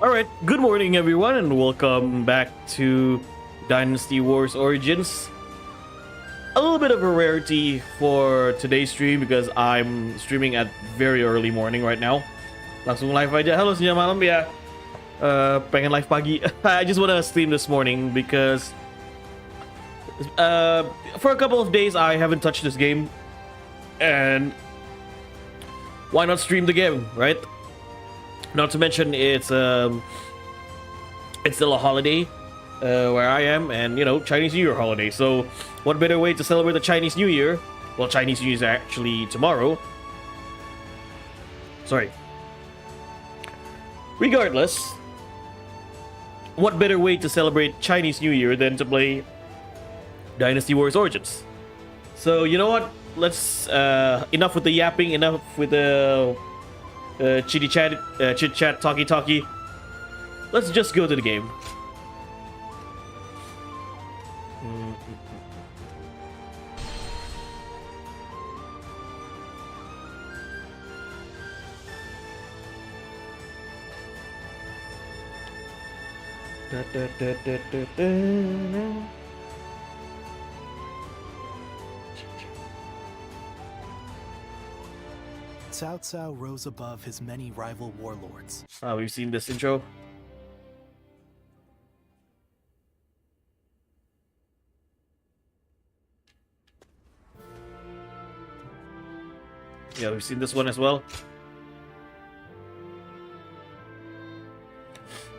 Alright, good morning everyone and welcome back to Dynasty Wars Origins. A little bit of a rarity for today's stream because I'm streaming at very early morning right now. Langsung live aja. Halo sejam malam ya. Pengen live pagi. I just wanna stream this morning because for a couple of days I haven't touched this game. And why not stream the game, right? Not to mention it's still a holiday where I am, and you know, Chinese New Year holiday. So what better way to celebrate the Chinese New Year? Well, Chinese New Year is actually tomorrow. Sorry. Regardless, what better way to celebrate Chinese New Year than to play Dynasty Wars Origins? So you know what? Let's enough with the yapping, enough with the chit chat, talkie. Let's just go to the game. Cao Cao rose above his many rival warlords. We've seen this intro. Yeah, we've seen this one as well.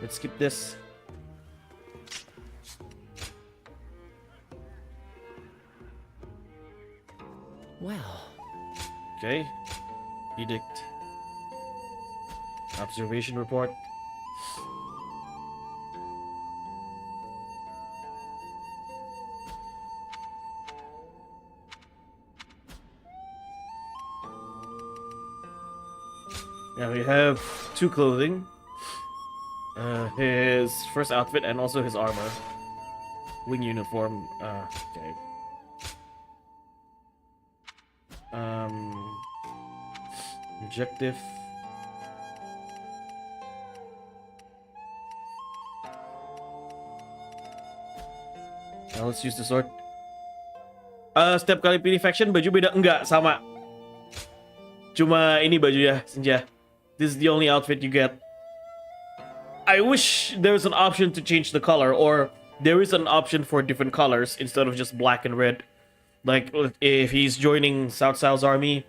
Let's skip this. Well. Okay. Edict. Observation report. Now we have two clothing. His first outfit and also his armor. Wing uniform. Okay. Objective. Now let's use the sword. Setiap kali pilih faction baju beda? Enggak, sama. Cuma ini bajunya, senja. This is the only outfit you get. I wish there was an option to change the color, or there is an option for different colors instead of just black and red. Like if he's joining Cao Cao's army,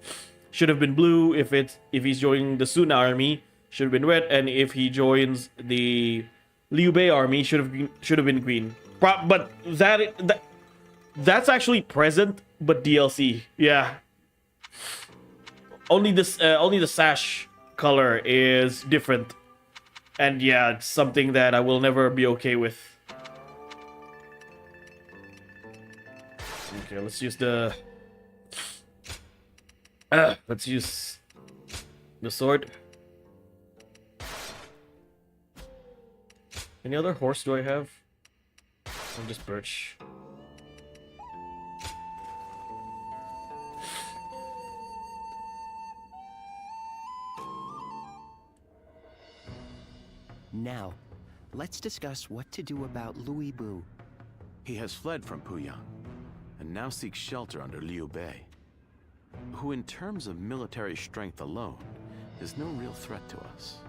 should have been blue. If he's joining the Sun army, should have been red. And if he joins the Liu Bei army, should have been green. But that's actually present, but DLC. Yeah. Only the sash color is different, and yeah, it's something that I will never be okay with. Okay, let's use the sword. Any other horse do I have? I'm just birch. Now, let's discuss what to do about Liu Bei. He has fled from Puyang, and now seeks shelter under Liu Bei, who in terms of military strength alone, is no real threat to us.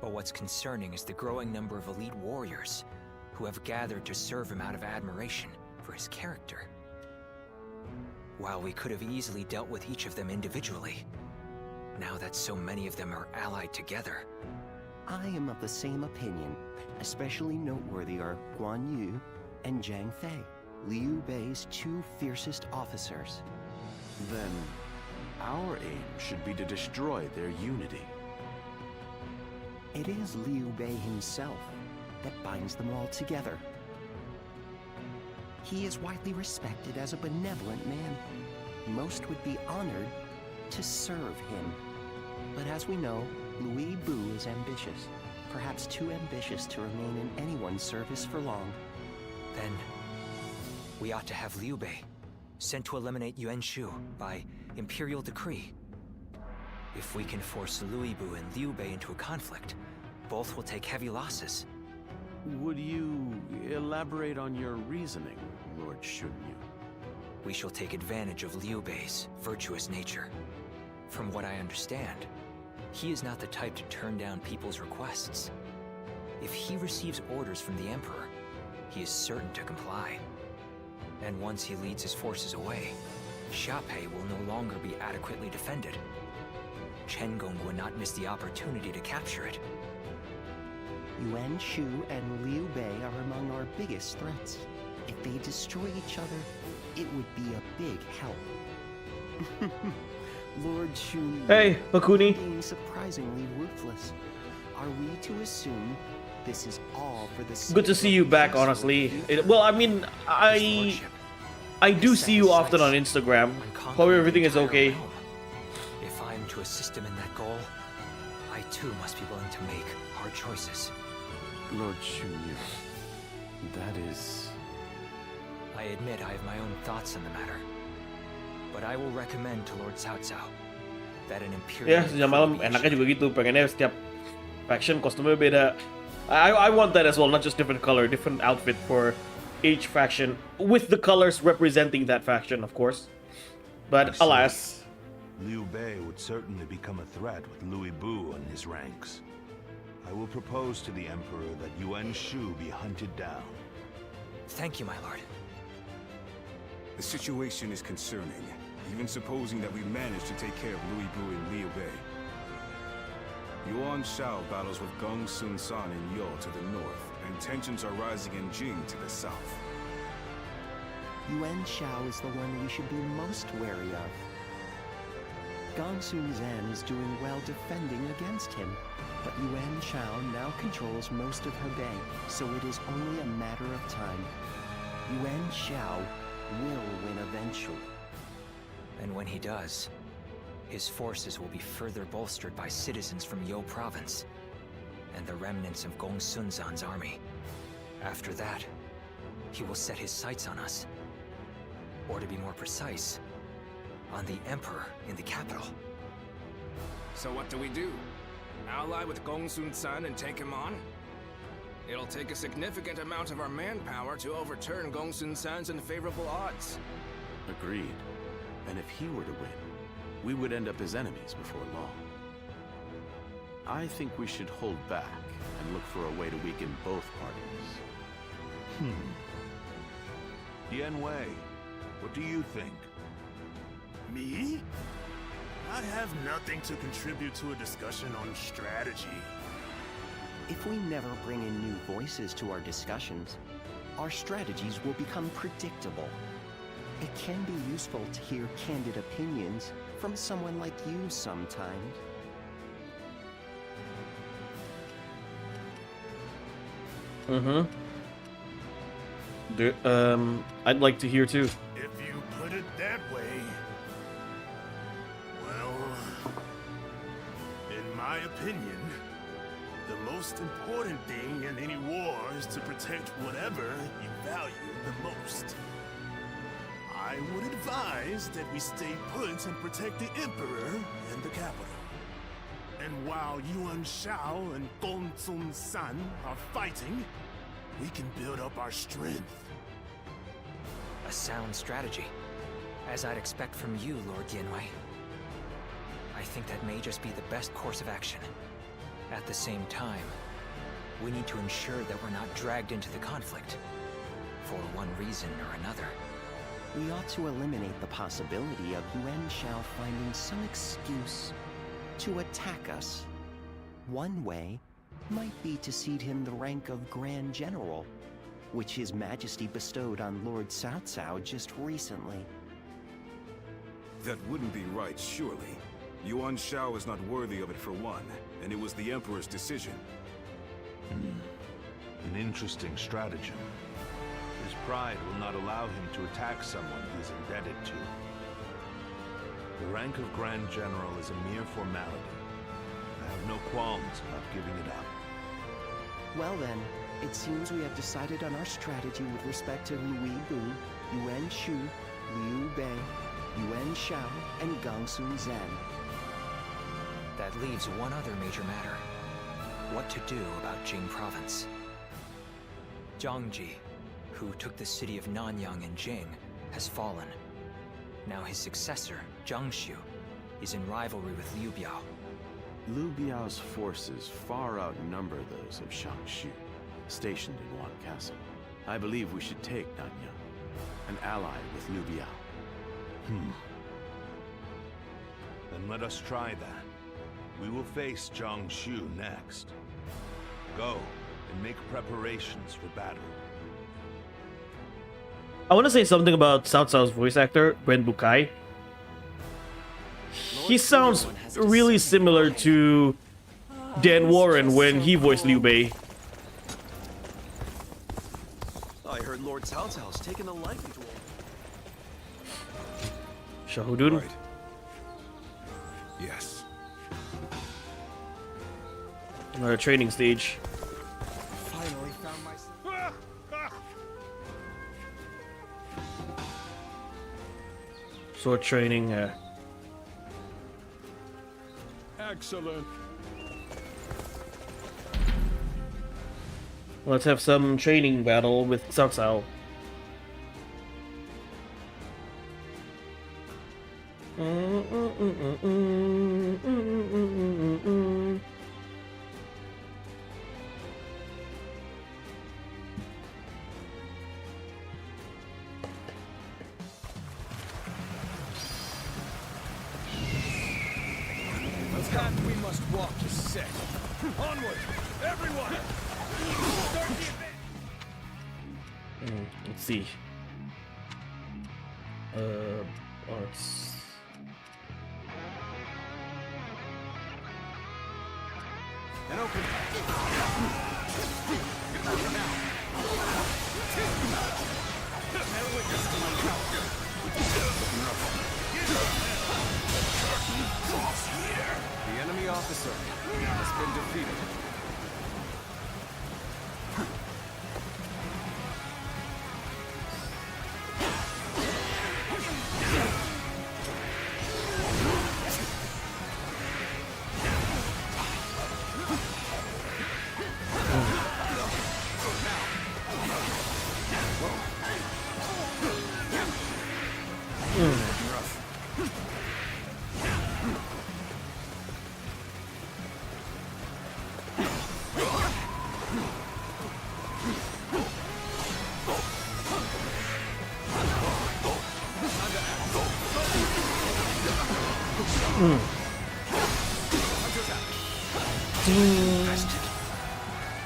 But what's concerning is the growing number of elite warriors who have gathered to serve him out of admiration for his character. While we could have easily dealt with each of them individually, now that so many of them are allied together, I am of the same opinion. Especially noteworthy are Guan Yu and Zhang Fei, Liu Bei's two fiercest officers. Then, our aim should be to destroy their unity. It is Liu Bei himself that binds them all together. He is widely respected as a benevolent man. Most would be honored to serve him. But as we know, Liu Bei is ambitious, perhaps too ambitious to remain in anyone's service for long. then we ought to have Liu Bei sent to eliminate Yuan Shu by imperial decree. If we can force Liu Bei and Liu Bei into a conflict, both will take heavy losses. Would you elaborate on your reasoning, Lord Shunyu? We shall take advantage of Liu Bei's virtuous nature. From what I understand, he is not the type to turn down people's requests. If he receives orders from the Emperor, he is certain to comply. And once he leads his forces away, Xiaopei will no longer be adequately defended. Chenggong would not miss the opportunity to capture it. Yuan Shu and Liu Bei are among our biggest threats. If they destroy each other, it would be a big help. Lord Shu, Hey, Bakuni. being surprisingly ruthless. Are we to assume this is all for the Good to see you back, honestly. Well, I mean, His lordship I do has see set you his often on sights Instagram. on Hope conquering everything the is entire okay. realm. If I am to assist him in that goal, I too must be willing to make hard choices. Lord Shunyu, that is... I admit I have my own thoughts on the matter. But I will recommend to Lord Cao Cao that an imperial... Ya, sejam malam enaknya juga gitu. Pengennya setiap faction kostumnya beda. I want that as well, not just different color, different outfit for each faction, with the colors representing that faction, of course. But alas, Liu Bei would certainly become a threat with Liu Bu in his ranks. I will propose to the Emperor that Yuan Shu be hunted down. Thank you, my lord. The situation is concerning, even supposing that we manage to take care of Liu Bu and Liu Bei. Yuan Shao battles with Gong Sun San in Yo to the north, and tensions are rising in Jing to the south. Yuan Shao is the one we should be most wary of. Gongsun Zan is doing well defending against him, but Yuan Shao now controls most of Hebei, so it is only a matter of time. Yuan Shao will win eventually. And when he does, his forces will be further bolstered by citizens from Yo province and the remnants of Gong Sun Zan's army. After that, he will set his sights on us. Or to be more precise, on the Emperor in the capital. So what do we do? Ally with Gong Sun San and take him on? It'll take a significant amount of our manpower to overturn Gong Sun San's unfavorable odds. Agreed. And if he were to win, we would end up as enemies before long. I think we should hold back and look for a way to weaken both parties. Dian Wei, what do you think? Me? I have nothing to contribute to a discussion on strategy. If we never bring in new voices to our discussions, our strategies will become predictable. It can be useful to hear candid opinions from someone like you sometimes. I'd like to hear too. If you put it that way, well, in my opinion, the most important thing in any war is to protect whatever you value the most. I would advise that we stay put and protect the Emperor and the capital. And while Yuan Shao and Gong Sun San are fighting, we can build up our strength. A sound strategy, as I'd expect from you, Lord Dianwei. I think that may just be the best course of action. At the same time, we need to ensure that we're not dragged into the conflict, for one reason or another. We ought to eliminate the possibility of Yuan Shao finding some excuse to attack us. One way might be to cede him the rank of Grand General, which His Majesty bestowed on Lord Cao Cao just recently. That wouldn't be right, surely. Yuan Shao is not worthy of it for one, and it was the Emperor's decision. An interesting stratagem. His pride will not allow him to attack someone he is indebted to. The rank of Grand General is a mere formality. I have no qualms about giving it up. Well then, it seems we have decided on our strategy with respect to Liu Bu, Yuan Shu, Liu Bei, Yuan Shao, and Gongsun Zan. That leaves one other major matter. what to do about Jing province. Zhangji, who took the city of Nanyang in Jing, has fallen. Now his successor, Zhang Xiu, is in rivalry with Liu Biao. Liu Biao's forces far outnumber those of Shang Xu, stationed in Wan Castle. I believe we should take Nanyang, an ally with Liu Biao. Then let us try that. We will face Zhang Xu next. Go and make preparations for battle. I want to say something about Cao Cao's voice actor, Wen Bukai. He sounds really similar to Dan Warren when he voiced Liu Bei. I heard Lord Cao Cao's taken a liking to all. Shahudun. Right. Yes. Another training stage. Finally found myself. Sword training. Excellent. Let's have some training battle with Cao Cao. The path we must walk is set. Onward, everyone! Start the advance! Let's see. Arts. And open. The enemy officer has been defeated.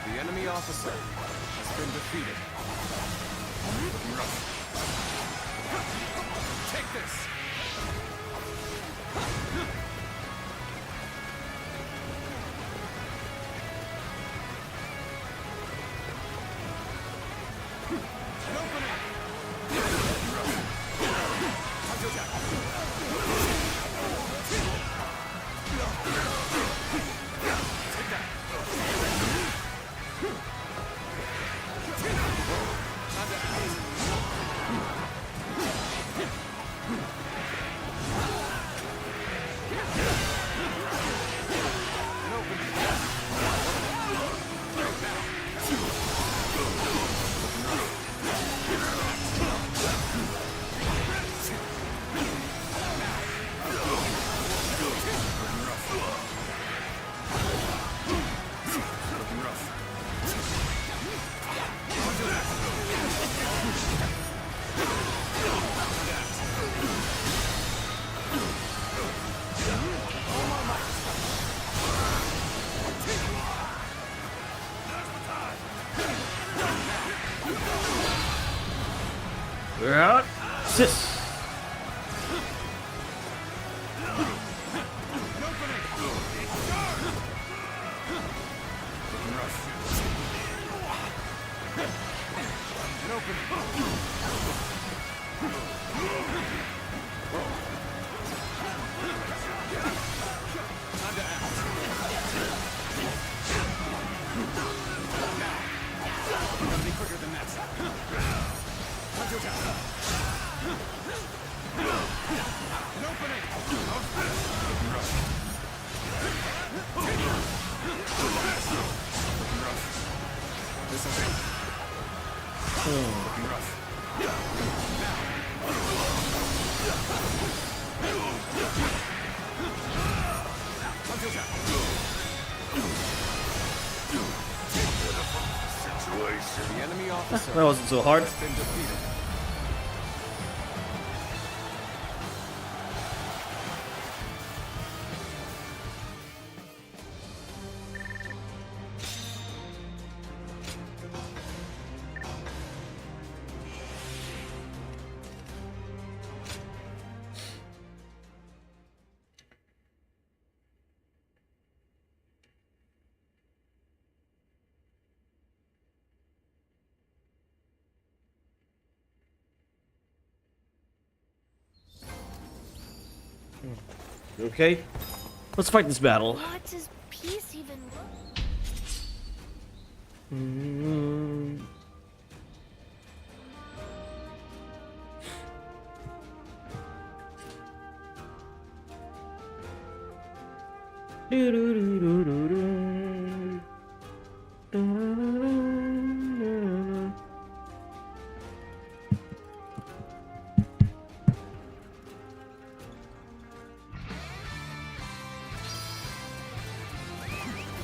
The enemy officer has been defeated. Take this! An opening! Sis. The enemy officer That wasn't so hard. has been defeated. Okay, let's fight this battle. What does peace even look?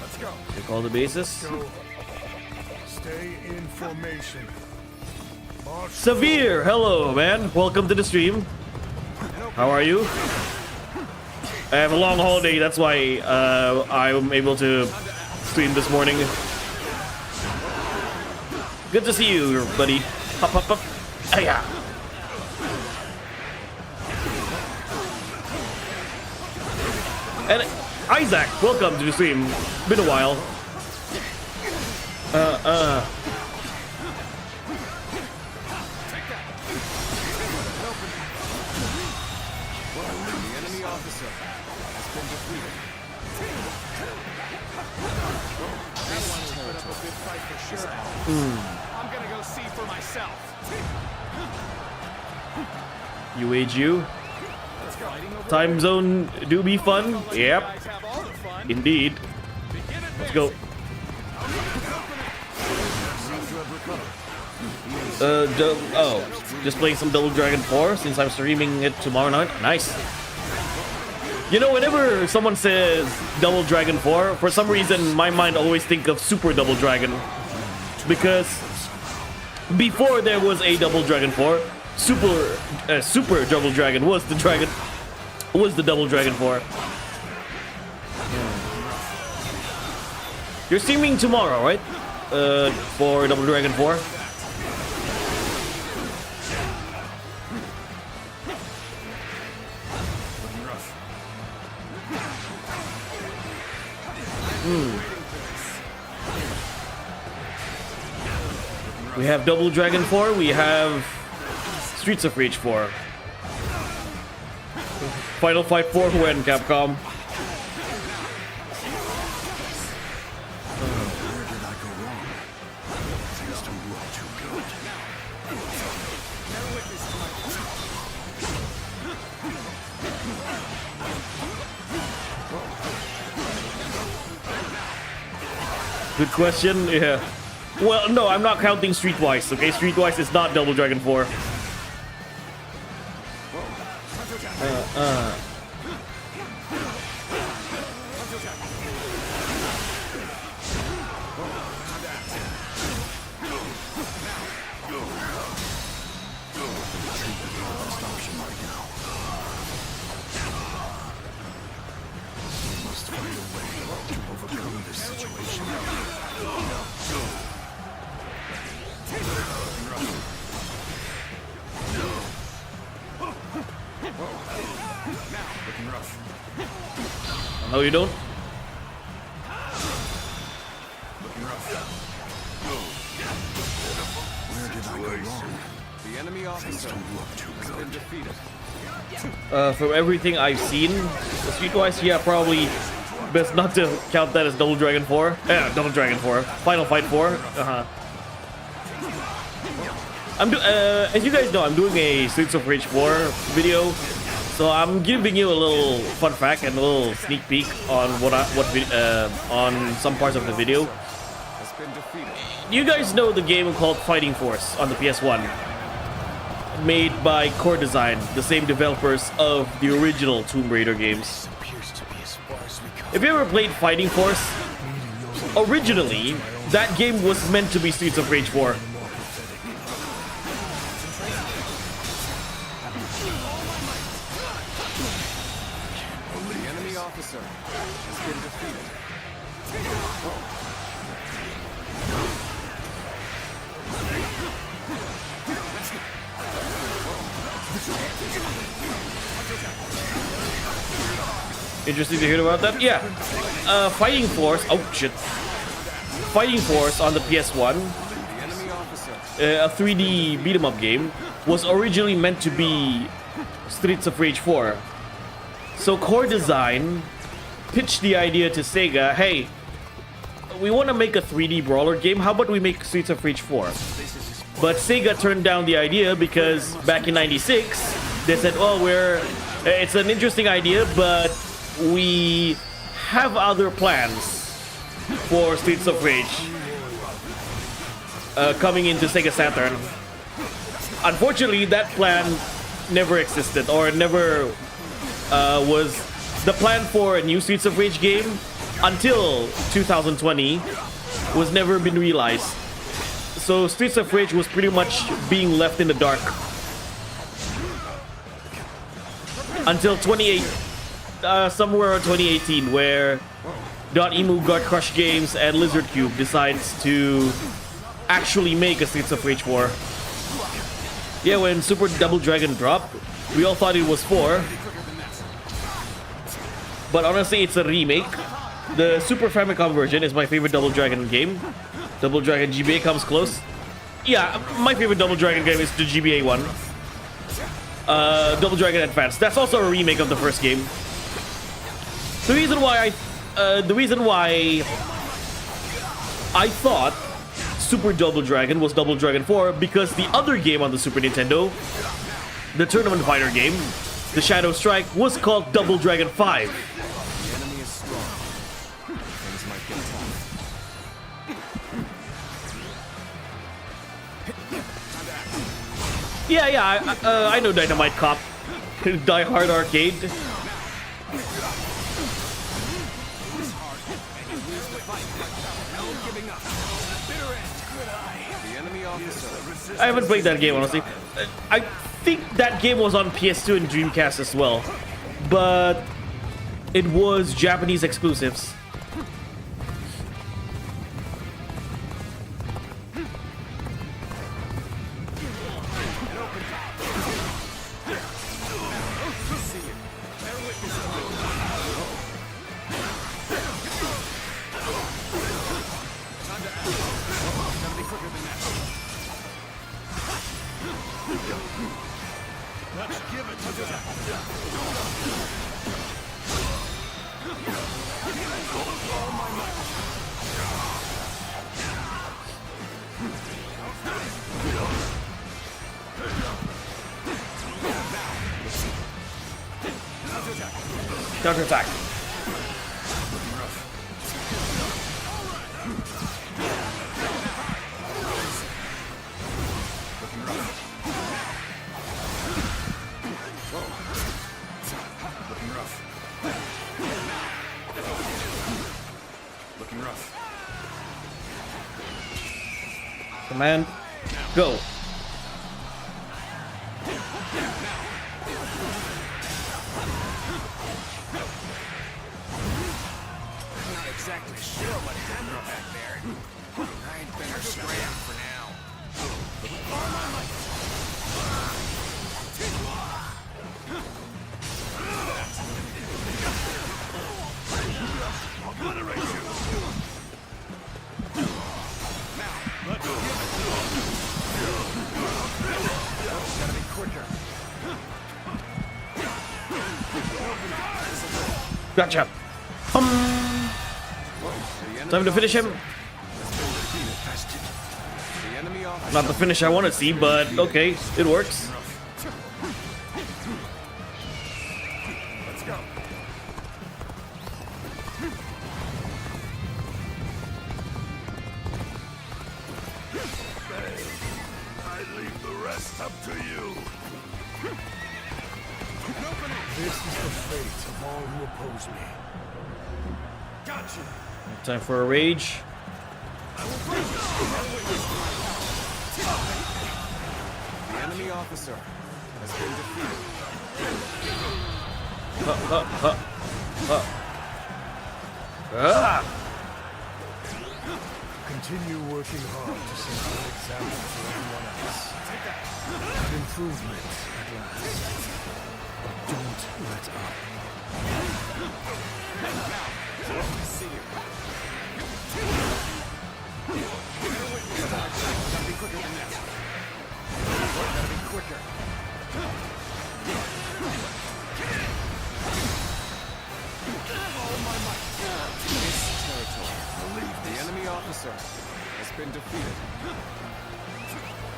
Let's go. Take all the bases. Stay in formation. March Severe, hello man. Welcome to the stream. How are you? I have a long holiday, that's why I'm able to stream this morning. Good to see you, buddy. Hop, hop, hop. Hiya. And Isaac, welcome to the stream. Been a while. The enemy officer has been defeated. That one will put up a good fight for sure. I'm gonna go see for myself. UAGU. Time zone do be fun. Yep. Guys have all the fun. Indeed. Let's go. Just playing some Double Dragon 4 since I'm streaming it tomorrow night. Nice. You know, whenever someone says Double Dragon 4, for some reason my mind always think of Super Double Dragon, because before there was a Double Dragon 4, Super Double Dragon was the Double Dragon 4. You're streaming tomorrow, right? For Double Dragon 4. We have Double Dragon 4, we have Streets of Rage 4. Final Fight 4 when Capcom. Where did I go wrong? Things don't look too good. Good question, yeah. Well, no, I'm not counting Streetwise, okay? Streetwise is not Double Dragon 4. Must find a way to overcome this situation. No, you don't? Where did I go wrong? The enemy officer Don't look too has been defeated. From everything I've seen, Streetwise, yeah, probably best not to count that as Double Dragon 4. Yeah, Double Dragon 4. Final Fight 4. As you guys know, I'm doing a Streets of Rage 4 video, so I'm giving you a little fun fact and a little sneak peek on on some parts of the video. You guys know the game called Fighting Force on the PS1, made by Core Design, the same developers of the original Tomb Raider games. If you ever played Fighting Force, originally that game was meant to be Streets of Rage 4. The enemy officer has been defeated. Interesting to hear about that. Yeah, Fighting Force. Oh shit! Fighting Force on the PS1, a 3D beat 'em up game, was originally meant to be Streets of Rage 4. So Core Design pitched the idea to Sega, hey, we want to make a 3D brawler game, how about we make Streets of Rage 4? But Sega turned down the idea because back in '96, they said, well, it's an interesting idea, but we have other plans for Streets of Rage coming into Sega Saturn. Unfortunately, that plan never existed, or never was the plan for a new Streets of Rage game until 2020 was never been realized. So Streets of Rage was pretty much being left in the dark until somewhere around 2018, where Dotemu, God Crush Games, and Lizard Cube decides to actually make a Streets of Rage 4. Yeah, when Super Double Dragon dropped, we all thought it was 4. But honestly, it's a remake. The Super Famicom version is my favorite Double Dragon game. Double Dragon GBA comes close. Yeah, my favorite Double Dragon game is the GBA one. Double Dragon Advance. That's also a remake of the first game. The reason why I thought Super Double Dragon was Double Dragon 4 because the other game on the Super Nintendo, the Tournament Fighter game, the Shadow Strike, was called Double Dragon 5. The enemy is strong. Things might get tough. Yeah, I know Dynamite Cop. Die Hard Arcade. I haven't played that game, honestly. I think that game was on PS2 and Dreamcast as well, but it was Japanese exclusives. Counterattack. Looking rough. Command, go. Exactly sure what happened back there. I'd better scram for now. Obliterate you. Gotta be quicker. Gotcha. Time to finish him. Not the finish I want to see, but okay, it works. Let's go. rest up to you. This is the fate of all who oppose me. Gotcha. Time for a rage. The enemy officer has been defeated. Continue working hard to set an example for everyone else. Improvement at last. Don't let up. See you. Gotta be quicker than that. Gotta be quicker. All my might. This territory. The enemy officer has been defeated.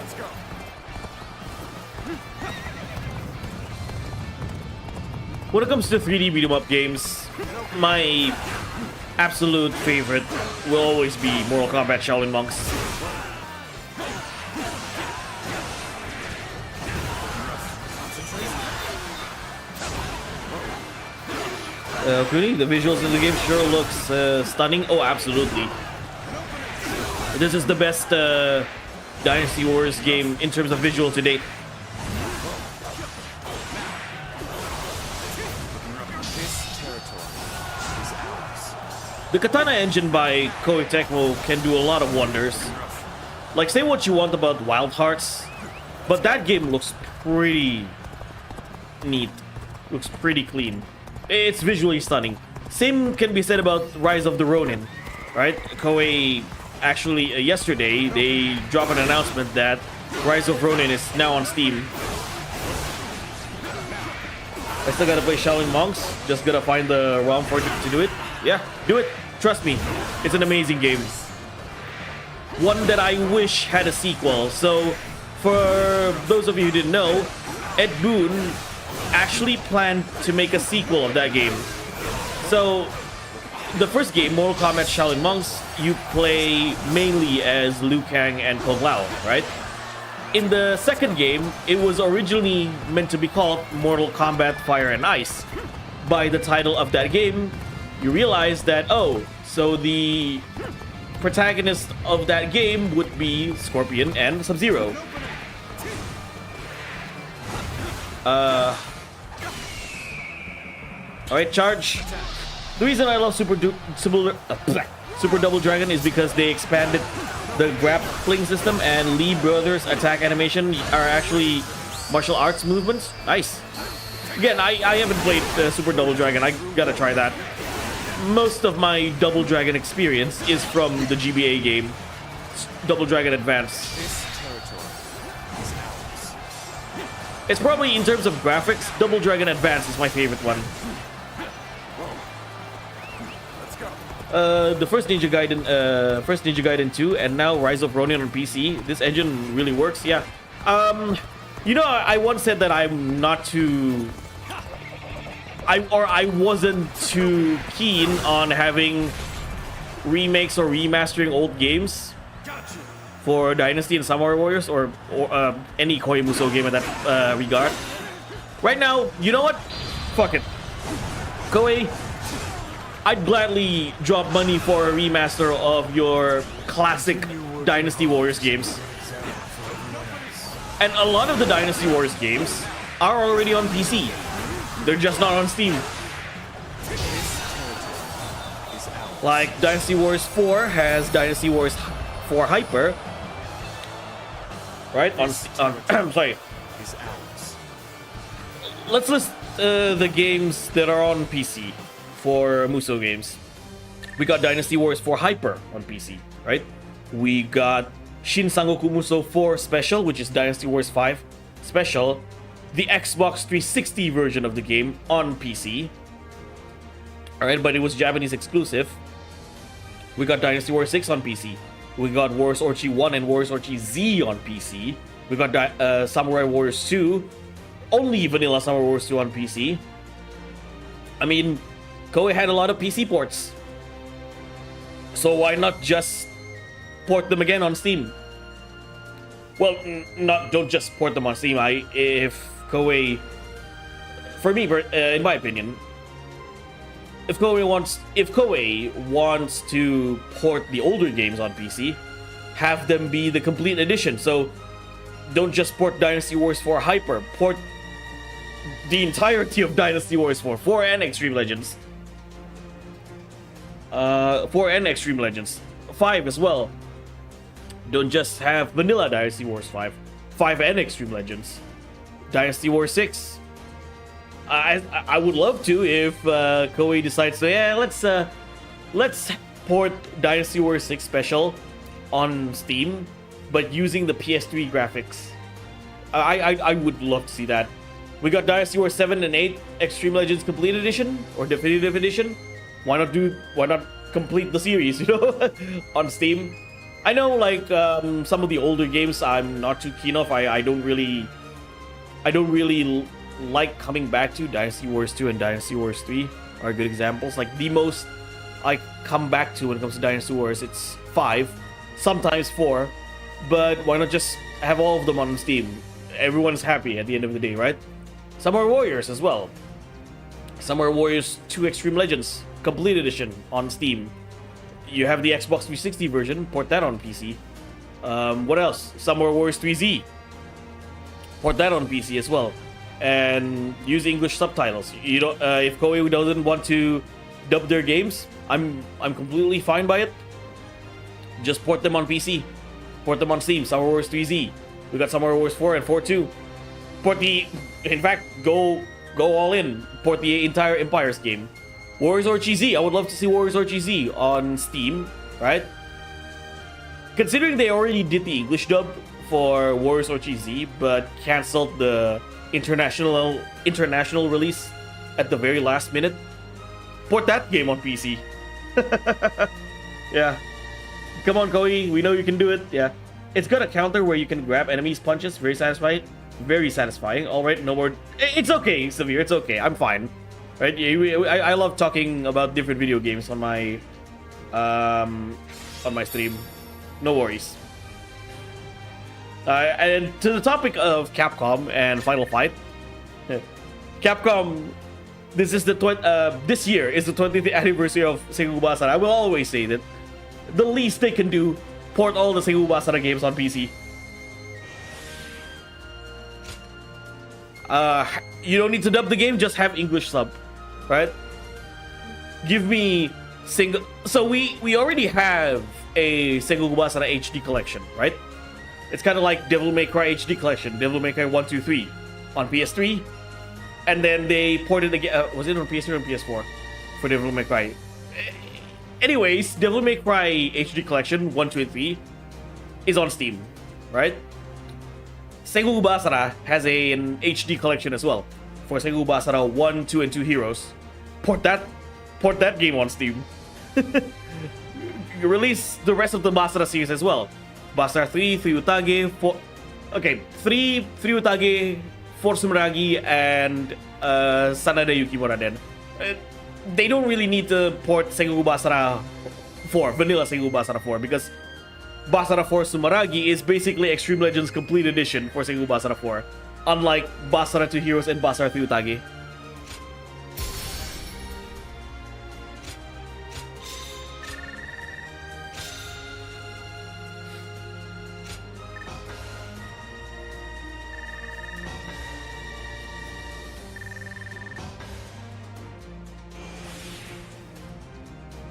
Let's go. When it comes to 3D beat 'em up games, my absolute favorite will always be Mortal Kombat Shaolin Monks. Cooney, the visuals in the game sure looks stunning. Oh, absolutely. This is the best Dynasty Warriors game in terms of visual to date. The Katana engine by Koei Tecmo can do a lot of wonders. Like, say what you want about Wild Hearts, but that game looks pretty neat. Looks pretty clean. It's visually stunning. Same can be said about Rise of the Ronin, right? Koei actually yesterday they dropped an announcement that Rise of Ronin is now on Steam. I still gotta play Shaolin Monks. Just gotta find the ROM for it to do it. Yeah, do it. Trust me, it's an amazing game. One that I wish had a sequel. So, for those of you who didn't know, Ed Boon actually planned to make a sequel of that game. So, the first game, Mortal Kombat Shaolin Monks, you play mainly as Liu Kang and Kung Lao, right? In the second game, it was originally meant to be called Mortal Kombat Fire and Ice. By the title of that game, you realize that, oh, so the protagonist of that game would be Scorpion and Sub-Zero. Alright, charge. The reason I love Super Double Dragon is because they expanded the grappling system, and Lee Brothers' attack animation are actually martial arts movements. Nice. Again, I haven't played Super Double Dragon. I gotta try that. Most of my Double Dragon experience is from the GBA game, Double Dragon Advance. It's probably, in terms of graphics, Double Dragon Advance is my favorite one. The first Ninja Gaiden 2, and now Rise of Ronin on PC. This engine really works, yeah. You know, I once said that I'm not too... I wasn't too keen on having remakes or remastering old games for Dynasty and Samurai Warriors, or any Koei Musou game in that regard. Right now, you know what? Fuck it. Koei, I'd gladly drop money for a remaster of your classic Dynasty Warriors games. And a lot of the Dynasty Warriors games are already on PC. They're just not on Steam. Like Dynasty Warriors 4 has Dynasty Warriors 4 Hyper. Right? I'm sorry. Let's list the games that are on PC for Musou games. We got Dynasty Warriors 4 Hyper on PC, right? We got Shin Sangoku Musou 4 Special, which is Dynasty Warriors 5 Special. The Xbox 360 version of the game on PC. Alright, but it was Japanese exclusive. We got Dynasty Warriors 6 on PC. We got Warriors Orchi 1 and Warriors Orchi Z on PC. We got Samurai Warriors 2. Only vanilla Samurai Warriors 2 on PC. I mean, Koei had a lot of PC ports. So why not just port them again on Steam? Well, don't just port them on Steam. If Koei, for me, in my opinion, if Koei wants to port the older games on PC, have them be the complete edition. So don't just port Dynasty Wars 4 Hyper, port the entirety of Dynasty Wars 4 and Extreme Legends. 4 and Extreme Legends. 5 as well. Don't just have vanilla Dynasty Wars 5 and Extreme Legends. Dynasty Wars 6. I would love to if Koei decides to, yeah, let's port Dynasty Wars 6 Special on Steam, but using the PS3 graphics. I would love to see that. We got Dynasty Wars 7 and 8 Extreme Legends Complete Edition or Definitive Edition. Why not complete the series, you know, on Steam? I know, like, some of the older games I'm not too keen of. I don't really like coming back to. Dynasty Wars 2 and Dynasty Wars 3 are good examples. Like, the most I come back to when it comes to Dynasty Wars, it's 5, sometimes 4, but why not just have all of them on Steam? Everyone's happy at the end of the day, right? Samurai Warriors as well. Samurai Warriors 2 Extreme Legends Complete Edition on Steam. You have the Xbox 360 version, port that on PC. What else? Samurai Warriors 3Z. Port that on PC as well. And use English subtitles. You don't. If Koei doesn't want to dub their games, I'm completely fine by it. Just port them on PC. Port them on Steam. Samurai Warriors 3Z. We got Samurai Warriors 4 and 4 too. In fact, go all in. Port the entire Empires game. Warriors Orchi Z. I would love to see Warriors Orchi Z on Steam, right? Considering they already did the English dub for Warriors Orchi Z, but canceled the international release at the very last minute, port that game on PC. Yeah. Come on, Koei. We know you can do it. Yeah. It's got a counter where you can grab enemies' punches. Very satisfying. Very satisfying. All right, no more. It's okay, Severe. It's okay. I'm fine. Right? I love talking about different video games on my stream. No worries. And to the topic of Capcom and Final Fight, Capcom, this year is the 20th anniversary of Sengoku Basara. I will always say that the least they can do, port all the Sengoku Basara games on PC. You don't need to dub the game, just have English sub, right? Give me single. So we already have a Sengoku Basara HD collection, right? It's kind of like Devil May Cry HD collection, Devil May Cry 1, 2, 3 on PS3, and then they ported again. Was it on PS3 or on PS4 for Devil May Cry? Anyways, Devil May Cry HD collection 1, 2, and 3 is on Steam, right? Sengoku Basara has an HD collection as well for Sengoku Basara 1, 2, and 2 Heroes. Port that game on Steam. Release the rest of the Basara series as well. Basara 3, 3 Utage, 4... Okay, 3 Utage, 4 Sumeragi, and Sanada Yukimura Den. They don't really need to port Sengoku Basara 4, vanilla Sengoku Basara 4, because Basara 4 Sumeragi is basically Extreme Legends Complete Edition for Sengoku Basara 4, unlike Basara 2 Heroes and Basara 3 Utage.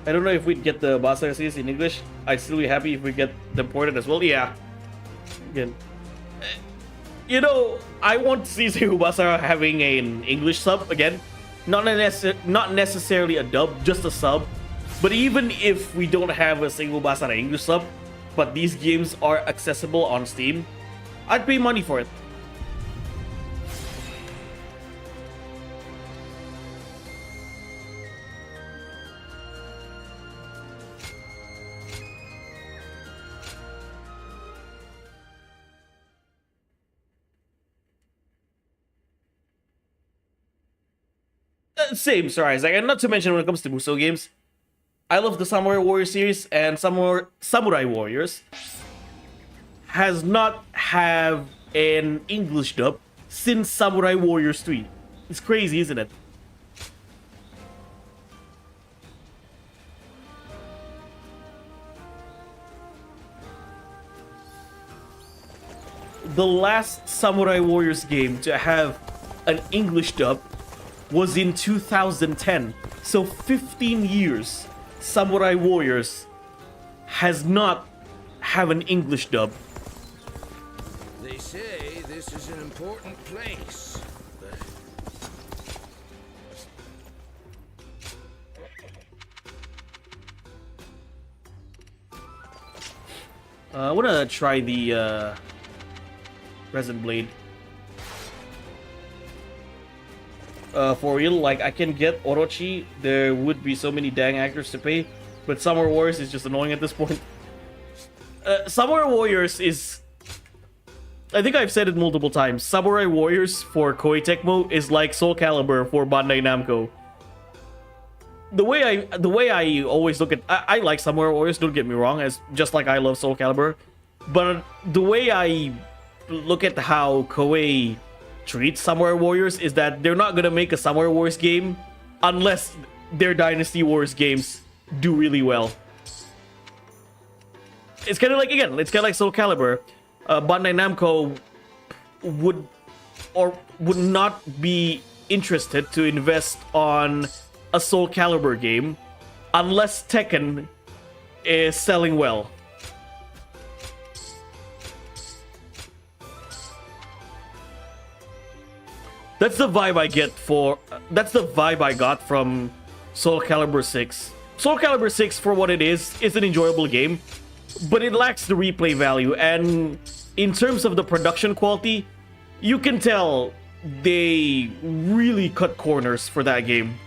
I don't know if we'd get the Basara series in English. I'd still be happy if we get them ported as well. Yeah. Again, you know, I want to see Sengoku Basara having an English sub again. Not necessarily a dub, just a sub. But even if we don't have a Sengoku Basara English sub, but these games are accessible on Steam, I'd pay money for it. Same, Sir Isaac, and not to mention when it comes to Musou games, I love the Samurai Warriors series and Samurai Warriors has not have an English dub since Samurai Warriors 3. It's crazy, isn't it? The last Samurai Warriors game to have an English dub was in 2010. So 15 years Samurai Warriors has not have an English dub. They say this is an important place. I want to try the Resin Blade. For real, like, I can get Orochi. There would be so many dang actors to pay, but Samurai Warriors is just annoying at this point. Samurai Warriors is... I think I've said it multiple times. Samurai Warriors for Koei Tecmo is like Soul Calibur for Bandai Namco. The way I always look at... I like Samurai Warriors, don't get me wrong, as just like I love Soul Calibur. But the way I look at how Koei treats Samurai Warriors is that they're not gonna make a Samurai Warriors game unless their Dynasty Wars games do really well. It's kind of like, again, it's kind of like Soul Calibur. Bandai Namco would not be interested to invest on a Soul Calibur game unless Tekken is selling well. That's the vibe I get for... That's the vibe I got from Soul Calibur 6. Soul Calibur 6, for what it is an enjoyable game, but it lacks the replay value, and in terms of the production quality, you can tell they really cut corners for that game.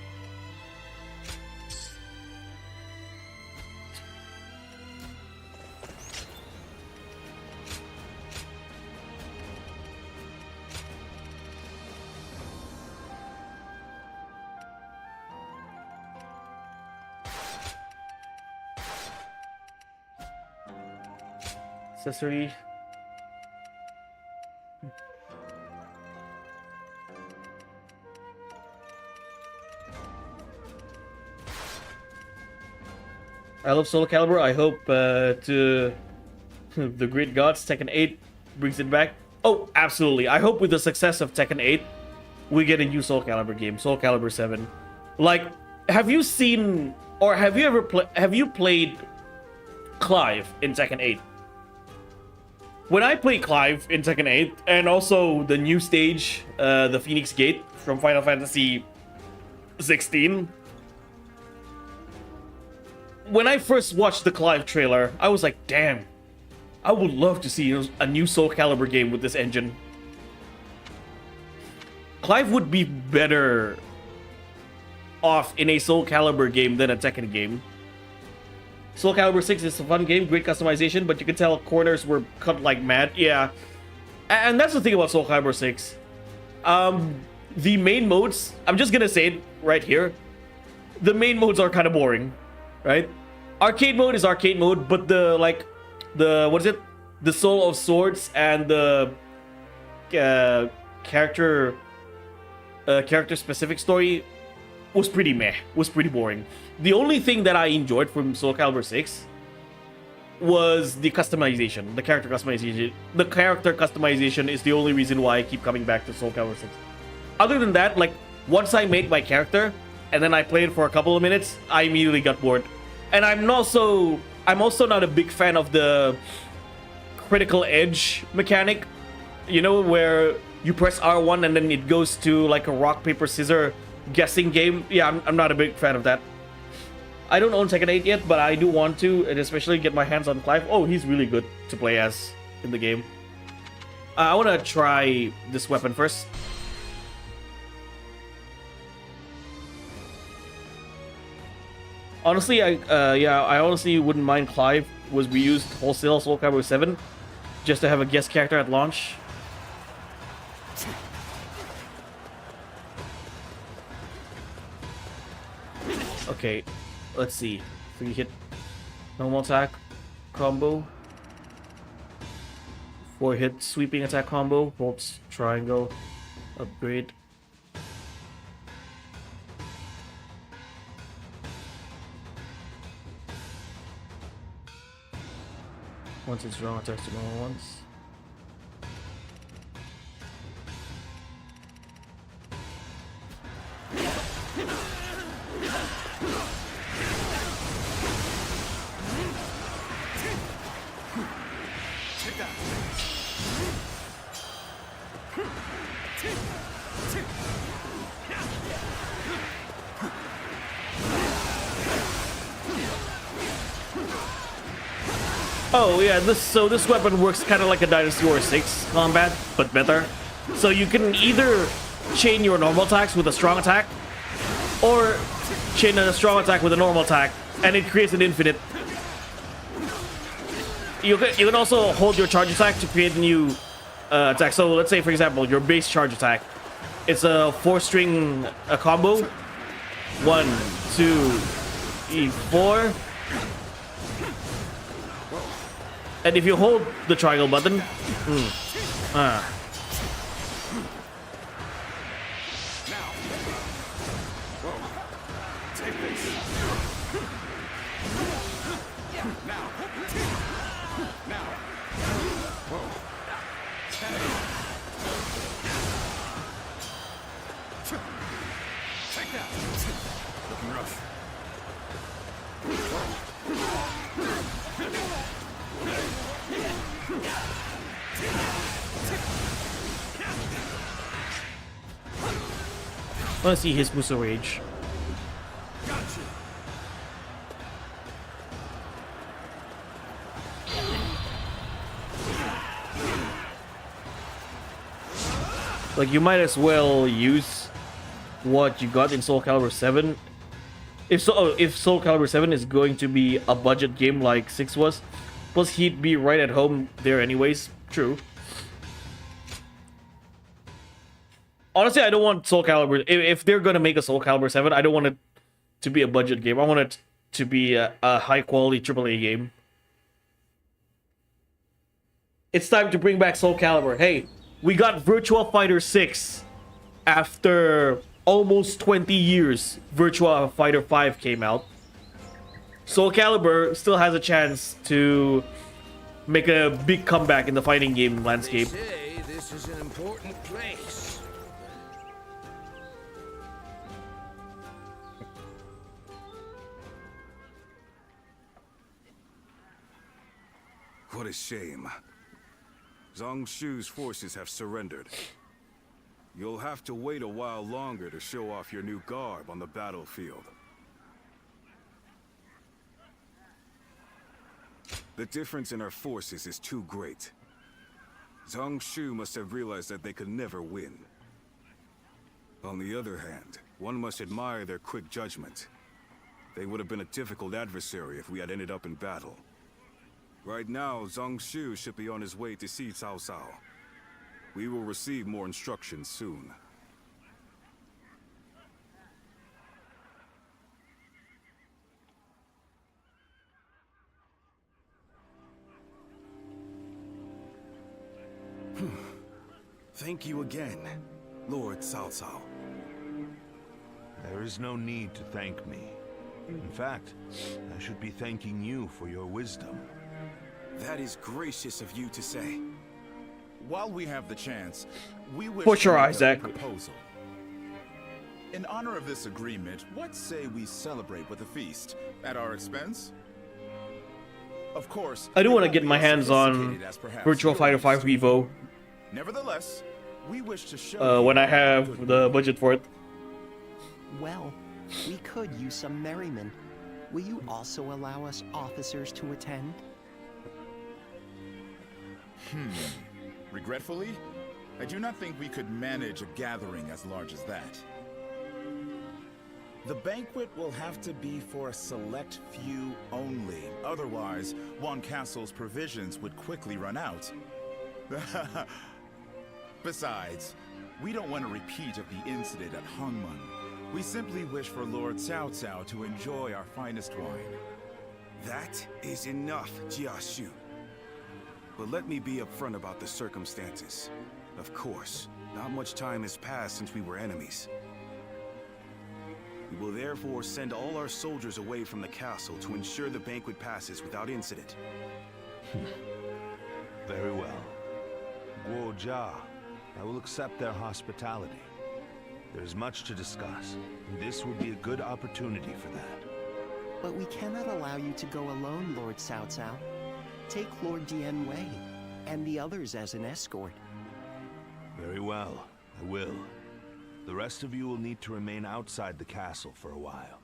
Accessory. I love Soul Calibur. I hope to the great gods Tekken 8 brings it back. Oh, absolutely. I hope with the success of Tekken 8, we get a new Soul Calibur game, Soul Calibur 7. Like, have you seen or have you ever played Clive in Tekken 8? When I played Clive in Tekken 8, and also the new stage, the Phoenix Gate from Final Fantasy 16, when I first watched the Clive trailer, I was like, damn, I would love to see a new Soul Calibur game with this engine. Clive would be better off in a Soul Calibur game than a Tekken game. Soul Calibur 6 is a fun game, great customization, but you can tell corners were cut like mad. Yeah. And that's the thing about Soul Calibur 6. The main modes, I'm just gonna say it right here. The main modes are kind of boring, right? Arcade mode is arcade mode, but what is it? The Soul of Swords and the character specific story was pretty meh, was pretty boring. The only thing that I enjoyed from Soul Calibur 6 was the customization, the character customization. The character customization is the only reason why I keep coming back to Soul Calibur 6. Other than that, like, once I made my character and then I played for a couple of minutes, I immediately got bored. And I'm also not a big fan of the critical edge mechanic, you know, where you press R1 and then it goes to like a rock, paper, scissors guessing game. Yeah, I'm not a big fan of that. I don't own Tekken 8 yet, but I do want to, and especially get my hands on Clive. Oh, he's really good to play as in the game. I want to try this weapon first. Honestly, I honestly wouldn't mind Clive was reused wholesale Soul Calibur 7 just to have a guest character at launch. Okay, let's see. 3 hit normal attack combo. 4-hit sweeping attack combo. Bolts triangle. Upgrade. Once it's strong, attacks to normal ones. Oh yeah, this weapon works kind of like a Dynasty War 6 combat, but better. So you can either chain your normal attacks with a strong attack, or chain a strong attack with a normal attack, and it creates an infinite. You can also hold your charge attack to create a new attack. So let's say, for example, your base charge attack. It's a 4-string combo. 1, 2, 3, 4. And if you hold the triangle button, Looking rough. I want to see his Musa Rage. Like, you might as well use what you got in Soul Calibur 7. If Soul Calibur 7 is going to be a budget game like 6 was, plus he'd be right at home there anyways. True. Honestly, I don't want Soul Calibur. If they're gonna make a Soul Calibur 7, I don't want it to be a budget game. I want it to be a high quality AAA game. It's time to bring back Soul Calibur. Hey, we got Virtua Fighter 6 after almost 20 years. Virtua Fighter 5 came out. Soul Calibur still has a chance to make a big comeback in the fighting game landscape. They say this is an important place. What a shame. Zhang Shu's forces have surrendered. You'll have to wait a while longer to show off your new garb on the battlefield. The difference in our forces is too great. Zhang Shu must have realized that they could never win. On the other hand, one must admire their quick judgment. They would have been a difficult adversary if we had ended up in battle. Right now, Zhang Shu should be on his way to see Cao Cao. We will receive more instructions soon. Thank you again, Lord Cao Cao. There is no need to thank me. In fact, I should be thanking you for your wisdom. That is gracious of you to say. While we have the chance, we wish For sure, to make Isaac. a proposal. In honor of this agreement, what say we celebrate with a feast at our expense? Of course, I do it want to won't get be my as hands on sophisticated as perhaps Virtua yours. Fighter 5 Revo Nevertheless, we wish to show when you I have goodwill. the budget for it. Well, we could use some merriment. Will you also allow us officers to attend? Regretfully, I do not think we could manage a gathering as large as that. The banquet will have to be for a select few only. Otherwise, Wan Castle's provisions would quickly run out. Besides, we don't want a repeat of the incident at Hongmen. We simply wish for Lord Cao Cao to enjoy our finest wine. That is enough, Jia Shu. But let me be upfront about the circumstances. Of course, not much time has passed since we were enemies. We will therefore send all our soldiers away from the castle to ensure the banquet passes without incident. Very well. Guojia, I will accept their hospitality. There is much to discuss, and this would be a good opportunity for that. But we cannot allow you to go alone, Lord Cao Cao. Take Lord Dian Wei and the others as an escort. Very well, I will. The rest of you will need to remain outside the castle for a while.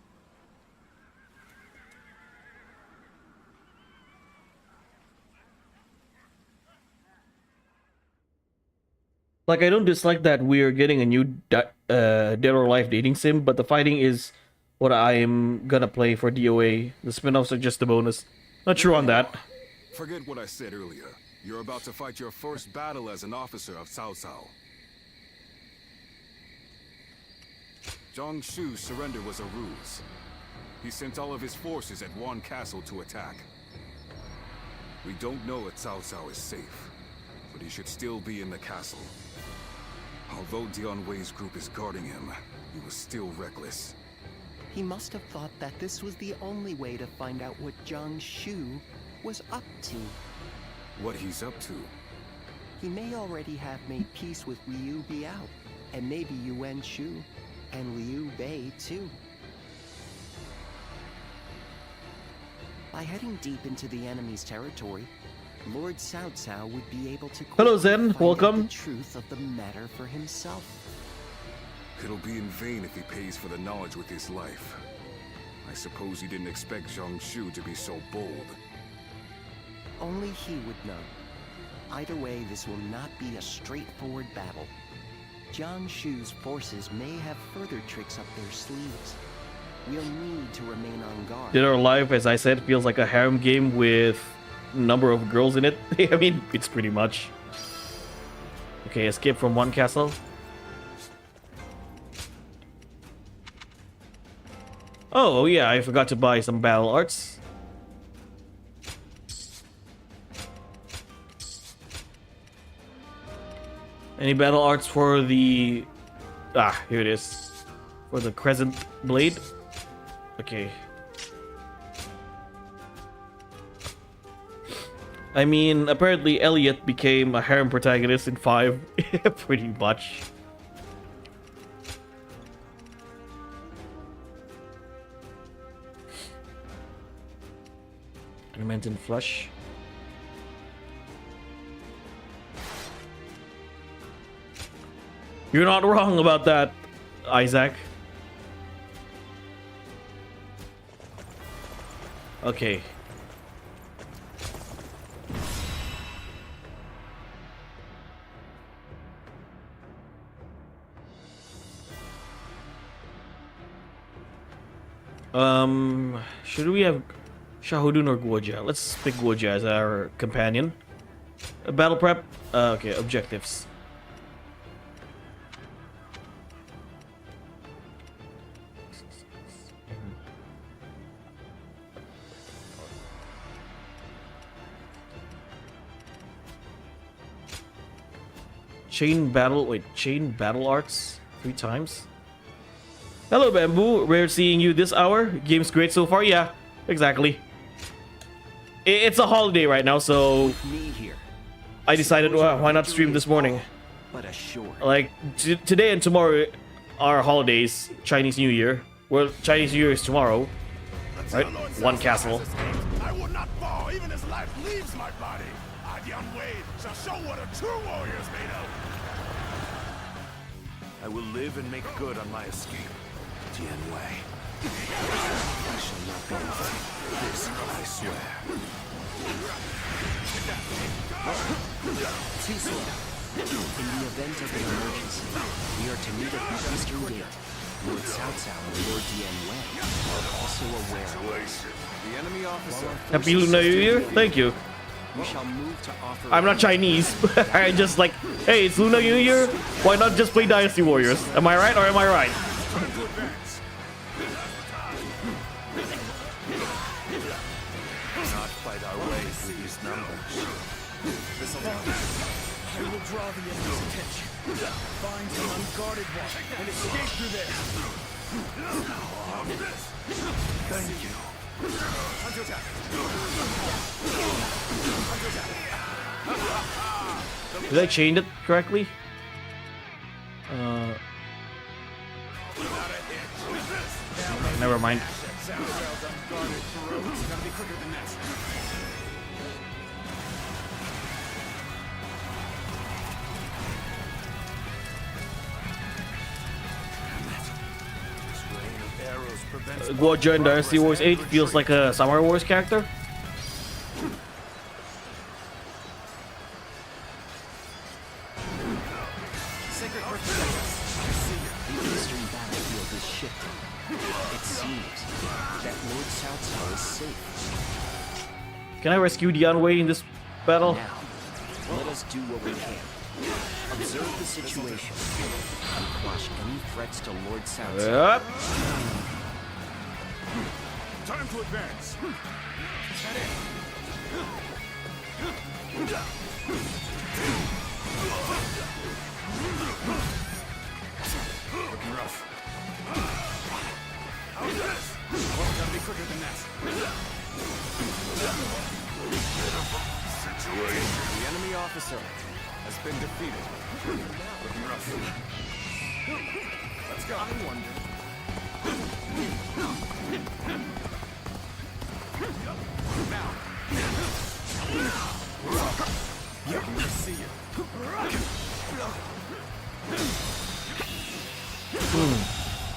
Like, I don't dislike that we're getting a new Dead or Alive dating sim, but the fighting is what I'm gonna play for DOA. The spin-offs are just a bonus. Not sure on that. Forget what I said earlier. You're about to fight your first battle as an officer of Cao Cao. Zhang Shu's surrender was a ruse. He sent all of his forces at one castle to attack. We don't know if Cao Cao is safe, but he should still be in the castle. Although Dian Wei's group is guarding him, he was still reckless. He must have thought that this was the only way to find out what Zhang Shu was up to. What he's up to? He may already have made peace with Liu Bei, and maybe Yuan Shu, and Liu Bei too. By heading deep into the enemy's territory, Lord Cao Cao would be able to Hello, Zen. find out Welcome. the truth of the matter for himself. It'll be in vain if he pays for the knowledge with his life. I suppose he didn't expect Zhang Shu to be so bold. Only he would know. Either way, this will not be a straightforward battle. Zhang Shu's forces may have further tricks up their sleeves. We'll need to remain on guard. Dead or Alive, as I said, feels like a harem game with a number of girls in it. I mean, it's pretty much. Okay, escape from one castle. Oh yeah, I forgot to buy some battle arts. Any battle arts for the... Ah, here it is. For the Crescent Blade. Okay. I mean, apparently Elliot became a harem protagonist in 5. Pretty much. Adamantine Flush. You're not wrong about that, Isaac. Okay. Should we have Shahudun or Guojia? Let's pick Guojia as our companion. Battle prep. Okay, objectives. Chain battle arts 3 times. Hello, Bamboo. Rare seeing you this hour. Game's great so far. Yeah, exactly. It's a holiday right now, so I decided, well, why not stream this morning? Like, today and tomorrow are holidays. Chinese New Year. Well, Chinese New Year is tomorrow. Right? One castle. I will not fall even as life leaves my body. Dian Wei shall show what a true warrior is made of. I will live and make good on my escape. Dian Wei. I shall not be in vain. This I swear. In the event of an emergency, we are to meet at the Eastern Gate. Lord Cao Cao and Lord Dian Wei are also aware of this. The enemy officer. Happy Lunar New Year. Thank you. We shall move to offer. I'm not Chinese. I just like, hey, it's Lunar New Year. Why not just play Dynasty Warriors? Am I right or am I right? Not fight our way through these numbers. I will draw the enemy's attention. Find an unguarded one and escape through there. Thank you. Did I chain it correctly? Never mind. Guoja in Dynasty Wars 8 feels like a Samurai Wars character. The eastern battlefield is shifting. It seems that Lord Cao Cao is safe. Can I rescue Dian Wei in this battle? Now, let us do what we can. Observe the situation and quash any threats to Lord Cao Cao. Yep. Time to advance. Looking rough. How's this? Gotta be quicker than that. Situation. The enemy officer has been defeated. Looking rough. Let's go. I wonder. Now. Yeah, we see you.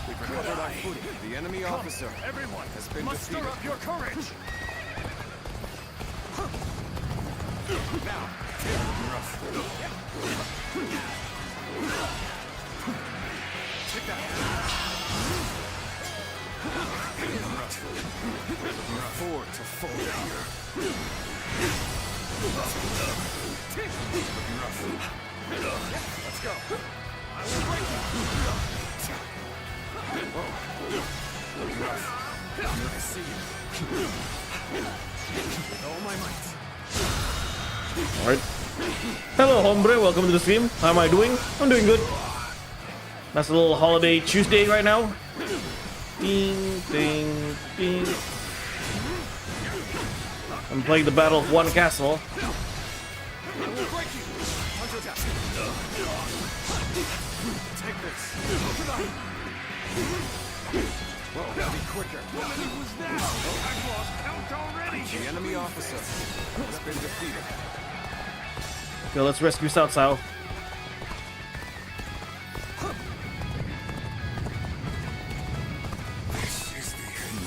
We've recovered our footing. The enemy officer, everyone, has been defeated. Stir up your courage. Now. Take that. Forward to fold here. Let's go. I will break you. Whoa. I see you. With all my might. Alright. Hello, hombre. Welcome to the stream. How am I doing? I'm doing good. Nice little holiday Tuesday right now. Ding, ding, ding. I'm playing the Battle of One Castle. Take this. Whoa, be quicker. How many was that? I've lost count already. The enemy officer has been defeated. Okay, let's rescue Cao Cao.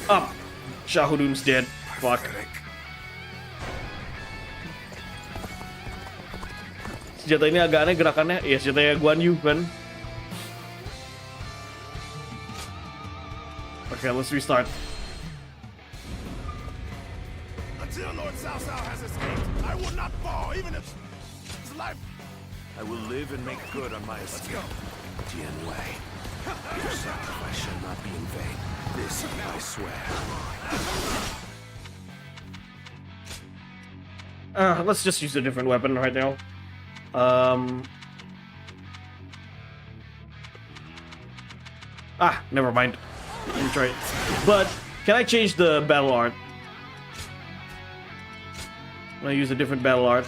Up! Shahudun's dead. Fuck. Senjata ini agak aneh gerakannya. Ya, senjatanya Guan Yu kan. Okay, let's restart. Until Lord Cao Cao has escaped, I will not fall, even if his life. I will live and make good on my escape. Jian Wei, your sacrifice shall not be in vain. This I swear. Let's just use a different weapon right now. Never mind. Let me try it. But can I change the battle art? I'm gonna use a different battle art.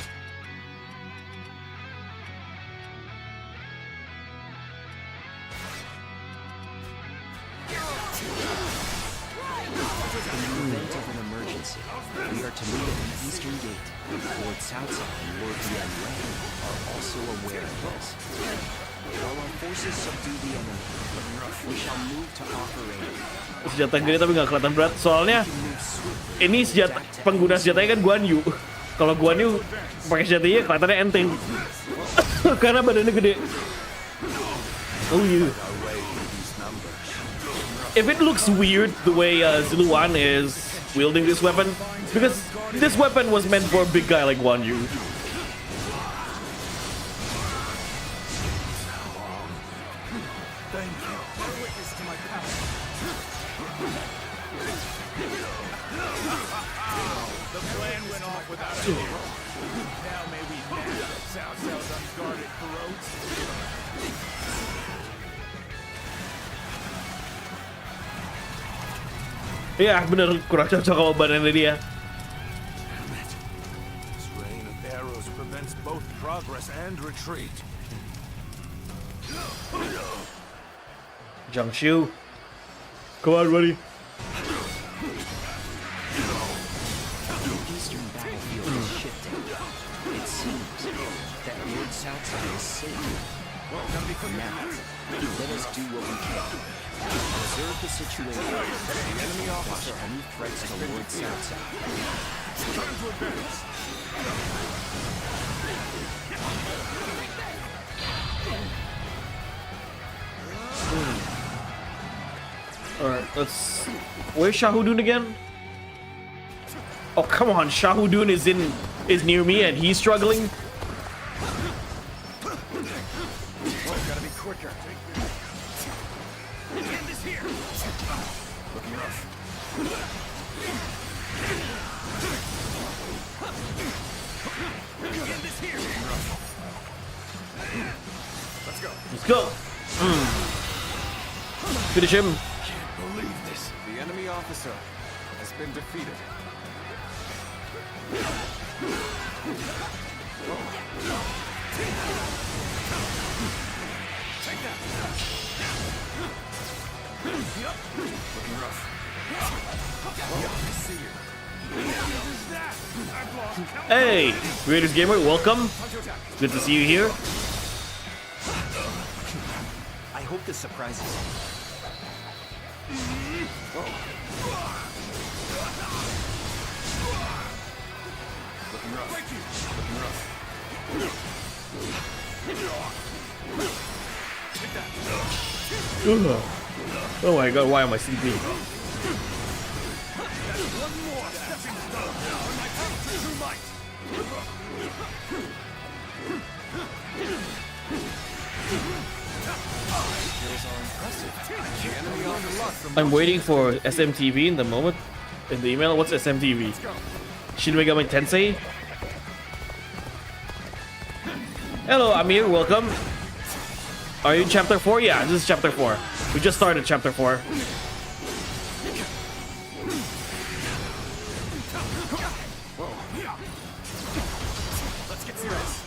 We are to meet at the eastern gate. Lord Cao Cao and Lord Dian are also aware of this. While our forces subdue the enemy, we shall move to offer aid. Senjata gede tapi nggak kelihatan berat. Soalnya ini senjata pengguna senjatanya kan Guan Yu. Kalau Guan Yu pakai senjatanya kelihatannya enteng. Karena badannya gede. Oh yeah. If it looks weird the way Ziluan is wielding this weapon, because this weapon was meant for a big guy like Guan Yu. Iya bener, kurang cocok sama badannya dia. This rain of arrows prevents both progress and retreat. Jiangshu. Come on, buddy. The eastern battlefield is shifting. It seems that Lord Cao Cao is safe. Now, let us do what we can. Observe the situation. The enemy officer any threats to Lord Cao Cao. Time to advance. Alright, let's... Where's Shahudun again? Oh, come on, Shahudun is near me and he's struggling. Gotta be quicker. End this here. Looking rough. End this here. Looking rough. Let's go. Let's go. Finish him. Can't believe this. The enemy officer has been defeated. Take that. Looking rough. I see you. Who's that? I've lost. Hey, Greatest Gamer, welcome. Good to see you here. I hope this surprises you. Looking rough. Looking rough. Take that. Ugh. Oh my god, why am I sleeping? One more stepping stone. On my true might. Skills are impressive. The enemy on the luck from I'm waiting for SMTV in the moment. In the email, what's SMTV? Shin Megami Tensei? Hello, Amir, welcome. Are you in chapter 4? Yeah, this is chapter 4. We just started chapter 4. Let's get serious.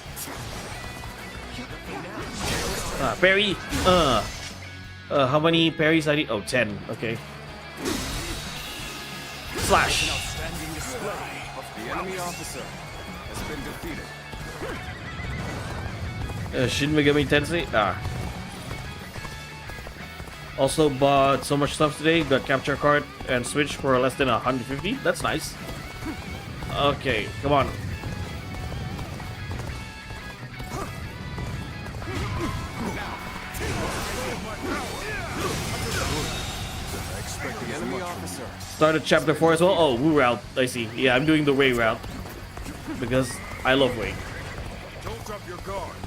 Parry. How many parries I need? Oh, 10. Okay. Slash. Outstanding display. The enemy officer has been defeated. Shin Megami Tensei. Also bought so much stuff today. Got capture card and Switch for less than 150. That's nice. Okay, come on. The enemy officer. Started chapter 4 as well. Oh, Wu route. I see. Yeah, I'm doing the Wei route because I love Wei. Don't drop your guard.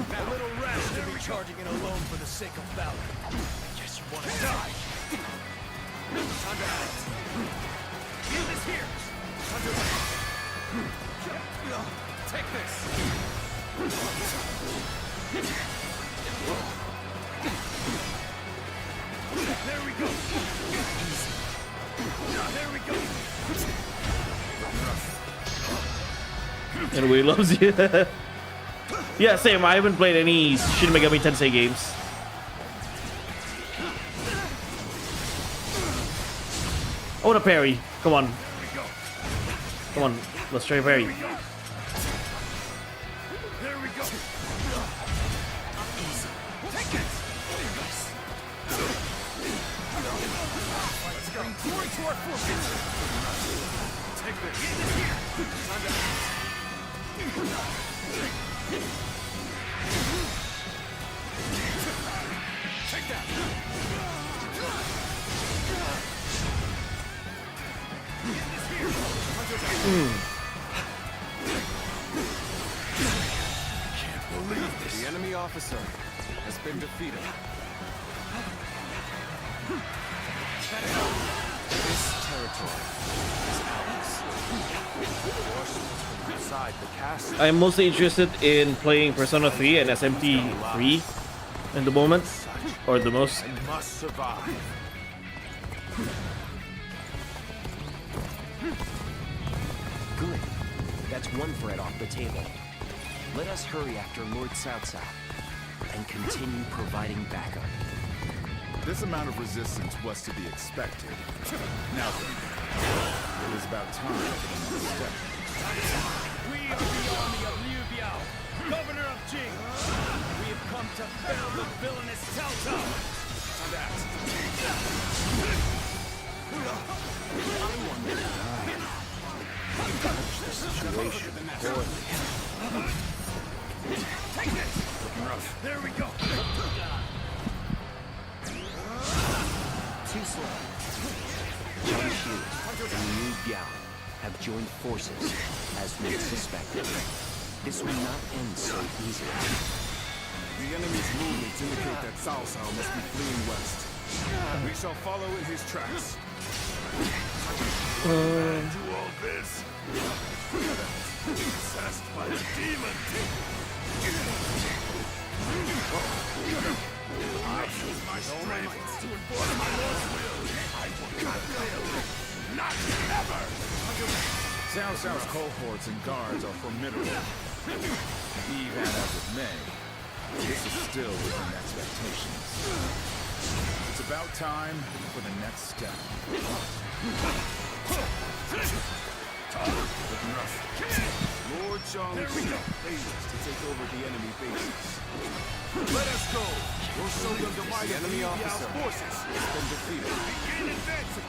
A little rest to be charging in alone for the sake of valor. Yes, you want to die. Time to act. Feel this here. Time to take this. There we go. There we go. And Wei loves you. Yeah, same. I haven't played any Shin Megami Tensei games. I want a parry. Come on. Come on. Let's try a parry. There we go. Easy. Take it. Let's go. More to our forces. Take this. Time to act. Take that. Can't believe this. The enemy officer has been defeated. This territory. Inside the castle. I'm mostly interested in playing Persona 3 and SMT 3 in the moment, or the most. And must survive. Good. That's one threat off the table. Let us hurry after Lord Cao Cao and continue providing backup. This amount of resistance was to be expected. Now then, it is about time for the next step. We are the army of Liu Bei, governor of Jing. We have come to fell the villainous Cao Cao. On that. The situation poorly. Take this! There we go. Too slow. Jian and Liu Bei have joined forces, as we suspected. This will not end so easily. The enemy's movements indicate that Cao Cao must be fleeing west. We shall follow in his tracks. Do all this. Possessed by the demon. I use my strength to enforce my lord's will. I will not fail. Not ever. Cao Cao's cohorts and guards are formidable. Even as it may, this is still within expectations. It's about time for the next step. Lord Zhang aims to take over the enemy bases. Let us go. We'll show them the might of enemy Liu Bei's officer forces. has been defeated. Begin advancing.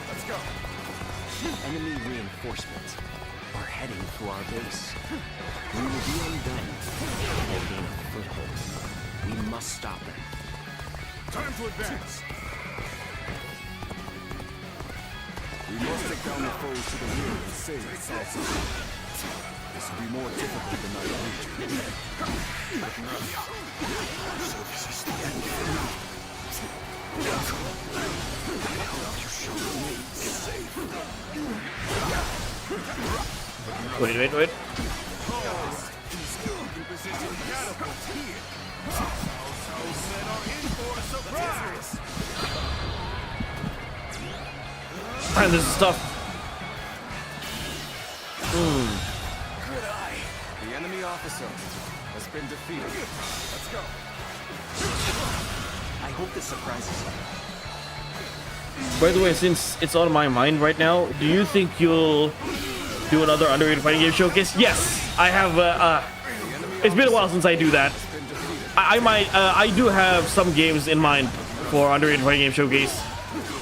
Let's go. Enemy reinforcements are heading for our base. We will be undone if they gain a foothold. We must stop them. Time to advance. We must take down the foes to the rear and save Cao Cao. This will be more difficult than I imagined. Wait. Man, this is tough. The enemy officer has been defeated. Let's go. I hope this surprises you. By the way, since it's on my mind right now, do you think you'll do another underrated fighting game showcase? Yes, I have. It's been a while since I do that. I might. I do have some games in mind for underrated fighting game showcase.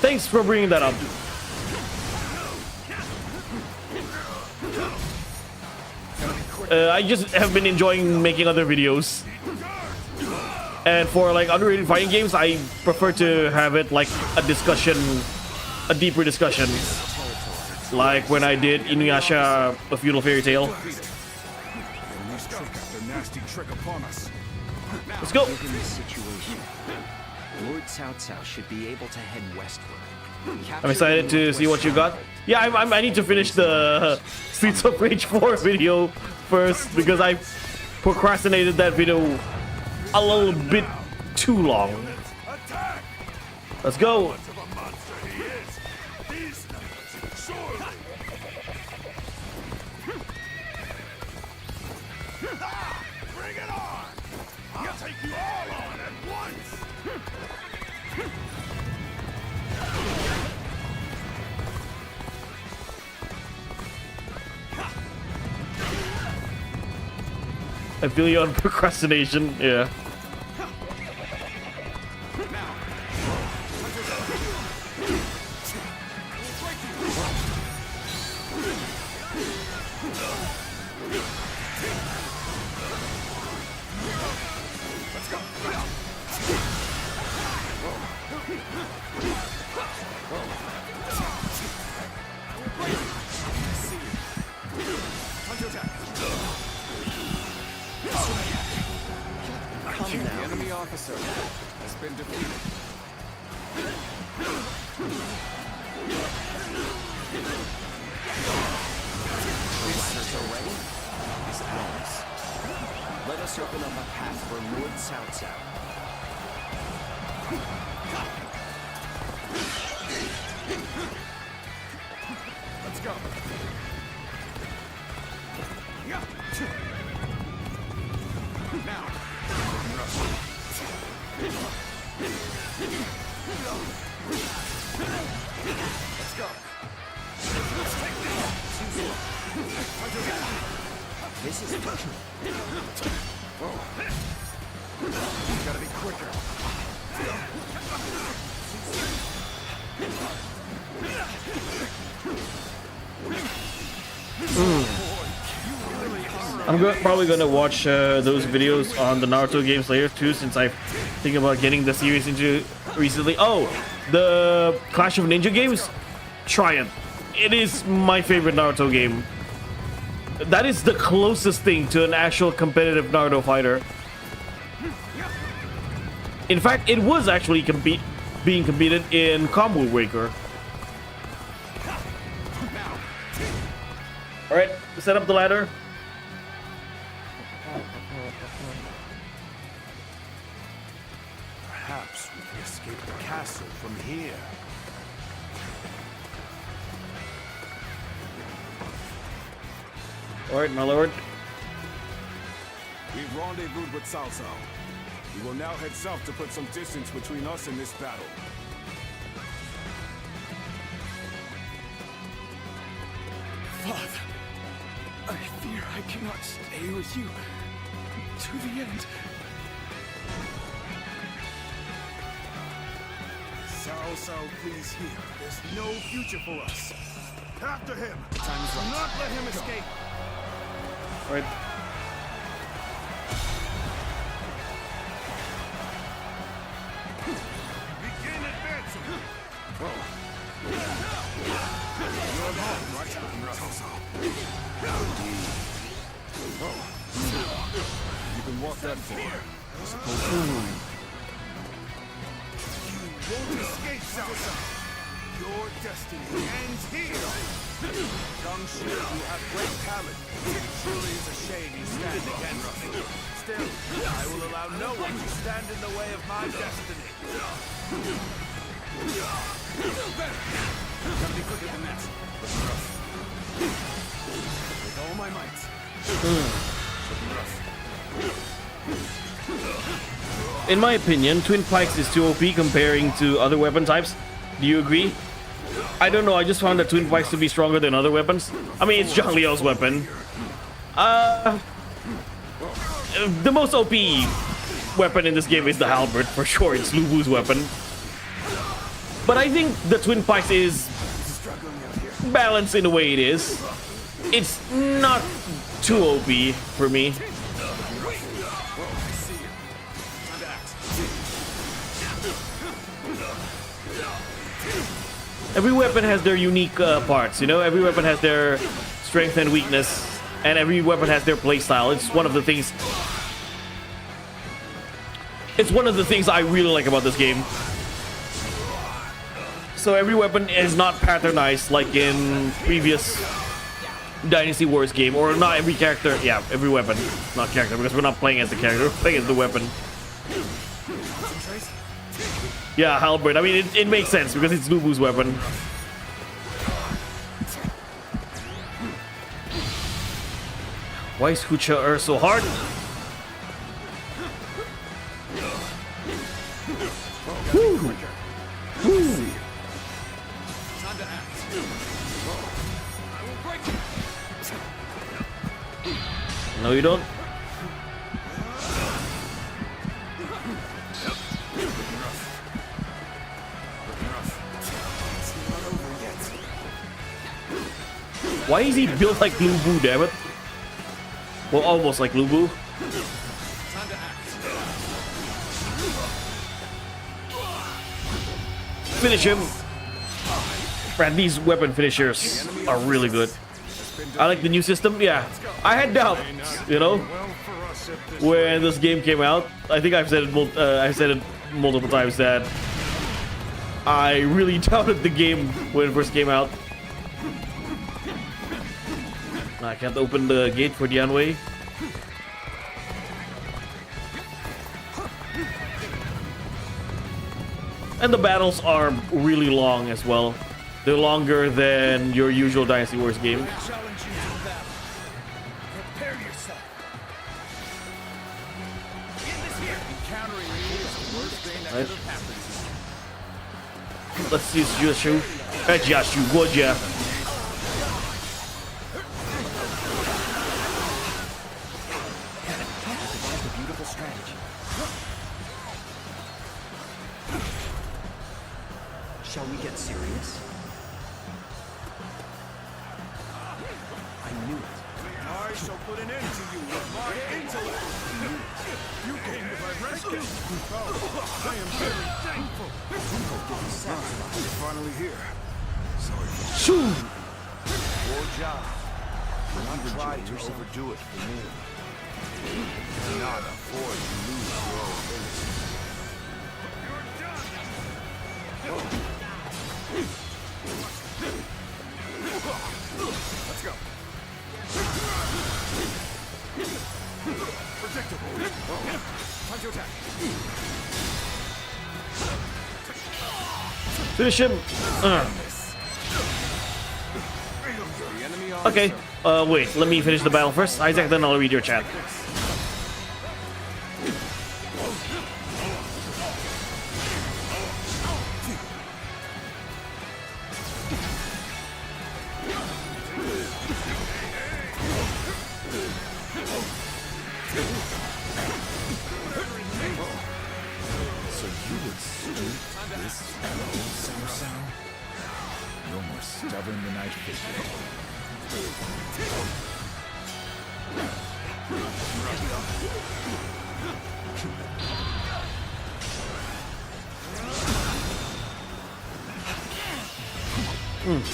Thanks for bringing that up. I just have been enjoying making other videos. And for like underrated fighting games, I prefer to have it like a discussion, a deeper discussion. Like when I did Inuyasha, A Feudal Fairy Tale. Let's go! Given this situation, Lord Cao Cao should be able to head westward. I'm excited to see what you got. Yeah, I need to finish the Streets of Rage 4 video first because I procrastinated that video a little bit too long. Let's go. Bring it on! I'll take you all on at once! I feel you on procrastination. Yeah. The enemy officer has been defeated. open up a path for Lord Cao Cao. Let's go. Now. Let's go. This is Whoa. Gotta be quicker. Probably gonna watch those videos on the Naruto games later too, since I think about getting the series into recently. Oh, the Clash of Ninja games? Try it. It is my favorite Naruto game. That is the closest thing to an actual competitive Naruto fighter. In fact, it was actually being competed in Combo Breaker. Alright, set up the ladder. Perhaps we can escape the castle from here. Alright, my lord. We've rendezvoused with Cao Cao. We will now head south to put some distance between us and this battle. Father, I fear I cannot stay with you to the end. Cao Cao, please hear. There's no future for us. After him. Time is Do right. not let him escape. Alright. Begin advancing. You can walk that far. You won't escape, Cao Cao. Your destiny ends here. Gongshu, you have great talent. It truly is a shame you stand against me. Still, I will allow no one to stand in the way of my destiny. Gotta be quicker than that. With all my might. In my opinion, Twin Pikes is too OP comparing to other weapon types. Do you agree? I don't know, I just found that Twin Pikes to be stronger than other weapons. I mean, it's Zhang Liao's weapon. The most OP weapon in this game is the halberd, for sure. It's Lu Bu's weapon. But I think the Twin Pikes is balanced in the way it is. It's not too OP for me. Every weapon has their unique parts, you know? Every weapon has their strength and weakness, and every weapon has their playstyle. It's one of the things... It's one of the things I really like about this game. So every weapon is not patternized like in previous Dynasty Wars game, or not every character... Yeah, every weapon. Not character, because we're not playing as the character, we're playing as the weapon. Yeah, halberd. I mean, it makes sense because it's Lu Bu's weapon. Why is Hucha so hard? Woo. Woo. No, you don't. Why is he built like Lu Bu, damn it? Well, almost like Lu Bu. Finish him. Man, these weapon finishers are really good. I like the new system. Yeah, I had doubts, you know, when this game came out. I think I've said it multiple times that I really doubted the game when it first came out. I can't open the gate for Dian Wei. And the battles are really long as well. They're longer than your usual Dynasty Wars game. Challenge you to battle. Prepare yourself. Encountering me is the worst thing that Right. could have happened to you. Let's use Jiashu. Jiashu, Guojia. That's a beautiful strategy. Shall we get serious? I knew it. I shall put an end to you with my intellect. You came to my rescue. Oh, I am very thankful. You're finally here. Sorry for Shoo! Your job. Do not try to overdo it for me. You cannot afford to lose your ability. Let's go. Predictable. Time to attack. Finish him. The enemy Okay. Wait. Let me finish the battle first. Isaac, then I'll read your chat. So you would stoop this low, Cao Cao? You're more stubborn than I figured. end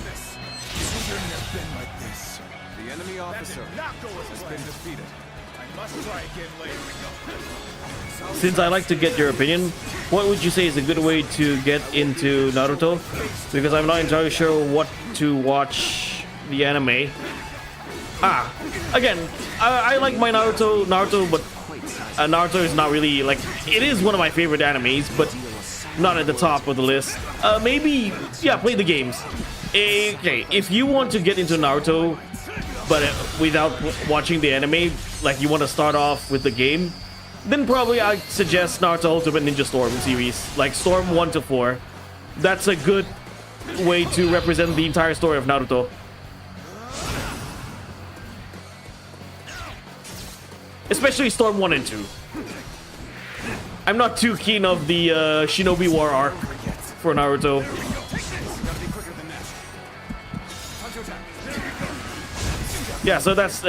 this. You shouldn't have been like this. The enemy officer has been defeated. I must try again later. Since I like to get your opinion, what would you say is a good way to get into Naruto? Because I'm not entirely sure what to watch the anime. Again, I like my Naruto, but Naruto is not really, like, it is one of my favorite animes, but not at the top of the list. Maybe, yeah, play the games. Okay, if you want to get into Naruto, but without watching the anime, like you want to start off with the game, then probably I'd suggest Naruto Ultimate Ninja Storm series, like Storm 1 to 4. That's a good way to represent the entire story of Naruto. Especially Storm 1 and 2. I'm not too keen of the Shinobi War arc for Naruto. Yeah, so that's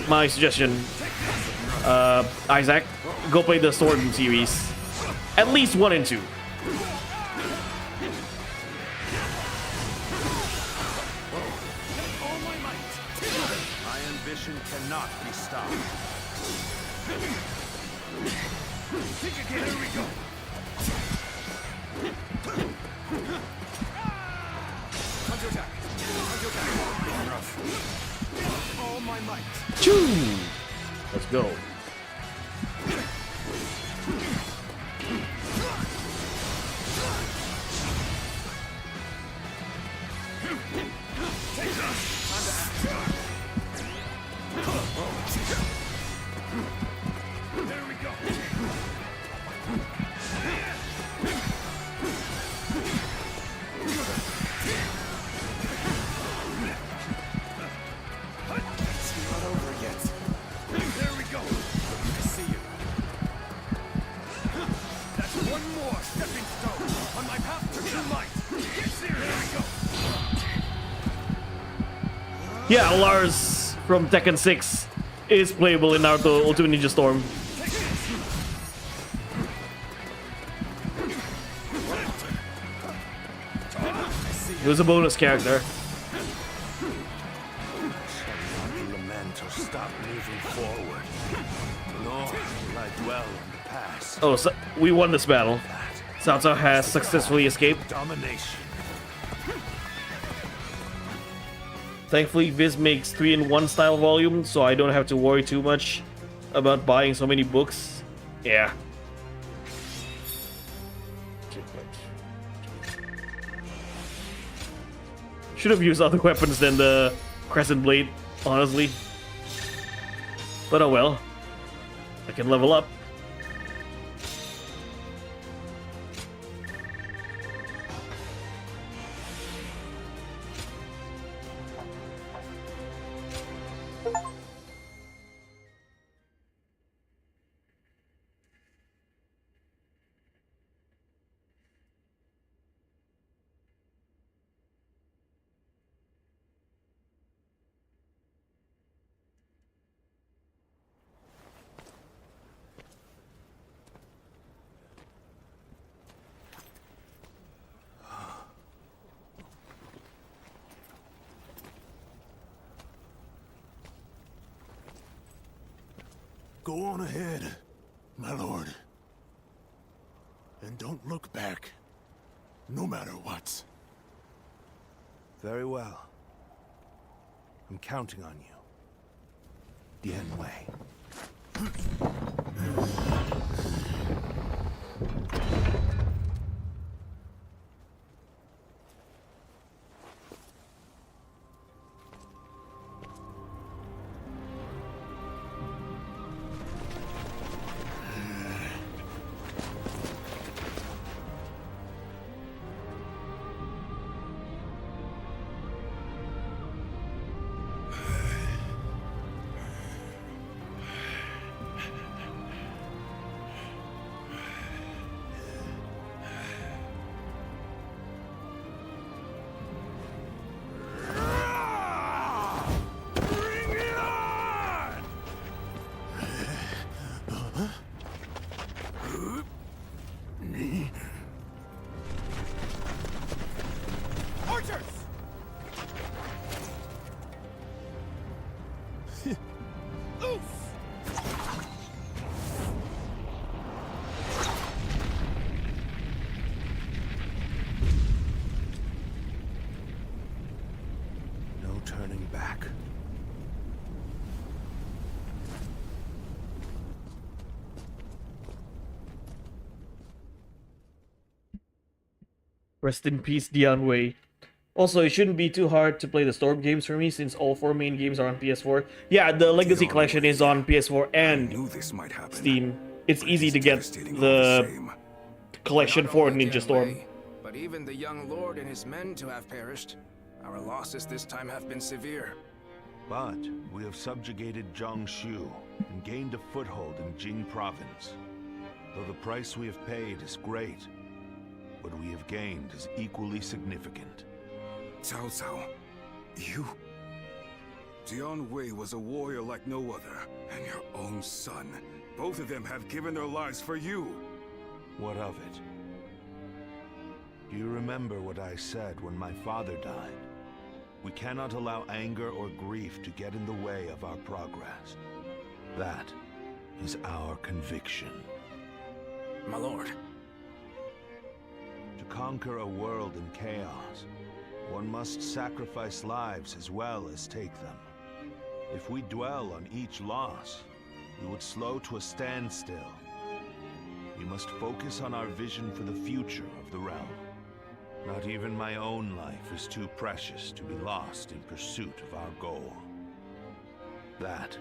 my suggestion. Isaac, go play the Storm series. At least 1 and 2. My ambition cannot be stopped. Here we go. Time to attack. All my might. Choo! Let's go. There we go. It's not over yet. There we go. I see you. That's one more stepping stone on my path to true might. Get serious. There we go. Yeah, Lars from Tekken 6 is playable in Naruto Ultimate Ninja Storm. He was a bonus character. Lament or stop moving forward. Nor will I dwell on the past. Oh, so we won this battle. Cao Cao has successfully escaped. Domination. Thankfully, Viz makes 3-in-1 style volume, so I don't have to worry too much about buying so many books. Yeah. Should have used other weapons than the Crescent Blade, honestly. But oh well. I can level up. Go on ahead, my lord. And don't look back, no matter what. Very well. I'm counting on you. Dian Wei. No turning back. Rest in peace, Dian Wei. Also, it shouldn't be too hard to play the Storm games for me since all 4 main games are on PS4. Yeah, the Legacy Collection is on PS4 and Steam. It's easy to get the collection for Ninja Storm. But even the young lord and his men to have perished. Our losses this time have been severe. But we have subjugated Jiangsu and gained a foothold in Jing province. Though the price we have paid is great, what we have gained is equally significant. Cao Cao, you... Dian Wei was a warrior like no other, and your own son. Both of them have given their lives for you. What of it? Do you remember what I said when my father died? We cannot allow anger or grief to get in the way of our progress. That is our conviction. My lord. To conquer a world in chaos, one must sacrifice lives as well as take them. If we dwell on each loss, we would slow to a standstill. We must focus on our vision for the future of the realm. Not even my own life is too precious to be lost in pursuit of our goal. That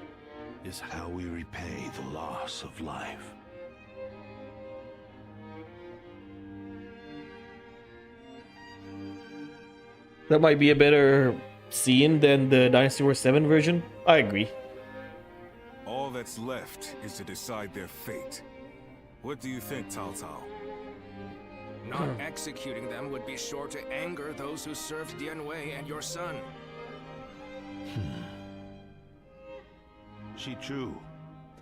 is how we repay the loss of life. That might be a better scene than the Dynasty War 7 version. I agree. All that's left is to decide their fate. What do you think, Cao Cao? Not executing them would be sure to anger those who served Dian Wei and your son. Shichu,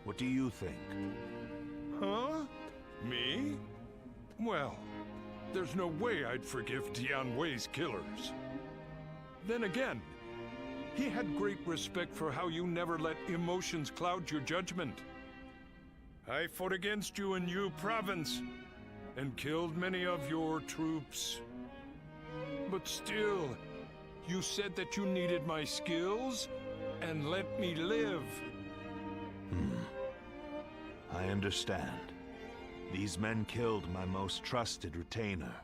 what do you think? Huh? Me? Well, there's no way I'd forgive Dian Wei's killers. Then again, he had great respect for how you never let emotions cloud your judgment. I fought against you in Yu province and killed many of your troops. But still, you said that you needed my skills and let me live. I understand. These men killed my most trusted retainer.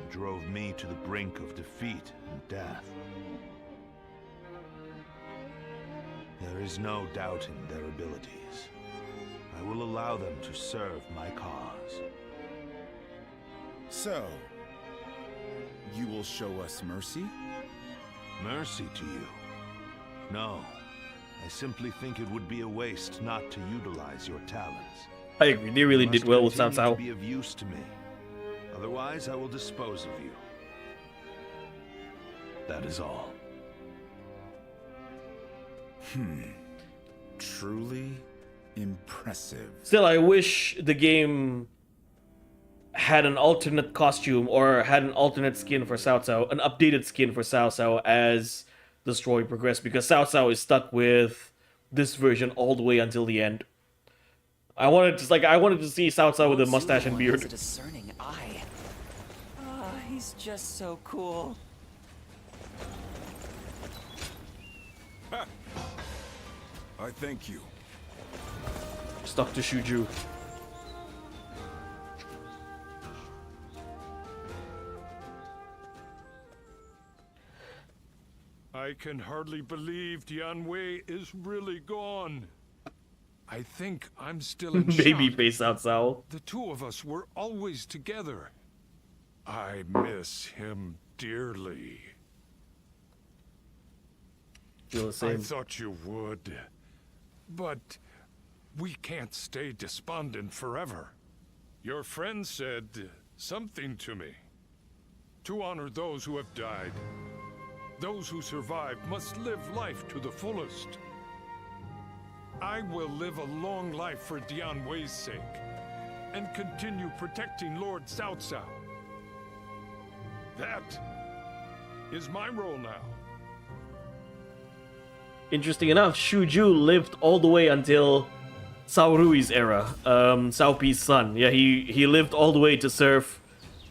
drove me to the brink of defeat and death. There is no doubting their abilities. I will allow them to serve my cause. So, you will show us mercy? Mercy to you? No. I simply think it would be a waste not to utilize your talents. I agree. They really did well with Cao Cao. To be of use to me. Otherwise, I will dispose of you. That is all. Truly impressive. Still, I wish the game had an alternate costume or had an alternate skin for Cao Cao, an updated skin for Cao Cao as the story progressed, because Cao Cao is stuck with this version all the way until the end. I wanted to see Cao Cao with a mustache and beard. A discerning eye. Ah, he's just so cool. I thank you. Stuck to Shuju. I can hardly believe Dian Wei is really gone. I think I'm still in Baby shock. face Cao Cao. The two of us were always together. I miss him dearly. Feel the I same. thought you would. But we can't stay despondent forever. Your friend said something to me. To honor those who have died. Those who survived must live life to the fullest. I will live a long life for Dian Wei's sake, and continue protecting Lord Cao Cao. That is my role now. Interesting enough, Shuju lived all the way until Cao Rui's era, Cao Pi's son. Yeah, he lived all the way to serve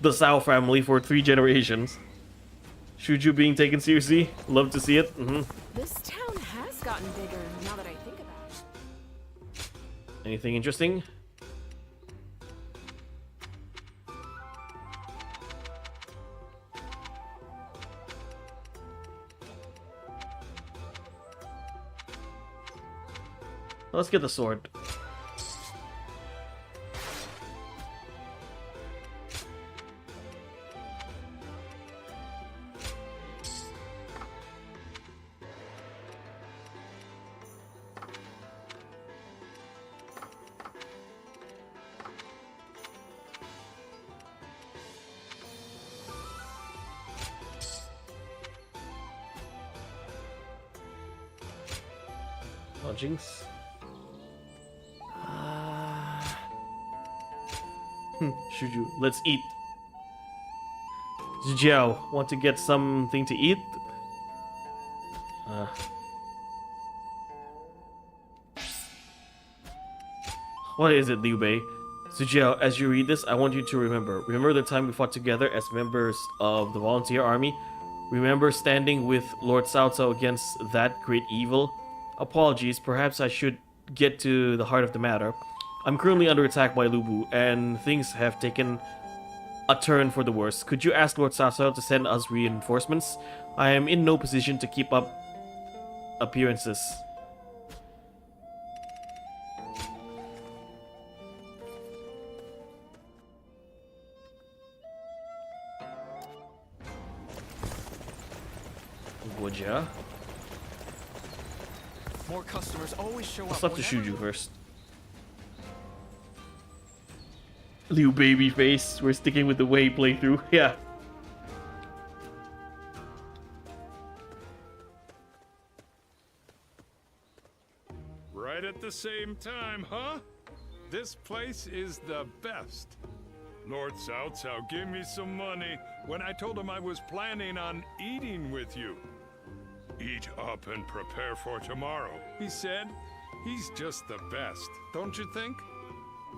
the Cao family for 3 generations. Shuju being taken seriously, love to see it. This town has gotten bigger now that I think about it. Anything interesting? Let's get the sword. Jinx. Shuju, let's eat. Jiao, want to get something to eat? What is it, Liu Bei? Sujiao, as you read this, I want you to remember the time we fought together as members of the volunteer army. Remember standing with Lord Cao Cao against that great evil. Apologies, perhaps I should get to the heart of the matter. I'm currently under attack by Lu Bu, and things have taken a turn for the worse. Could you ask Lord Cao Cao to send us reinforcements? I am in no position to keep up appearances. Would ya? More customers always show Let's up. talk to Shuju first. Liu babyface. We're sticking with the Wei playthrough. Yeah. Right at the same time, huh? This place is the best. Lord Cao Cao gave me some money when I told him I was planning on eating with you. Eat up and prepare for tomorrow, he said. He's just the best, don't you think?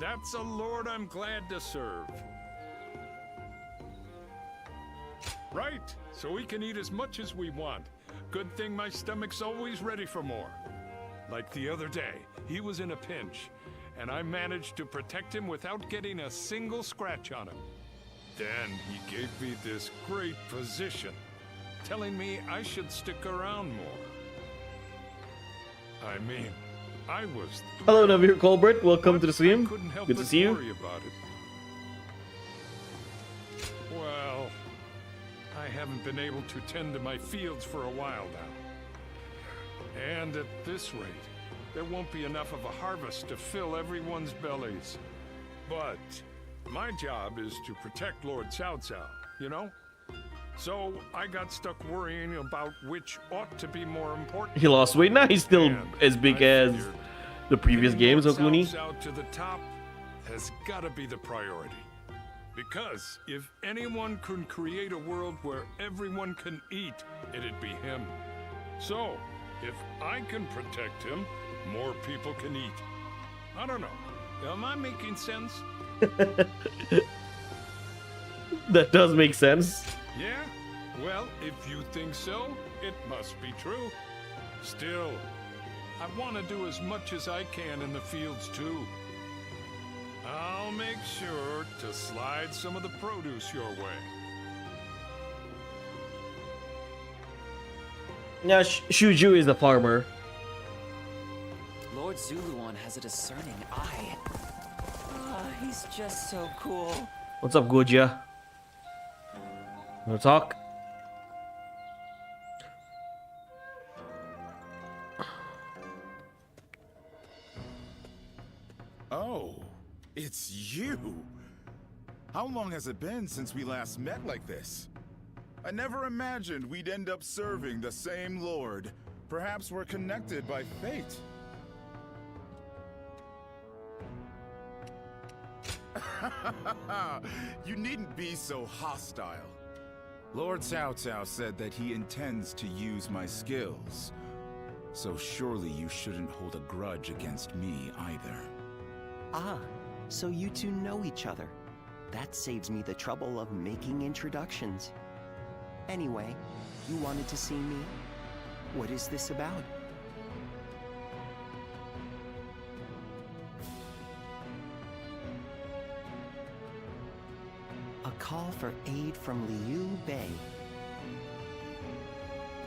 That's a lord I'm glad to serve. Right, so we can eat as much as we want. Good thing my stomach's always ready for more. Like the other day, he was in a pinch, and I managed to protect him without getting a single scratch on him. Then he gave me this great position, telling me I should stick around more. I mean, I was Hello, Navir Colbert. Welcome to the I stream. couldn't help Good to but see you. worry about it. Well, I haven't been able to tend to my fields for a while now. And at this rate, there won't be enough of a harvest to fill everyone's bellies. But my job is to protect Lord Cao Cao, you know? So I got stuck worrying about which ought to be more important. He lost weight. Now he's still And as big I as figured the previous getting games, Lord Okuni. Cao Cao to the top has got to be the priority. Because if anyone can create a world where everyone can eat, it'd be him. So, if I can protect him, more people can eat. I don't know. Am I making sense? That does make sense. Yeah? Well, if you think so, it must be true. Still, I want to do as much as I can in the fields too. I'll make sure to slide some of the produce your way. Now, Shuju is the farmer. Lord Zuluan has a discerning eye. Ah, he's just so cool. What's up, Gojia? Wanna talk? Oh, it's you! How long has it been since we last met like this? I never imagined we'd end up serving the same lord. Perhaps we're connected by fate. You needn't be so hostile. Lord Cao Cao said that he intends to use my skills. So surely you shouldn't hold a grudge against me either. Ah, so you two know each other. That saves me the trouble of making introductions. Anyway, you wanted to see me? What is this about? A call for aid from Liu Bei.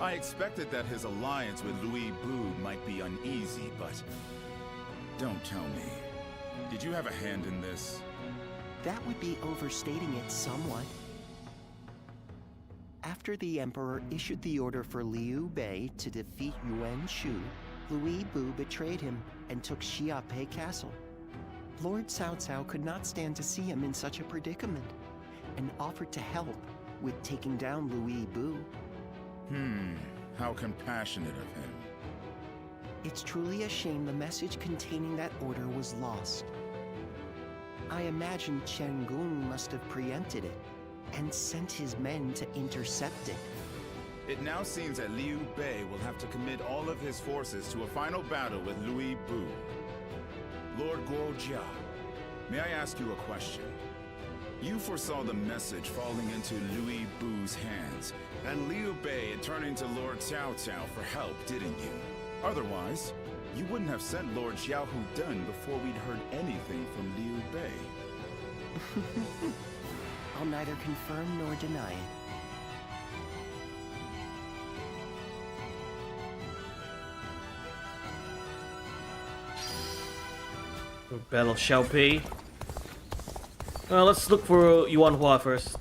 I expected that his alliance with Liu Bei might be uneasy, but don't tell me. Did you have a hand in this? That would be overstating it somewhat. After the Emperor issued the order for Liu Bei to defeat Yuan Shu, Liu Bei betrayed him and took Xiaopei Castle. Lord Cao Cao could not stand to see him in such a predicament, and offered to help with taking down Liu Bei. How compassionate of him. It's truly a shame the message containing that order was lost. I imagine Chen Gung must have preempted it and sent his men to intercept it. It now seems that Liu Bei will have to commit all of his forces to a final battle with Liu Bei. Lord Guojia, may I ask you a question? You foresaw the message falling into Liu Bei's hands, and Liu Bei turning to Lord Cao Cao for help, didn't you? Otherwise, you wouldn't have sent Lord Xiao Dun before we'd heard anything from Liu Bei. I'll neither confirm nor deny it. Battle Xiaopei. Let's look for Yuan Hua first.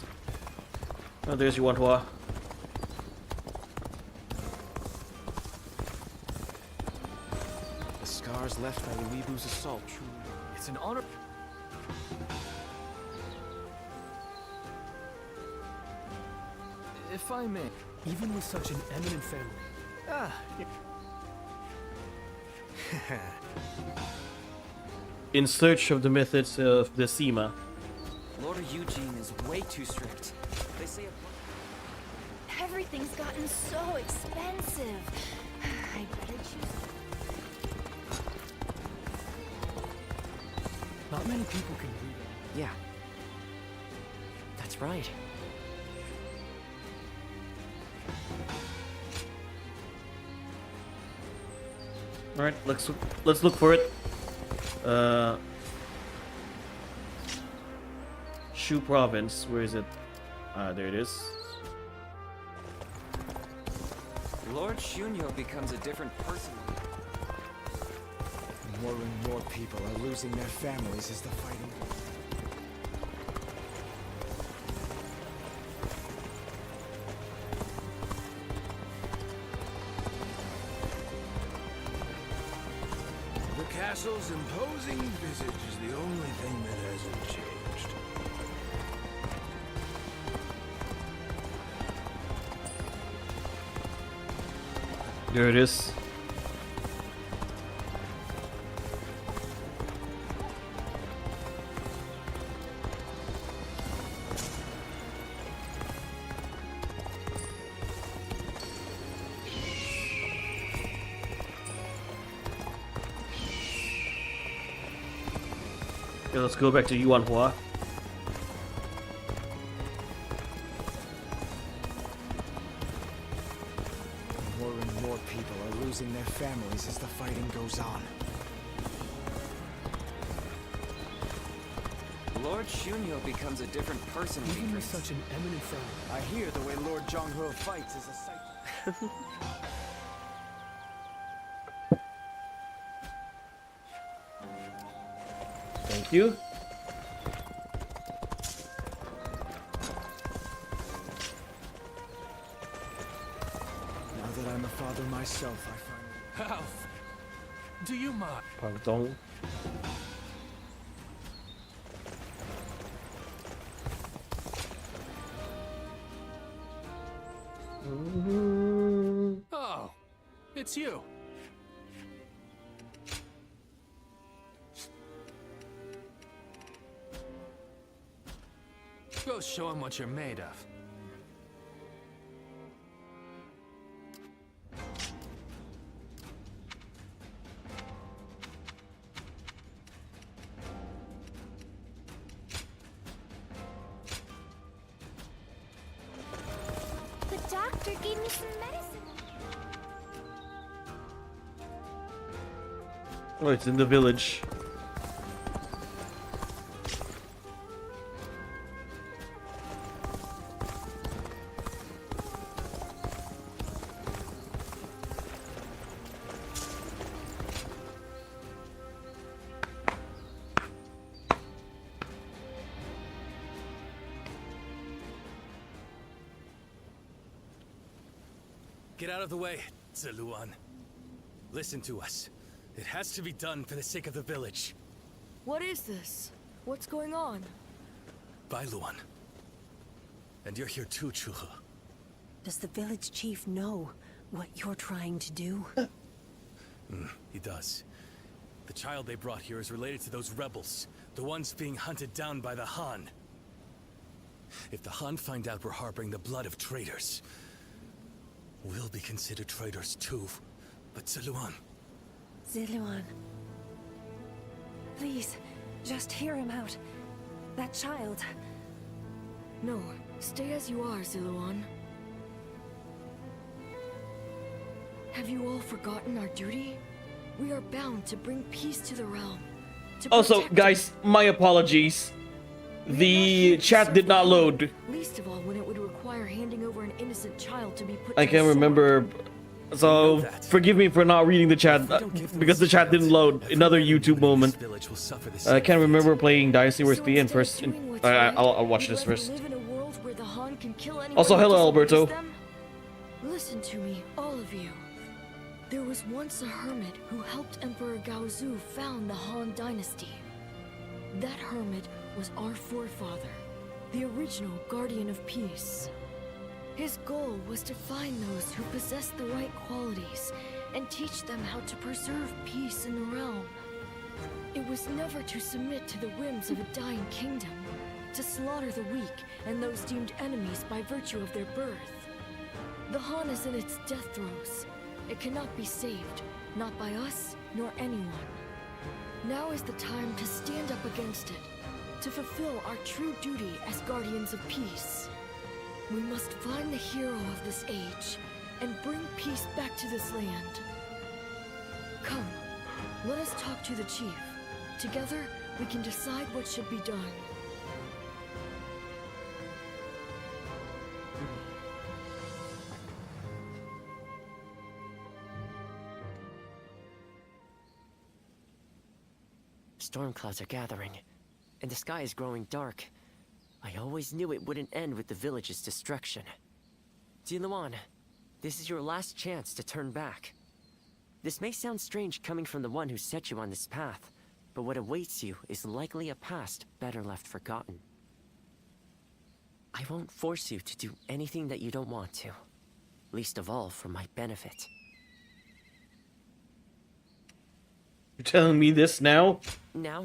Oh, there's Yuan Hua. The scars left by Liu Bei's assault. It's an honor. If I may, Even with such an eminent family. In search of the methods of the Sima. Lord Eugene is way too strict. They say Everything's gotten so expensive. I'd better choose. Not many people can read it. Yeah. That's right. All right, let's look for it. Shu province. Where is it? There it is. Lord Shunyo becomes a different person. More and more people are losing their families as the fighting. The castle's imposing visage is the only thing that hasn't changed. There it is. Okay, let's go back to Yuanhua. More and more people are losing their families as the fighting goes on. Lord Shunyo becomes a different person. Even with such an eminent friend, I hear the way Lord Zhonghe fights is a sight. Thank you. Now that I'm a father myself, I find... Alf, do you mind? Pardon. Oh, it's you. Go show him what you're made of. The doctor gave me some medicine. Oh, it's in the village. Get out of the way, Ziluan. Listen to us. It has to be done for the sake of the village. What is this? What's going on? Bailuan. And you're here too, Chuhe. Does the village chief know what you're trying to do? He does. The child they brought here is related to those rebels, the ones being hunted down by the Han. If the Han find out we're harboring the blood of traitors, we'll be considered traitors too. But Ziluan... Ziluan. Please, just hear him out. That child... No, stay as you are, Ziluan. Have you all forgotten our duty? We are bound to bring peace to the realm. Also, guys, my apologies. The chat did not load. Least of all when it would require handing over an innocent child to be put I to can't the sword. remember. So, forgive me for not reading the chat because the chat didn't load. Another YouTube moment. I can't remember playing Dynasty Wars 3 and first. I'll watch this first. Live in a world where the Han can kill anyone Also, who hello, disobeys Alberto. them? Listen to me, all of you. There was once a hermit who helped Emperor Gaozu found the Han Dynasty. That hermit was our forefather, the original guardian of peace. His goal was to find those who possessed the right qualities and teach them how to preserve peace in the realm. It was never to submit to the whims of a dying kingdom, to slaughter the weak and those deemed enemies by virtue of their birth. The Han is in its death throes. It cannot be saved, not by us nor anyone. Now is the time to stand up against it, to fulfill our true duty as guardians of peace. We must find the hero of this age and bring peace back to this land. Come, let us talk to the chief. Together, we can decide what should be done. Storm clouds are gathering, and the sky is growing dark. I always knew it wouldn't end with the village's destruction. Jian, this is your last chance to turn back. This may sound strange coming from the one who set you on this path, but what awaits you is likely a past better left forgotten. I won't force you to do anything that you don't want to, least of all for my benefit. You're telling me this now? Now,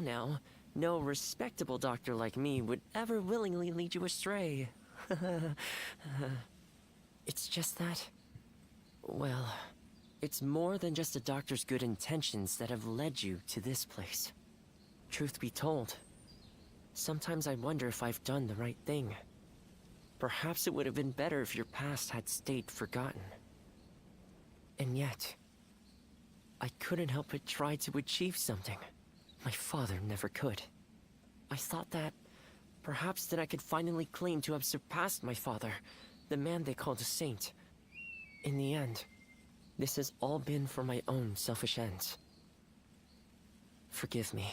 no respectable doctor like me would ever willingly lead you astray. It's just that, well, it's more than just a doctor's good intentions that have led you to this place. Truth be told, sometimes I wonder if I've done the right thing. Perhaps it would have been better if your past had stayed forgotten. And yet, I couldn't help but try to achieve something my father never could. I thought that perhaps then I could finally claim to have surpassed my father, the man they called a saint. In the end, this has all been for my own selfish ends. Forgive me.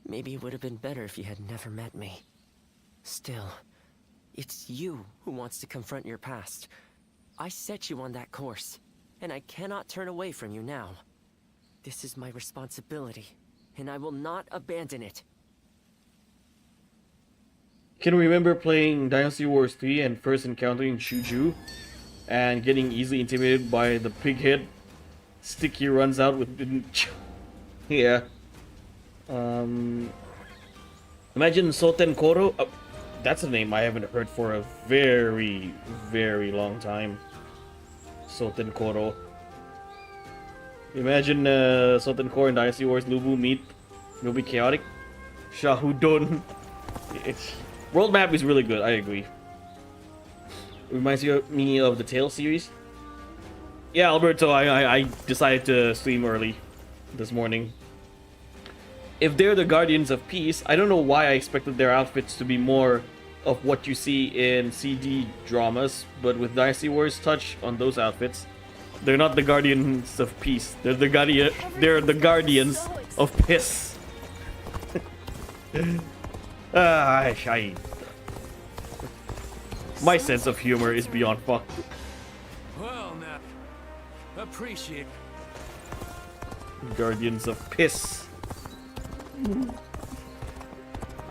Maybe it would have been better if you had never met me. Still, it's you who wants to confront your past. I set you on that course, and I cannot turn away from you now. This is my responsibility, and I will not abandon it. Can you remember playing Dynasty Wars 3 and first encountering Shuju and getting easily intimidated by the pig head stick he runs out with? Yeah. Imagine Soten Koro. That's a name I haven't heard for a very, very long time. Soten Koro. Imagine Soten Koro and Dynasty Wars Lubu meet. It'll be chaotic. Shahudon. World map is really good, I agree. Reminds me of the Tale series. Yeah, Alberto, I decided to stream early this morning. If they're the Guardians of Peace, I don't know why I expected their outfits to be more of what you see in CD dramas, but with Dynasty Wars touch on those outfits, they're not the Guardians of Peace. They're the Guardians of Piss. My sense of humor is beyond fucked. Well, now, appreciate. Guardians of Piss.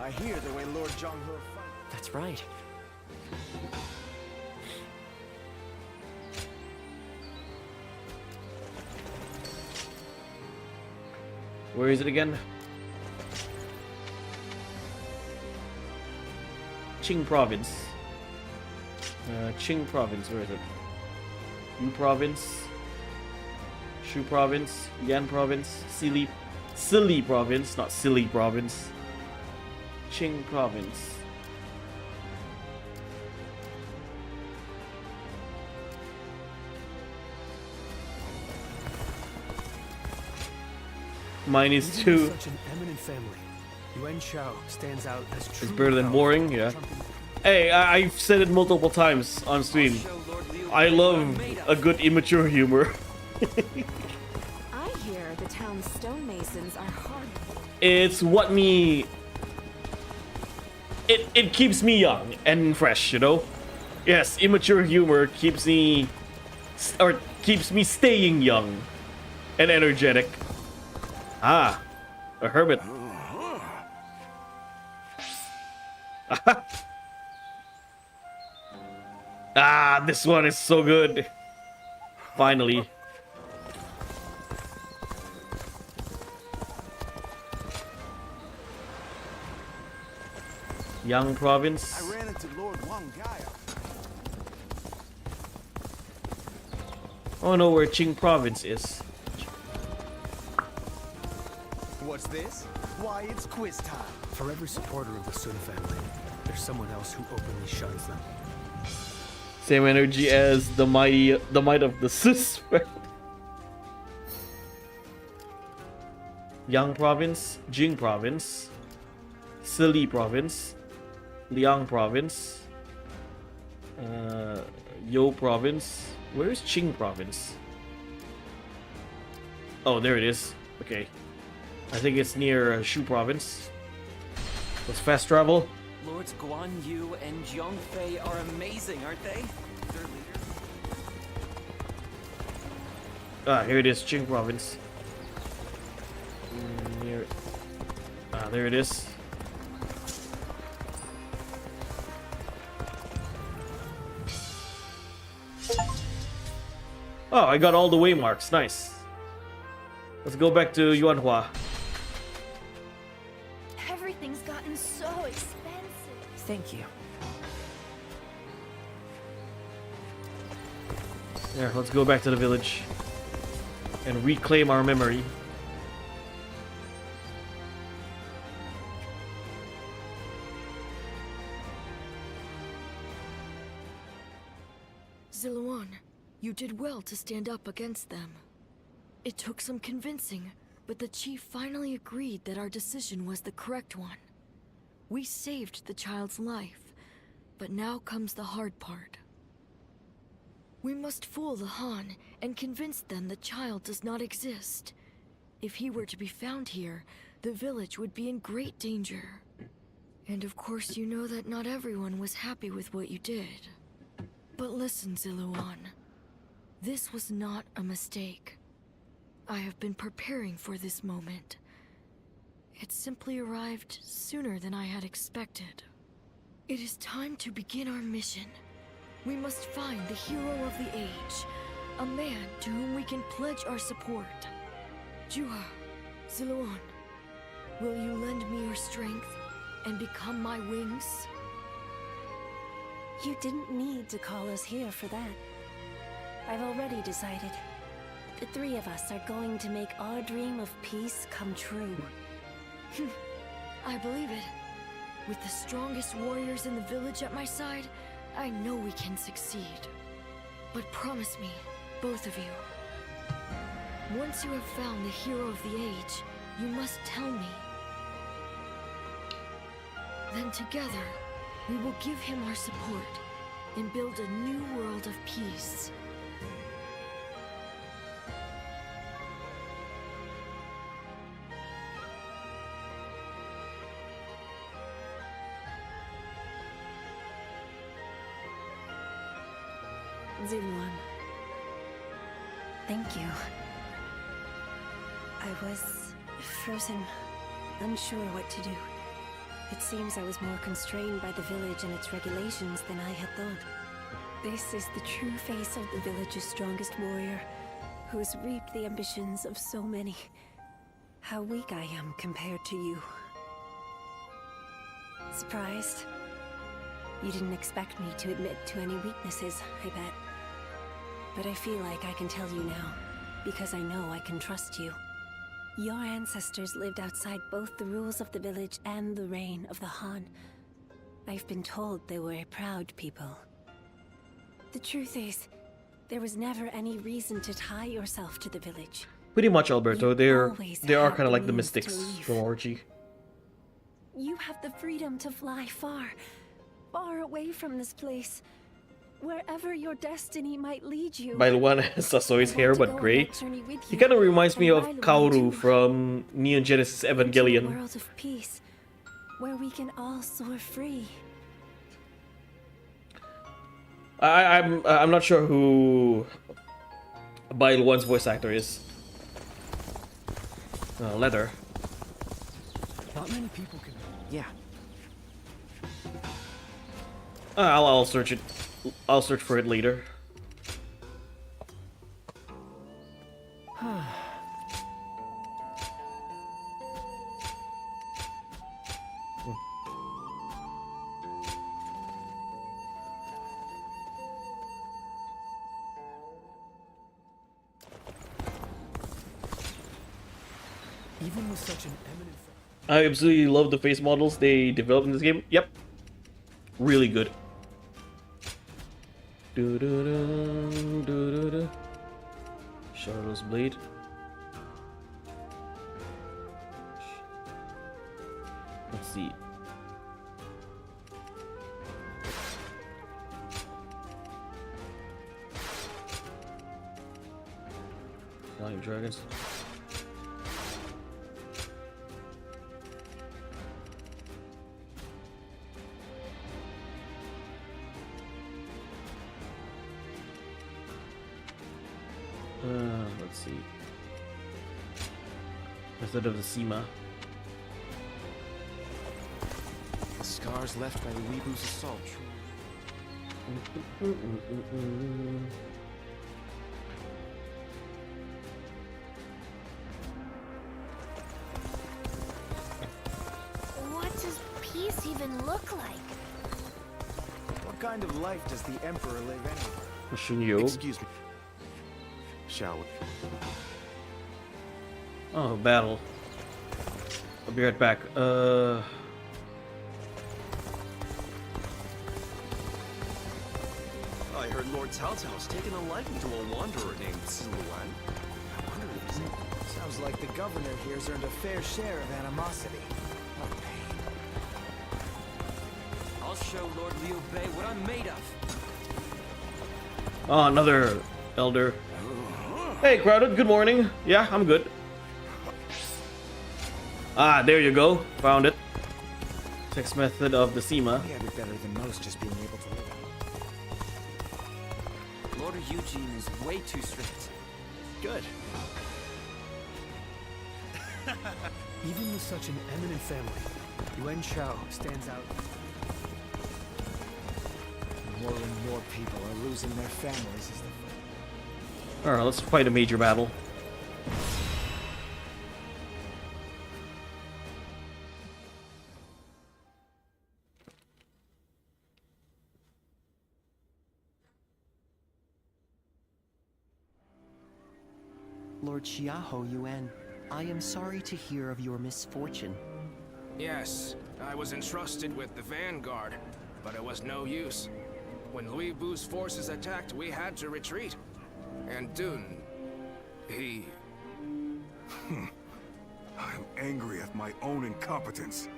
I hear the way Lord Jong-ho fight. That's right. Where is it again? Qing Province. Qing Province, where is it? Yu Province. Shu Province. Yan Province. Silly Province, not Silly Province. Qing Province. Mine is too. Such an eminent family. Yuan Shao stands out as It's better than boring, yeah. Hey, I've said it multiple times on stream. I love a good immature humor. I hear the town's stonemasons are hard. It's what me. It keeps me young and fresh, you know. Yes, immature humor keeps me staying young and energetic. Ah, a hermit. Ah, this one is so good. Finally. Yang Province. I ran into Lord Wang Gaia. I don't know where Qing Province is. What's this? Why, it's quiz time. For every supporter of the Sun family, there's someone else who openly shuns them. Same energy as the might of the suspect. Yang Province, Jing Province, Sili Province, Liang Province, Yo Province. Where is Qing Province? Oh, there it is. Okay. I think it's near Shu province. Let's fast travel. Lords Guan Yu and Jiang Fei are amazing, aren't they? Their leaders. Ah, here it is, Qing province. Near. Ah, there it is. Oh, I got all the waymarks. Nice. Let's go back to Yuanhua. Everything's gotten so expensive. Thank you. There, let's go back to the village and reclaim our memory. Ziluan, you did well to stand up against them. It took some convincing, but the chief finally agreed that our decision was the correct one. We saved the child's life, but now comes the hard part. We must fool the Han and convince them the child does not exist. If he were to be found here, the village would be in great danger. And of course you know that not everyone was happy with what you did. But listen, Ziluan. This was not a mistake. I have been preparing for this moment. It simply arrived sooner than I had expected. It is time to begin our mission. We must find the hero of the age, a man to whom we can pledge our support. Juha, Ziluan, will you lend me your strength and become my wings? You didn't need to call us here for that. I've already decided. The three of us are going to make our dream of peace come true. I believe it. With the strongest warriors in the village at my side, I know we can succeed. But promise me, both of you. Once you have found the hero of the age, you must tell me. Then together, we will give him our support and build a new world of peace. Ziluan. Thank you. I was frozen, unsure what to do. It seems I was more constrained by the village and its regulations than I had thought. This is the true face of the village's strongest warrior, who has reaped the ambitions of so many. How weak I am compared to you. Surprised? You didn't expect me to admit to any weaknesses, I bet. But I feel like I can tell you now, because I know I can trust you. Your ancestors lived outside both the rules of the village and the reign of the Han. I've been told they were a proud people. The truth is, there was never any reason to tie yourself to the village. Pretty much, Alberto. They are had kind of like the means to mystics leave. from Orgy. You have the freedom to fly far, far away from this place. Wherever your destiny might lead you. Bailuan has Sasoi's hair, but gray. He kind of reminds me of Kaoru from Neon Genesis Evangelion. World of peace, where we can all soar free. I'm not sure who Bailuan's voice actor is. Leather. Not many people can. Yeah. I'll search it. I'll search for it later. Even with such an eminent. I absolutely love the face models they developed in this game. Yep. Really good. Shadow's Blade. Let's see. Flying Dragons. Let's see. Method of the Sima. The scars left by the Weebu's assault. What does peace even look like? What kind of life does the Emperor live anyway? Shinyo. Excuse me. Shall we? Oh, battle. I'll be right back. I heard Lord Cao Cao's taken a liking to a wanderer named Siluan. I wonder if he's... Sounds like the governor here's earned a fair share of animosity. What pain. I'll show Lord Liu Bei what I'm made of. Oh, another elder. Hey, crowded. Good morning. Yeah, I'm good. Ah, there you go. Found it. Text method of the Sima. We have it better than most, just being able to live out. Lord Eugene is way too strict. Good. Even with such an eminent family, Yuan Shao stands out. More and more people are losing their families as the Alright, let's fight a major battle. Lord Xiahou Yuan, I am sorry to hear of your misfortune. Yes, I was entrusted with the vanguard, but it was no use. When Liu Bei's forces attacked, we had to retreat. And Dun, he... I'm angry at my own incompetence.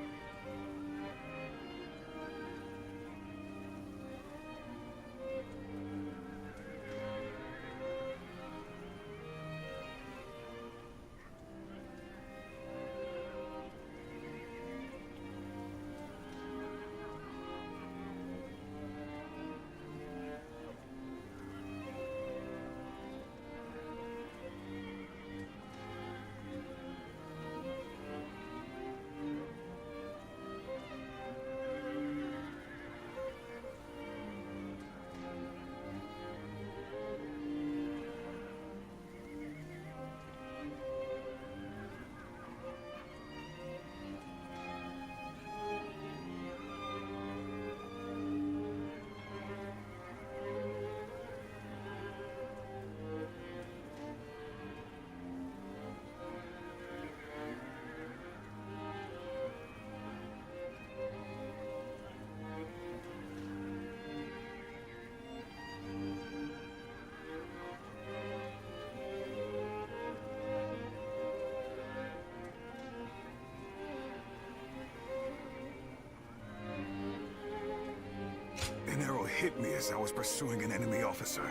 An arrow hit me as I was pursuing an enemy officer.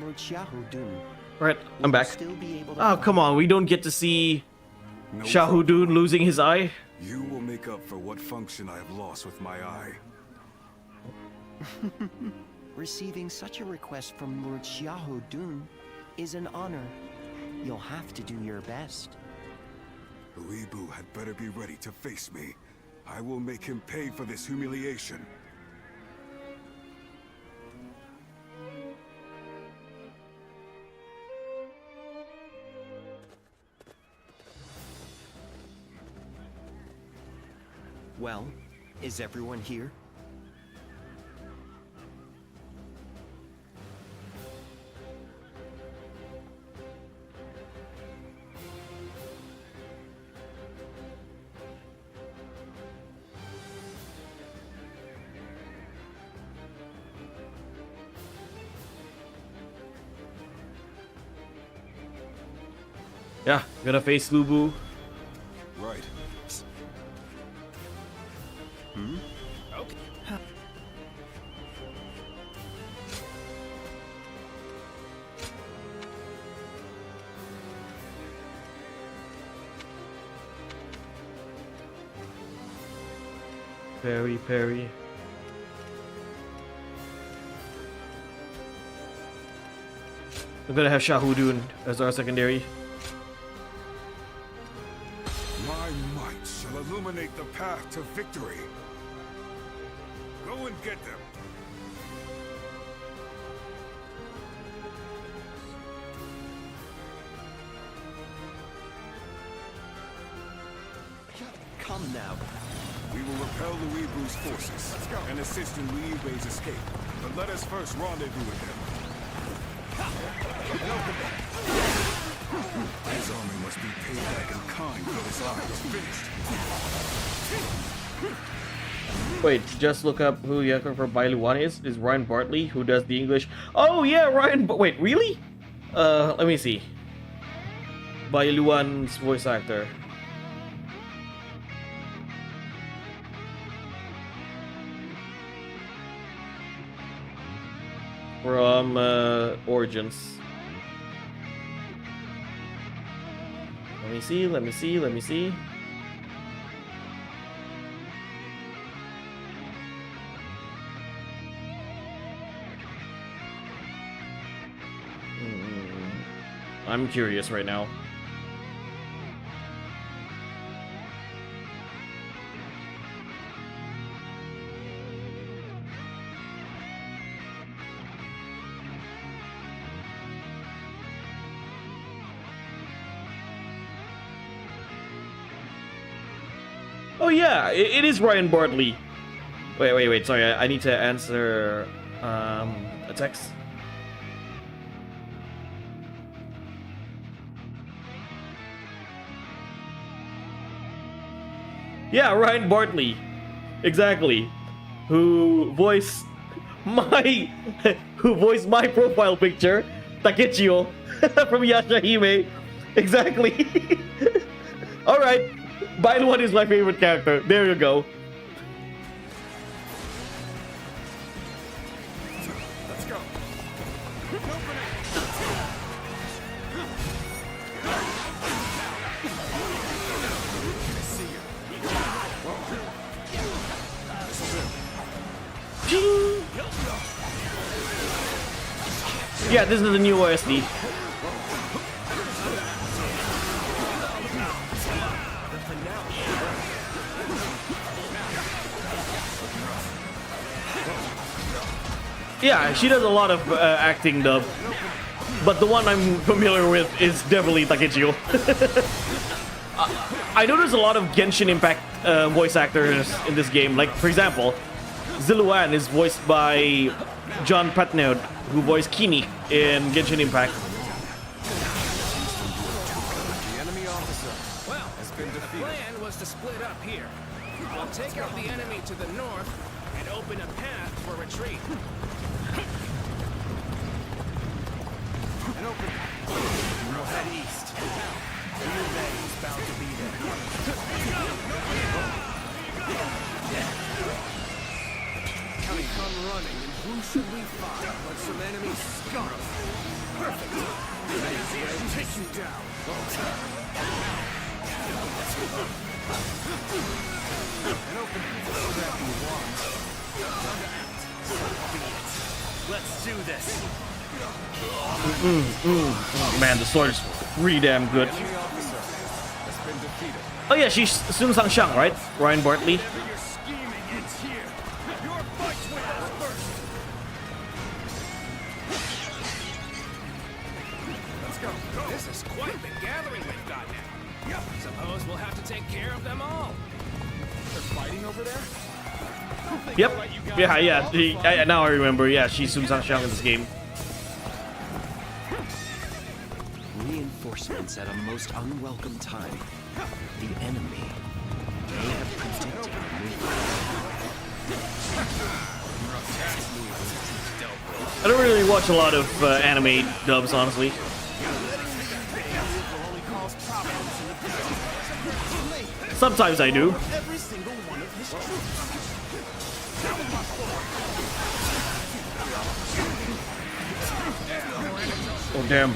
Lord Xiahou Dun. Alright, I'm back. Still be able to Oh, come on. We don't get to see Xiahou Dun losing his eye. You will make up for what function I have lost with my eye. Receiving such a request from Lord Xiahou Dun is an honor. You'll have to do your best. Liu Bei had better be ready to face me. I will make him pay for this humiliation. Well, is everyone here? Yeah, gonna face Liu Bei. Right. Hmm? Okay. Parry. We're gonna have Shahudun as our secondary. My might shall illuminate the path to victory. Go and get them. Come now. We will repel Liu Bei's forces and assist in Liu Bei's escape. But let us first rendezvous with them. His army must be paid back in kind for his lives. Finished. Wait, just look up who the actor for Bai Luan is Ryan Bartley, who does the English. Oh yeah, Ryan. Wait, really? Let me see. Bai Luan's voice actor. From Origins. Let me see. I'm curious right now. Oh yeah, it is Ryan Bartley. Wait, sorry, I need to answer a text. Yeah, Ryan Bartley. Exactly. Who voiced my profile picture, Takechio from Yashahime. Exactly. Alright. Bai Luan is my favorite character. There you go. Let's go. Yeah, this is the new OSD. Yeah, she does a lot of acting dub, but the one I'm familiar with is definitely Takechio. I know there's a lot of Genshin Impact voice actors in this game. Like, for example, Ziluan is voiced by John Patnaud, who voiced Kini in Genshin Impact. The enemy officer has been defeated. The plan was to split up here. We'll take out the enemy to the north and open a path for retreat. And open. We'll head east. Liu Bei is bound to be there. Come running, and who should we find but some enemy scum? Perfect. I'll take you down. And open. Whatever you want. So be it. Let's do this. Oh, man, the sword is pretty damn good. Oh yeah, she's Sun Sang Shang, right? Ryan Bartley. This is quite the gathering we've got now. Suppose we'll have to take care of them all. They're fighting over there? Yep. Yeah. Now I remember. Yeah, she's Sun Sang Shang in this game. Reinforcements at a most unwelcome time. The enemy may have predicted I don't really watch a lot of anime dubs, honestly. Sometimes I do. Oh damn.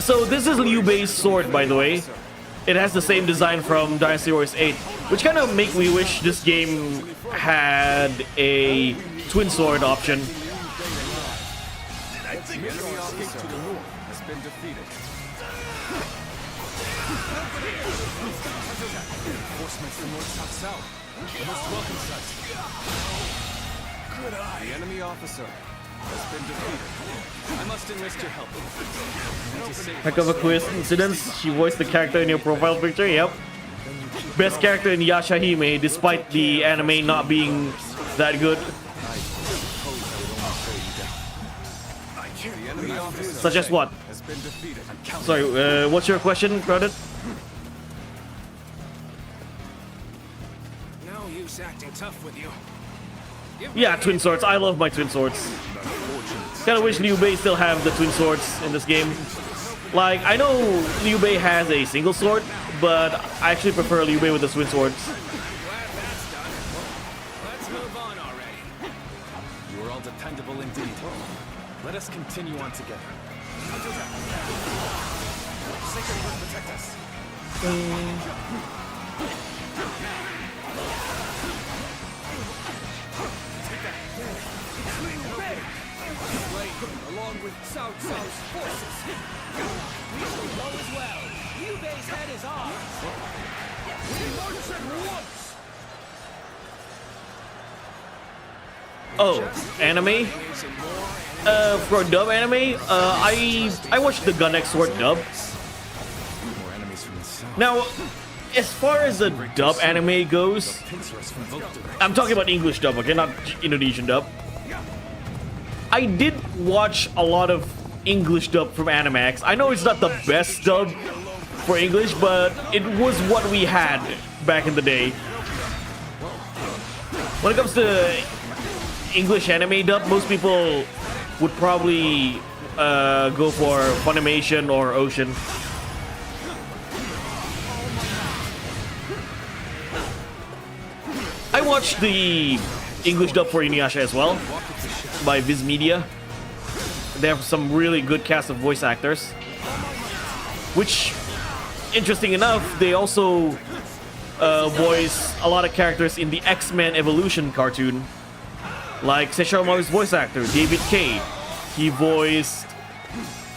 So this is Liu Bei's sword, by the way. It has the same design from Dynasty Warriors 8. which kind of make me wish this game had a twin sword option. Has been defeated. Reinforcements from North Cao Cao. You must welcome such. Good eye. The enemy officer has been defeated. I must enlist your help. Heck of a coincidence, she voiced the character in your profile picture, yep. Best character in Yashahime, despite the anime not being that good. Such as what? Sorry, what's your question, Crowded? No use acting tough with you. Yeah, twin swords. I love my twin swords. Kinda wish Liu Bei still have the twin swords in this game. Like, I know Liu Bei has a single sword, but I actually prefer Liu Bei with the twin swords. Let's move on already. You are all dependable indeed. Let us continue on together. Sacred Wood protect us. Along with Cao Cao's forces. We shall go as well. Liu Bei's head is ours. We march at once. Oh, anime? For dub anime, I watched the Gun X Sword dub. Now, as far as the dub anime goes, I'm talking about English dub, okay, not Indonesian dub. I did watch a lot of English dub from Animax. I know it's not the best dub for English, but it was what we had back in the day. When it comes to English anime dub, most people would probably go for Funimation or Ocean. I watched the English dub for Inuyasha as well by Viz Media. They have some really good cast of voice actors, which, interesting enough, they also voice a lot of characters in the X-Men Evolution cartoon. Like Sesshomaru's voice actor, David Kaye. He voiced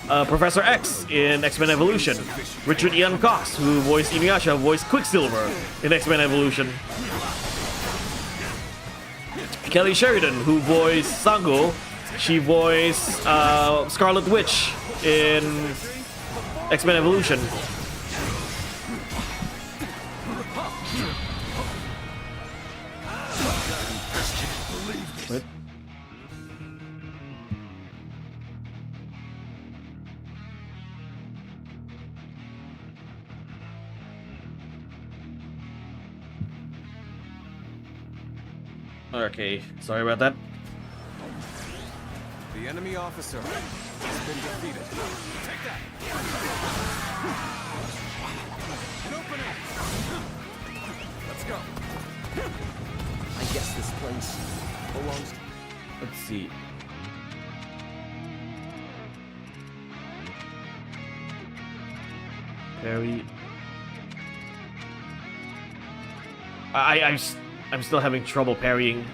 Professor X in X-Men Evolution. Richard Ian Cox, who voiced Inuyasha, voiced Quicksilver in X-Men Evolution. Kelly Sheridan, who voiced Sango, she voiced Scarlet Witch in X-Men Evolution. What? Okay, sorry about that. The enemy officer has been defeated. Take that! An opening! Let's go. I guess this place belongs to... Let's see. Parry. I'm still having trouble parrying.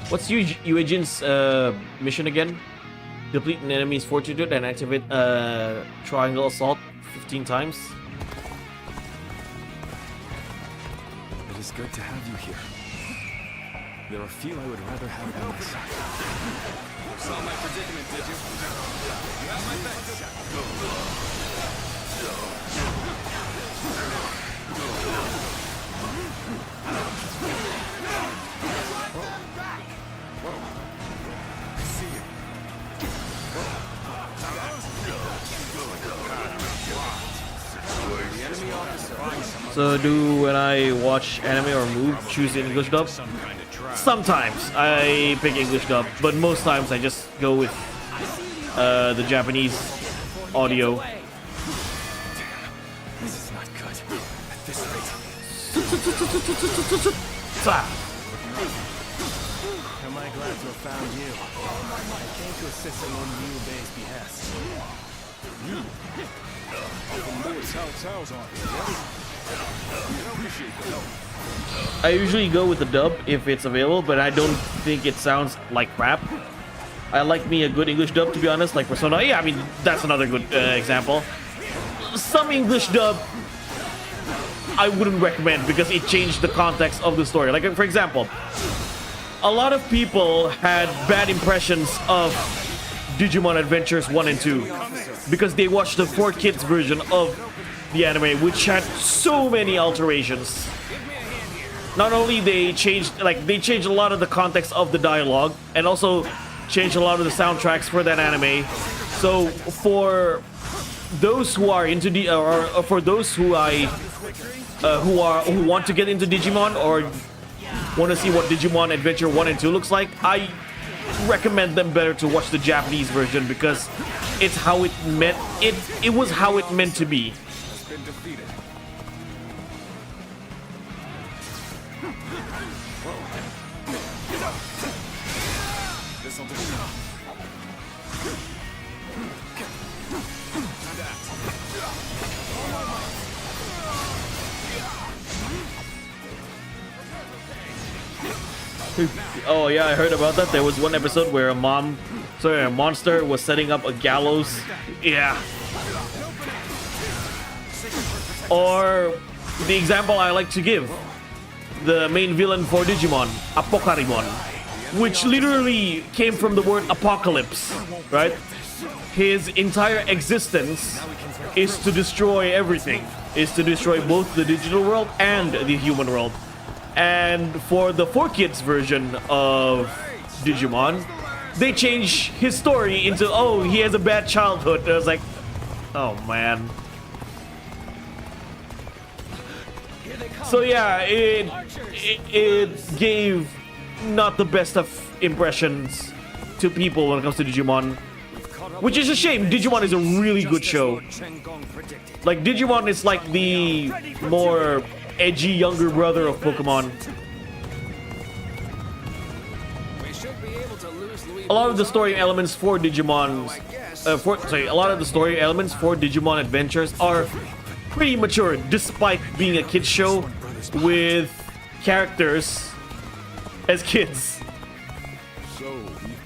What's Yuejin's mission again? Deplete an enemy's fortitude and activate triangle assault 15 times. It is good to have you here. There are few I would rather have by my side. Saw my predicament, did you? You have my back. So when I watch anime or move, choose the English dub? Sometimes I pick English dub, but most times I just go with the Japanese audio. This is not good. At this rate. Am I glad glad to have found you. I came to assist in Lord Liu Bei's behest. Lord Cao Cao's on here, right? Appreciate the help. I usually go with the dub if it's available, but I don't think it sounds like crap. I like me a good English dub, to be honest, like Persona. Yeah, I mean, that's another good example. Some English dub I wouldn't recommend because it changed the context of the story. Like, for example, a lot of people had bad impressions of Digimon Adventures 1 and 2 because they watched the 4Kids version of the anime, which had so many alterations. Not only they changed a lot of the context of the dialogue, and also changed a lot of the soundtracks for that anime. So for those who are into for those who who want to get into Digimon or want to see what Digimon Adventure 1 and 2 looks like, I recommend them better to watch the Japanese version because it's how it meant it was how it meant to be. Oh yeah, I heard about that. There was one episode where a monster was setting up a gallows. Yeah. Or the example I like to give, the main villain for Digimon, Apocarimon, which literally came from the word apocalypse, right? His entire existence is to destroy everything, is to destroy both the digital world and the human world. And for the 4Kids version of Digimon, they change his story into, oh, he has a bad childhood. And I was like, oh man. So yeah, it gave not the best of impressions to people when it comes to Digimon, which is a shame. Digimon is a really good show. Like, Digimon is like the more edgy younger brother of Pokemon. A lot of the story elements for Digimon, a lot of the story elements for Digimon Adventures are pretty mature, despite being a kids show with characters as kids.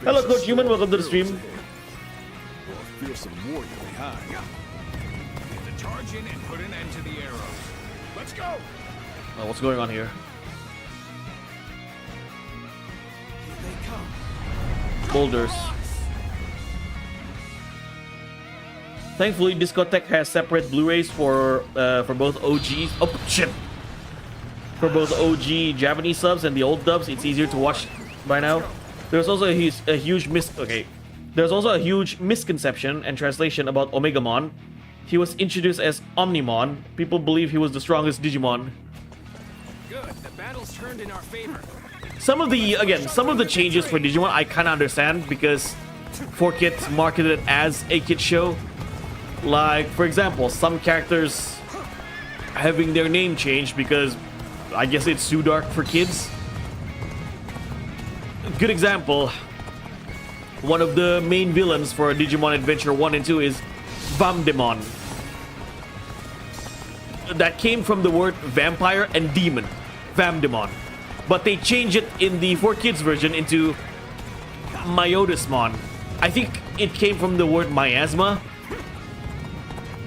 Hello, Coach Human. Welcome to the stream. Feel some warrior behind. Get the charge in and put an end to the arrow. Let's go. Oh, what's going on here? Boulders. Thankfully, Discotech has separate Blu-rays for both OGs. Oh shit! For both OG Japanese subs and the old dubs, it's easier to watch by now. There's also a huge There's also a huge misconception and translation about Omegamon. He was introduced as Omnimon. People believe he was the strongest Digimon. Good. The battle's turned in our favor. Some of the changes for Digimon I kind of understand because 4Kids marketed it as a kid show. Like, for example, some characters having their name changed because I guess it's too dark for kids. A good example, one of the main villains for Digimon Adventure 1 and 2 is Vamdemon. That came from the word vampire and demon, Vamdemon. But they changed it in the 4Kids version into Myodismon. I think it came from the word miasma.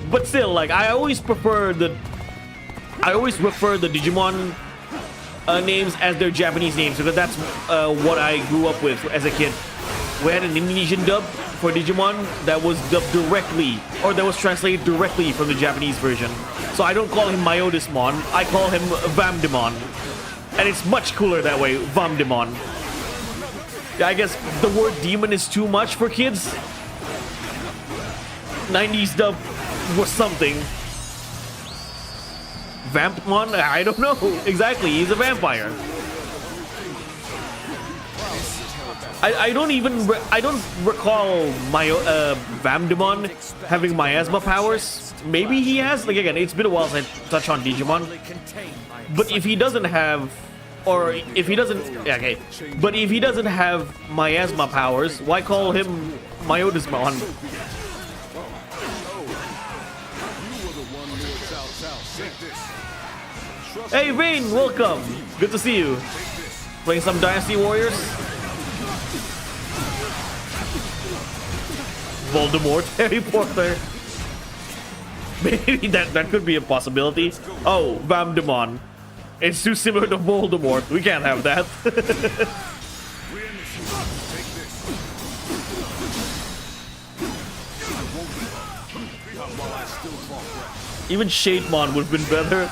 But still, like, I always refer the Digimon names as their Japanese names because that's what I grew up with as a kid. We had an Indonesian dub for Digimon that was dubbed directly, or that was translated directly from the Japanese version. So I don't call him Myodismon, I call him Vamdemon. And it's much cooler that way, Vamdemon. Yeah, I guess the word demon is too much for kids. 90s dub was something. Vampmon? I don't know. Exactly, he's a vampire. I don't recall Vamdemon having miasma powers. Maybe he has. Like, again, it's been a while since I touched on Digimon. But if he doesn't have or if he doesn't, yeah, okay. But if he doesn't have miasma powers, why call him Myodismon? Hey Vayne, welcome. Good to see you. Playing some Dynasty Warriors. Voldemort, Harry Potter. Maybe that could be a possibility. Oh, Vamdemon. It's too similar to Voldemort. We can't have that. Even Shademon would have been better.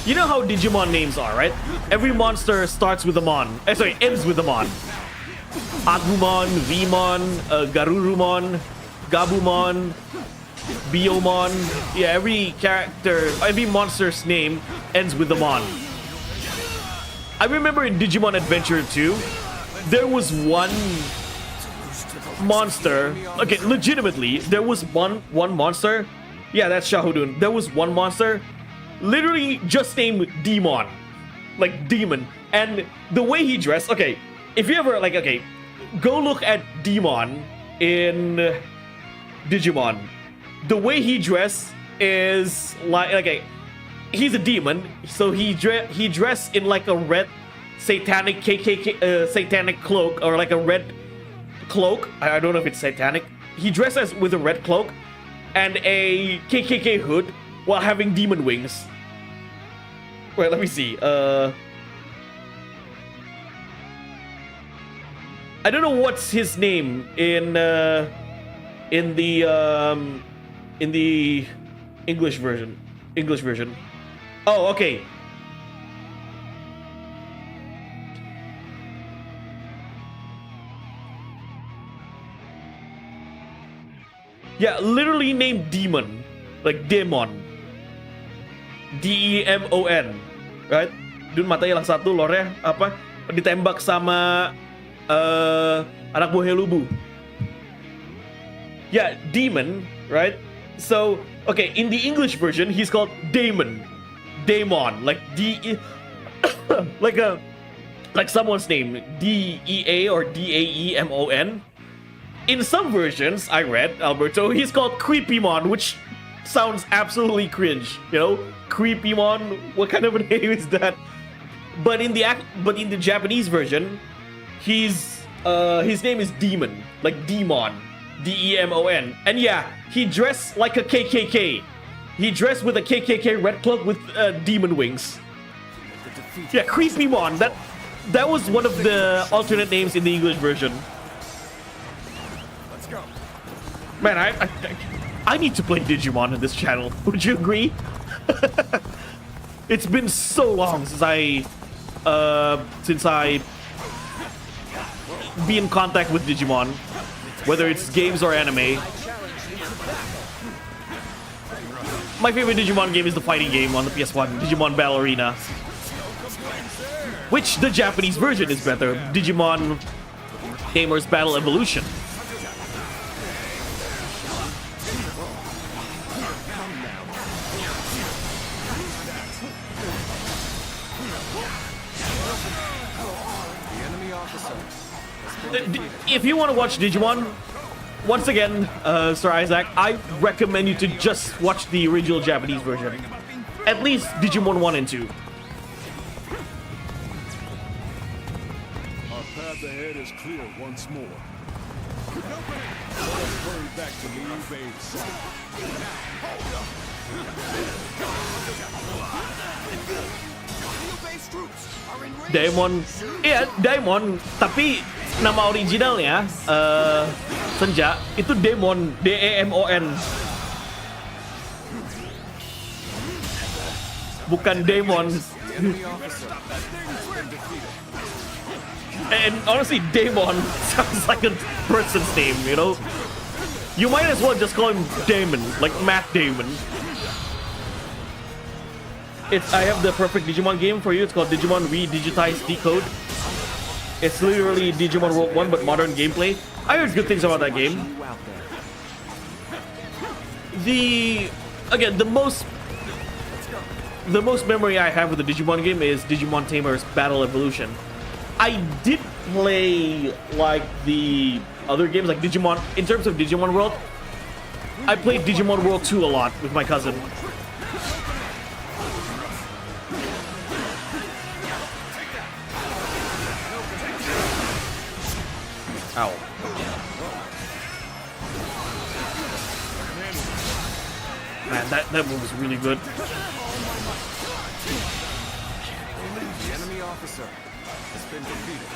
You know how Digimon names are, right? Every monster starts with a mon. Sorry, ends with a mon. Agumon, Vmon, Garurumon, Gabumon, Biomon. Yeah, every character, every monster's name ends with a mon. I remember in Digimon Adventure 2, there was one monster. Okay, legitimately, there was one monster. Yeah, that's Shahudun. There was one monster literally just named Demon. Like demon. And the way he dressed, okay, if you ever, like, okay, go look at Demon in Digimon. The way he dressed is like, okay, he's a demon, so he dressed in like a red satanic KKK satanic cloak, or like a red cloak. I don't know if it's satanic. He dresses with a red cloak and a KKK hood while having demon wings. Wait, let me see. I don't know what's his name in the English version. Oh, okay. Yeah, literally named Demon. Like Demon. D-E-M-O-N. Right? Dun matanya lang satu, lore apa? Ditembak sama anak buah Helubu. Yeah, Demon, right? So, okay, in the English version, he's called Daemon. Daemon, like D-E... like someone's name. D-E-A or D-A-E-M-O-N. In some versions, I read, Alberto, he's called Creepymon, which sounds absolutely cringe, you know? Creepymon, what kind of a name is that? But in the Japanese version, his name is Demon, like Demon, D-E-M-O-N. And yeah, he dressed like a KKK. He dressed with a KKK red cloak with demon wings. Yeah, Creepymon. That was one of the alternate names in the English version. Let's go. Man, I need to play Digimon in this channel. Would you agree? It's been so long since I be in contact with Digimon, whether it's games or anime. My favorite Digimon game is the fighting game on the PS1, Digimon Battle Arena, which the Japanese version is better, Digimon Tamers Battle Evolution. If you want to watch Digimon, once again, Sir Isaac, I recommend you to just watch the original Japanese version. At least Digimon 1 and 2. Our path ahead is clear once more. Let us hurry back to Liu Bei's side. Daemon, iya Daemon, tapi nama originalnya Senja itu Demon, D-E-M-O-N, bukan Daemon. And honestly, Daemon sounds like a person's name, you know? You might as well just call him Damon, like Matt Damon. I have the perfect Digimon game for you. It's called Digimon Redigitized Decode. It's literally Digimon World 1 but modern gameplay. I heard good things about that game. Again, the most memory I have with the Digimon game is Digimon Tamer's Battle Evolution. I did play like the other games, like Digimon. In terms of Digimon World, I played Digimon World 2 a lot with my cousin. Ow. Man, that one was really good. The enemy officer has been defeated.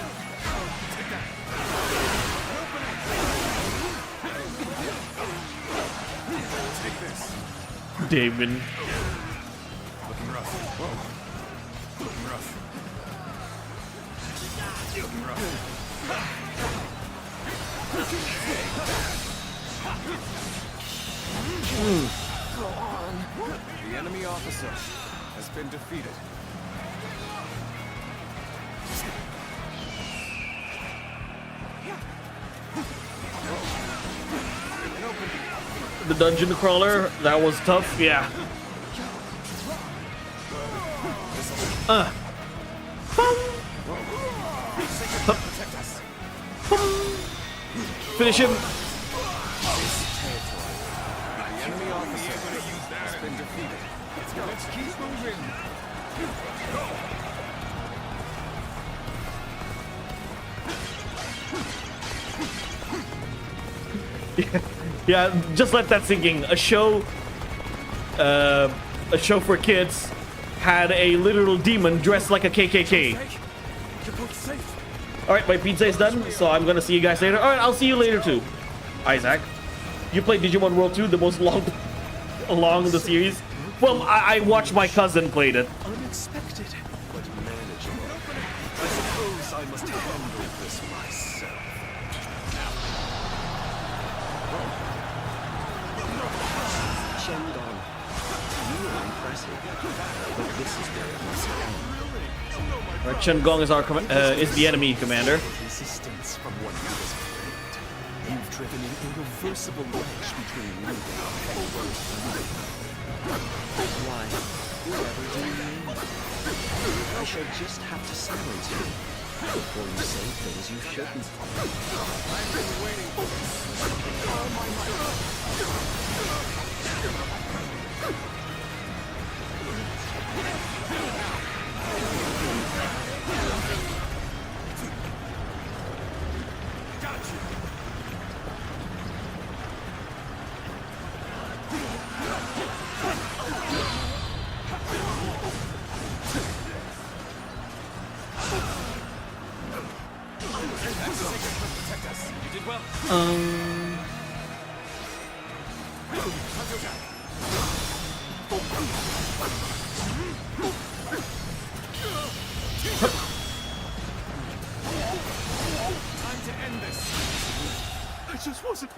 Take this. Damon. Looking rough. Whoa. Looking rough. Looking rough. Go on. The enemy officer has been defeated. The dungeon crawler, that was tough, yeah. Finish him. The enemy officer has been defeated. Let's keep moving. Yeah, just let that sink in. A show for kids had a literal demon dressed like a KKK. Alright, my pizza is done, so I'm gonna see you guys later. Alright, I'll see you later too. Isaac, you played Digimon World 2, the most long in the series. Well, I watched my cousin played it. Unexpected, but manageable. I suppose I must handle this myself. Shandong, you are impressive, but this is where it must end. Alright, Chen Gong is is the enemy commander. Resistance from what you was afraid. You've driven an irreversible wedge between Liu Bei and why? Whatever do you mean? I shall just have to silence you before you say things you shouldn't. I've been waiting for this. All my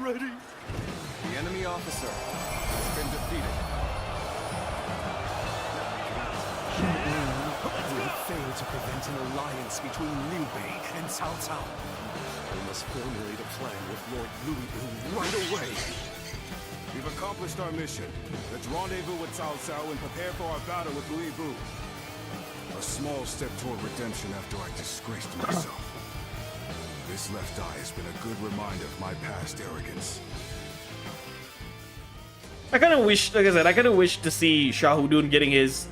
ready. The enemy officer has been defeated. We have failed to prevent an alliance between Liu Bei and Cao Cao. We must formulate a plan with Lord Louis Bei right away. We've accomplished our mission. Let's rendezvous with Cao Cao and prepare for our battle with Louis Bei. A small step toward redemption after I disgraced myself. This left eye has been a good reminder of my past arrogance. I kind of wish, like I said, I kind of wish to see Shahudun getting his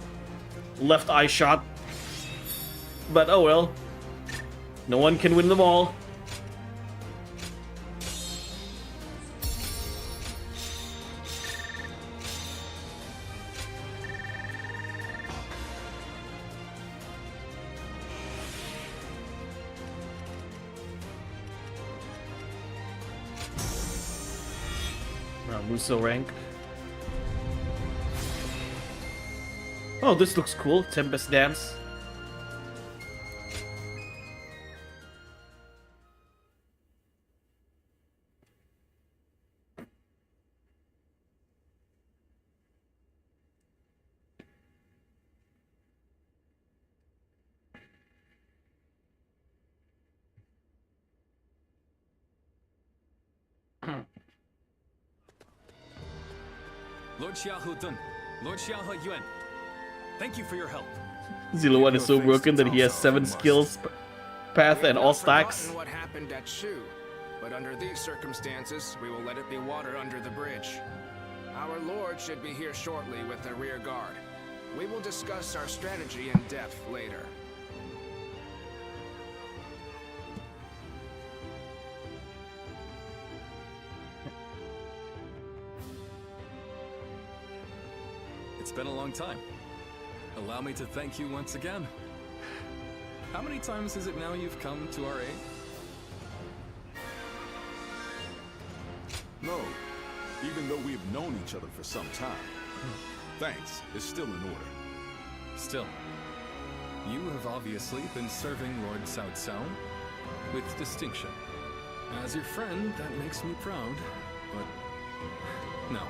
left eye shot. But oh well. No one can win them all. Muso rank. Oh, this looks cool. Tempest Dance. Lord Xiaohe Dun, Lord Xiaohe Yuan, thank you for your help. Zero One is so broken that he has 7 skills, path, and all stacks. Forgotten what happened at Shu, but under these circumstances, we will let it be water under the bridge. Our lord should be here shortly with the rear guard. We will discuss our strategy in depth later. It's been a long time. Allow me to thank you once again. How many times is it now you've come to our aid? No, even though we've known each other for some time. Thanks is still in order. Still, you have obviously been serving Lord Cao Cao with distinction. As your friend, that makes me proud, but no.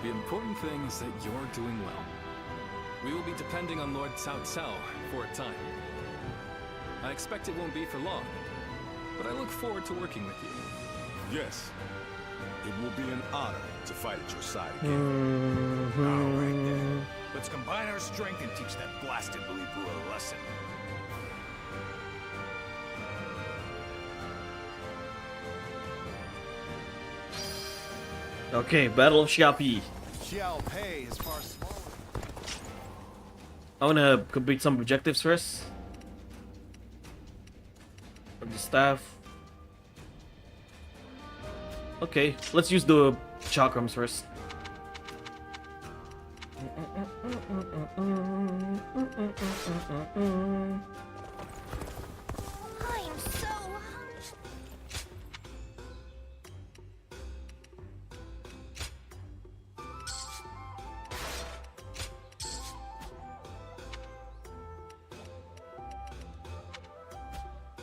The important thing is that you're doing well. We will be depending on Lord Cao Cao for a time. I expect it won't be for long, but I look forward to working with you. Yes, it will be an honor to fight at your side again. All right then. Let's combine our strength and teach that blasted Li Bu a lesson. Okay, Battle of Xiapi. Xiao Pei is far smaller. I wanna complete some objectives first. From the staff. Okay, let's use the chakrams first. I'm so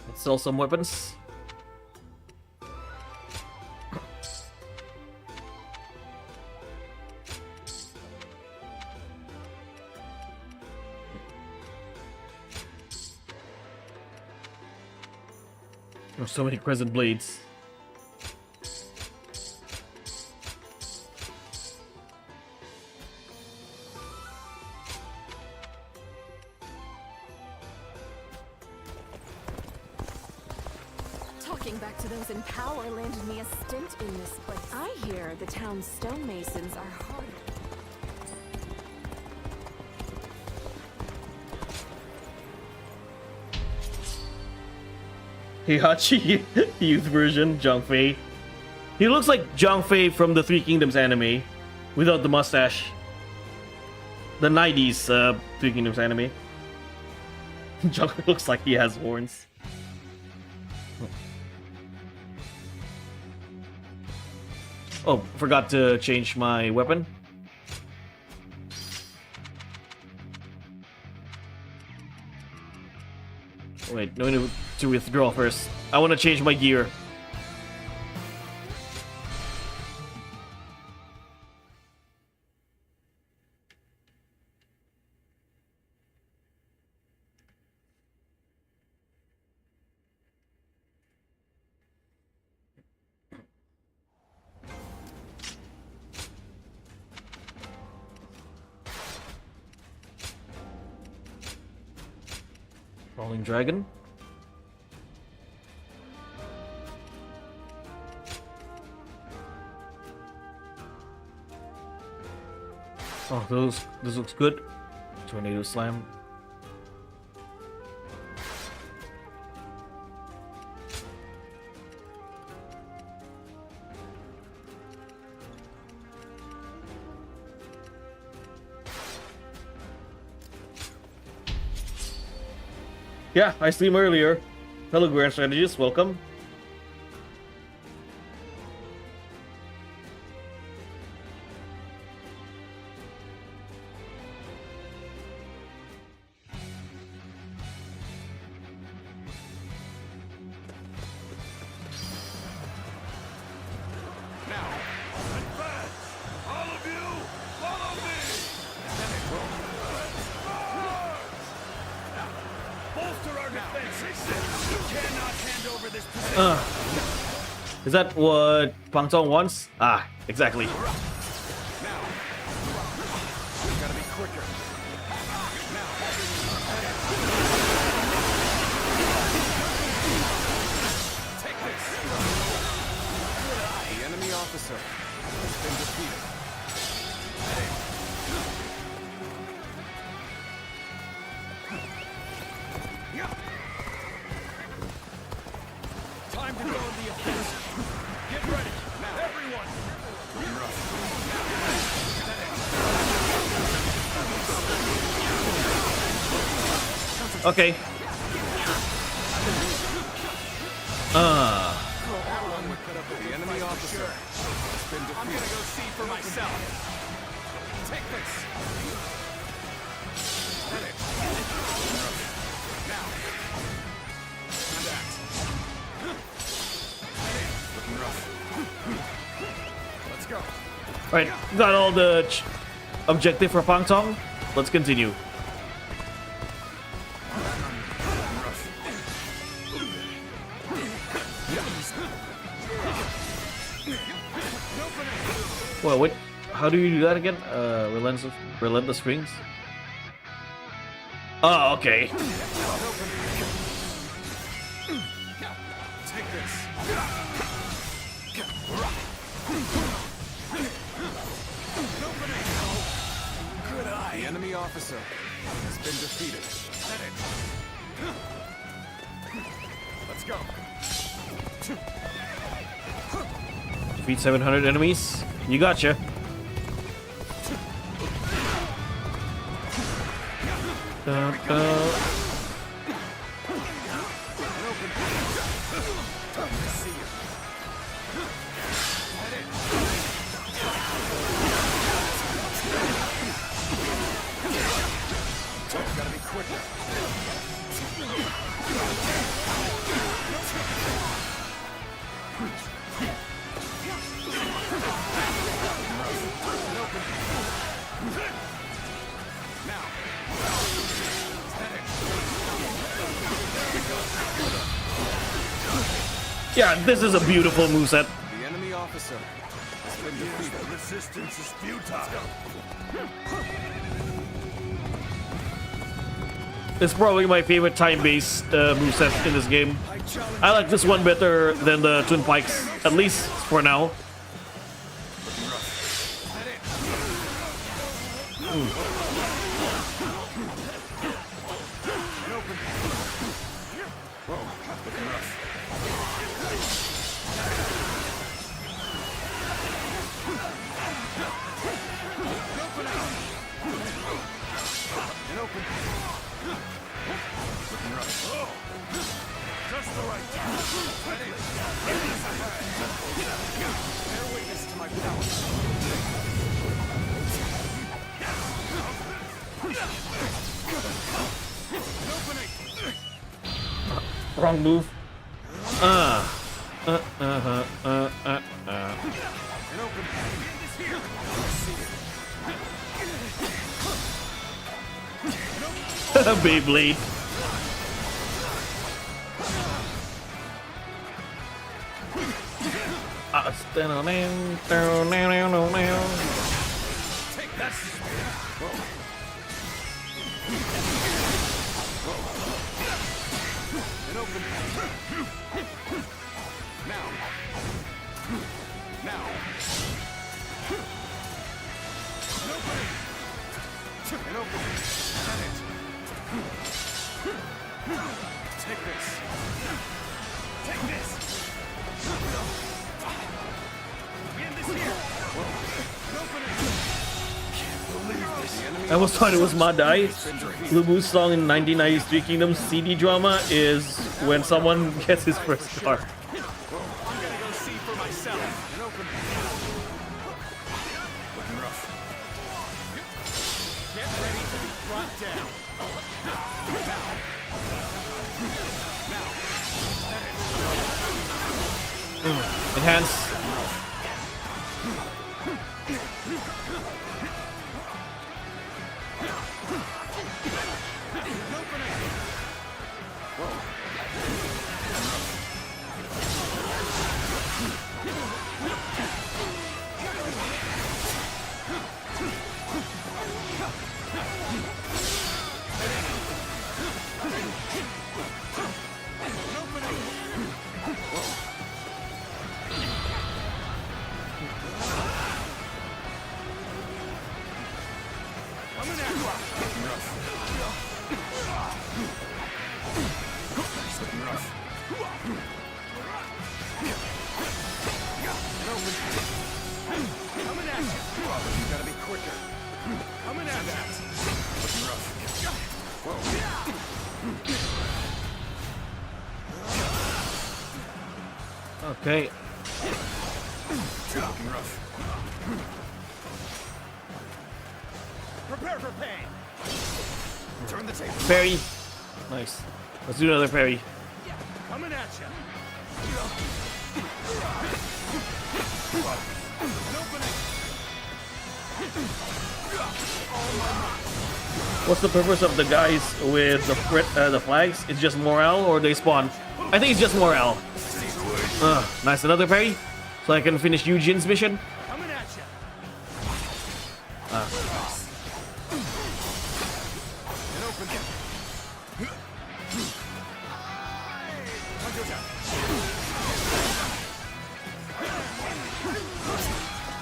Let's sell some weapons. There's so many crescent blades. Talking back to those in power landed me a stint in this place. I hear the town's stonemasons are hard. Heihachi youth version, Zhang Fei. He looks like Zhang Fei from the Three Kingdoms anime, without the mustache. The 90s Three Kingdoms anime. Zhang Fei looks like he has horns. Oh, forgot to change my weapon. Wait, no need to withdraw first. I want to change my gear. Rolling Dragon. Oh, this looks good. Tornado Slam. Yeah, I streamed earlier. Hello, Grand Strategist. Welcome. Is that what Pang Tong wants? Ah, exactly. officer has been defeated. Time to go on the offensive. Get ready, everyone. Okay. The enemy officer has been defeated. I'm gonna go see for myself. Take this. Now. That. Looking rough. Let's go. Right, got all the objective for Pang Tong. Let's continue. Well, wait. How do you do that again? Relentless springs. Oh, okay. Take this. Good eye. The enemy officer has been defeated. Let's go. Defeat 700 enemies. You gotcha. Gotta be quicker. Yeah, this is a beautiful moveset. The enemy officer has been defeated. Resistance is futile. It's probably my favorite time-based moveset in this game. I like this one better than the Twin Pikes, at least for now. Just the right time. Bear witness to my power. Wrong move. Beyblade. Take that. Now. Take this. Take this. We end this here. I almost thought it was Madai. Lubu's song in 1993 Kingdoms CD drama is when someone gets his first car. I'm gonna go see for myself. Looking rough. Get ready to be brought down. Enhance. Coming at you. You gotta be quicker. Coming at that. Looking rough. Okay. Looking rough. Prepare for pain. Turn the table. Parry. Nice. Let's do another parry. Coming at you. What's the purpose of the guys with the flags? It's just morale, or they spawn? I think it's just morale. Nice, another parry, so I can finish Jian's mission. Coming at you.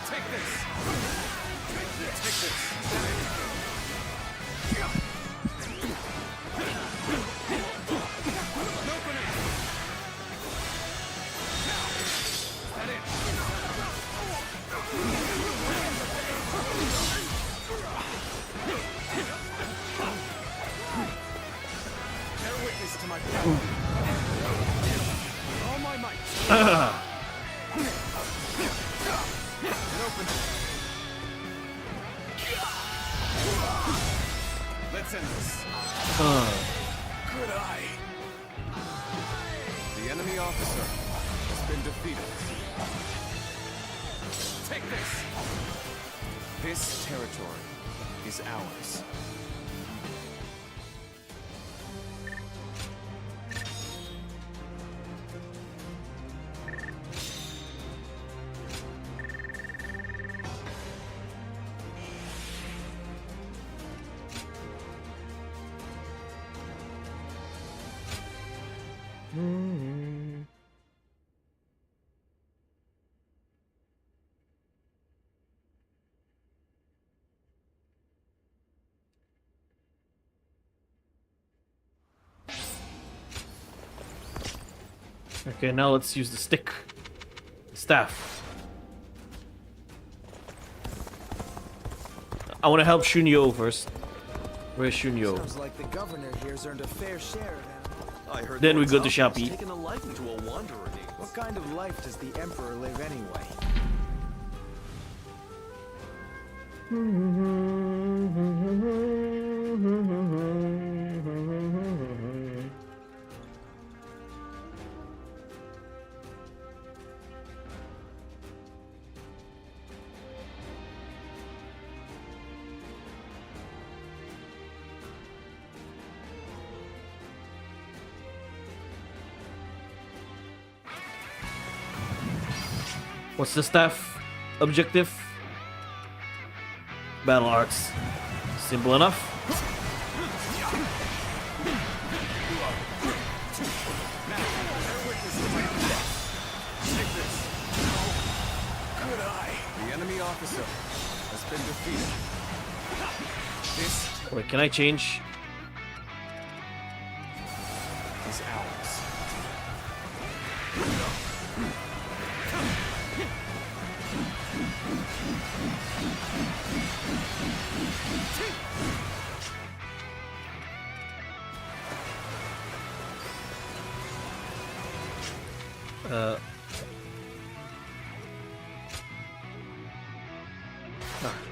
Take this. Take this. To my power. All my might. And open. Let's end this. Good eye. The enemy officer has been defeated. Take this. This territory is ours. Okay, now let's use the stick. The staff. I want to help Shunyo first. Where's Shunyo? Sounds like the governor here's earned a fair share of animals. Then we go to Shopee. Taken a liking to a wanderer. What kind of life does the emperor live anyway? What's the staff objective? Battle arts. Simple enough. Good eye. The enemy officer has been defeated. This Wait, can I change? is ours.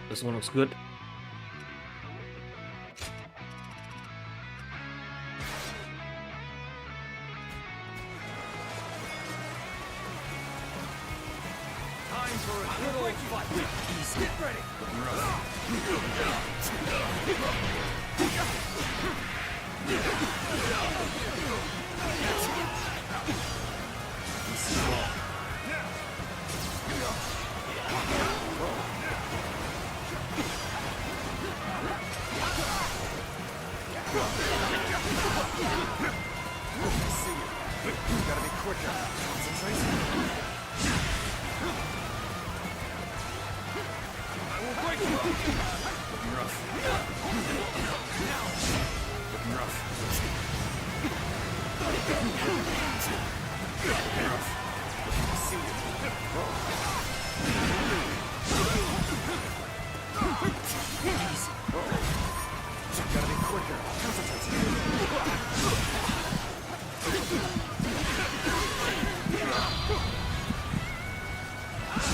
This one looks good. Time for a good old fight. Get ready. Gotta be quicker. Concentrate. I will break you. Looking rough. Looking rough.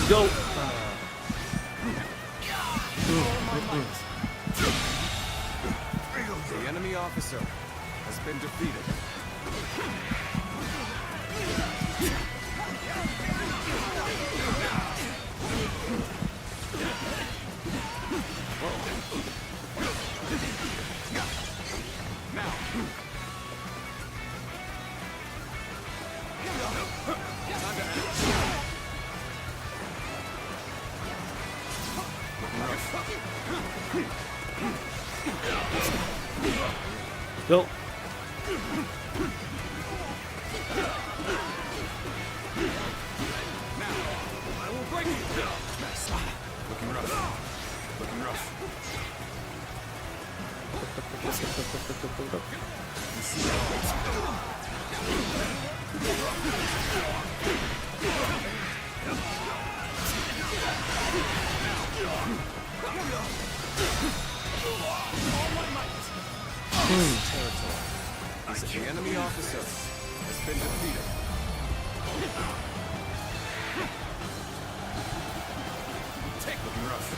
go. The enemy officer has been defeated. Go. I will break you. Looking rough. Looking rough. Territory. The enemy officer has been defeated. Take looking rough.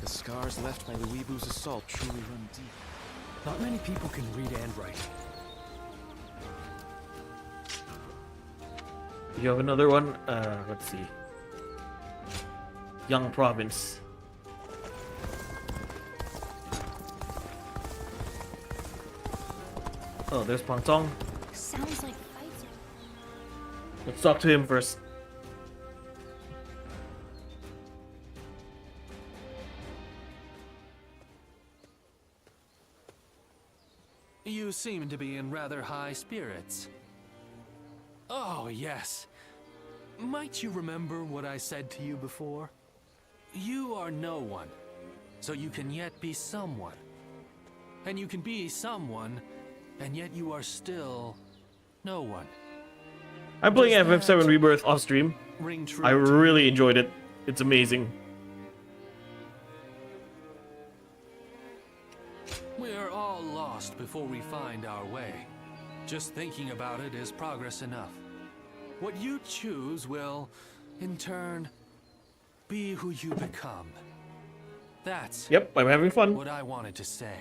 The scars left by Liu Bei's assault truly run deep. Not many people can read and write. You have another one? Let's see. Young province. Oh, there's Pang Tong. Sounds like fighting. Let's talk to him first. You seem to be in rather high spirits. Oh, yes. Might you remember what I said to you before? You are no one, so you can yet be someone. And you can be someone, and yet you are still no one. I'm playing FF7 Rebirth off stream. Ring true I really enjoyed it. It's amazing. We're all lost before we find our way. Just thinking about it is progress enough. What you choose will, in turn, be who you become. That's Yep, I'm having fun. what I wanted to say.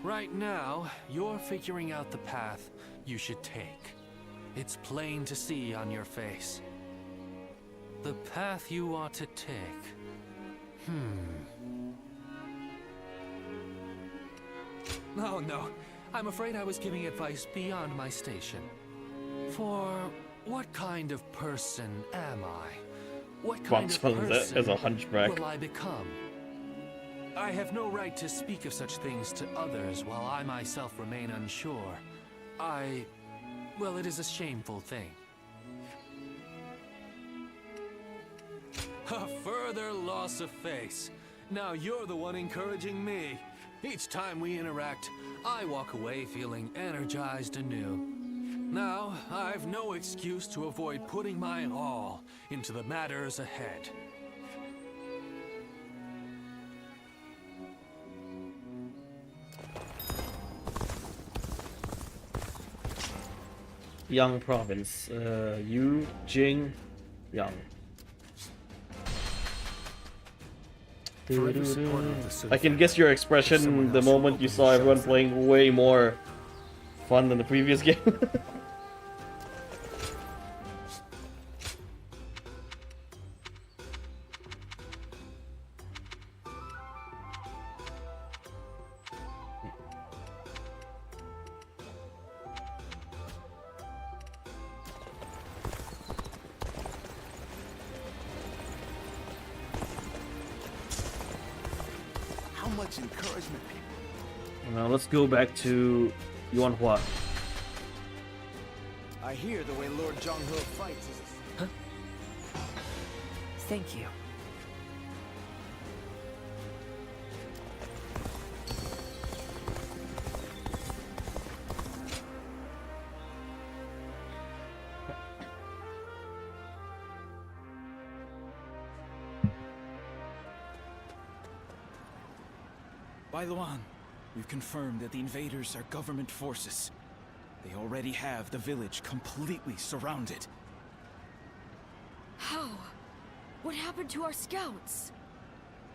Right now, you're figuring out the path you should take. It's plain to see on your face. The path you ought to take. Oh no, I'm afraid I was giving advice beyond my station. For what kind of person am I? What kind of person as a hunchback. will I become? I have no right to speak of such things to others while I myself remain unsure. Well, it is a shameful thing. A further loss of face. Now you're the one encouraging me. Each time we interact, I walk away feeling energized anew. Now, I've no excuse to avoid putting my all into the matters ahead. Young province. Yu, Jing, Young. I can guess your expression the moment you saw everyone playing way more fun than the previous game. How much encouragement people. Now let's go back to Yuan Hua. I hear the way Lord Zhonghe fights is... Huh? Thank you. Bai Luan, we've confirmed that the invaders are government forces. They already have the village completely surrounded. How? What happened to our scouts?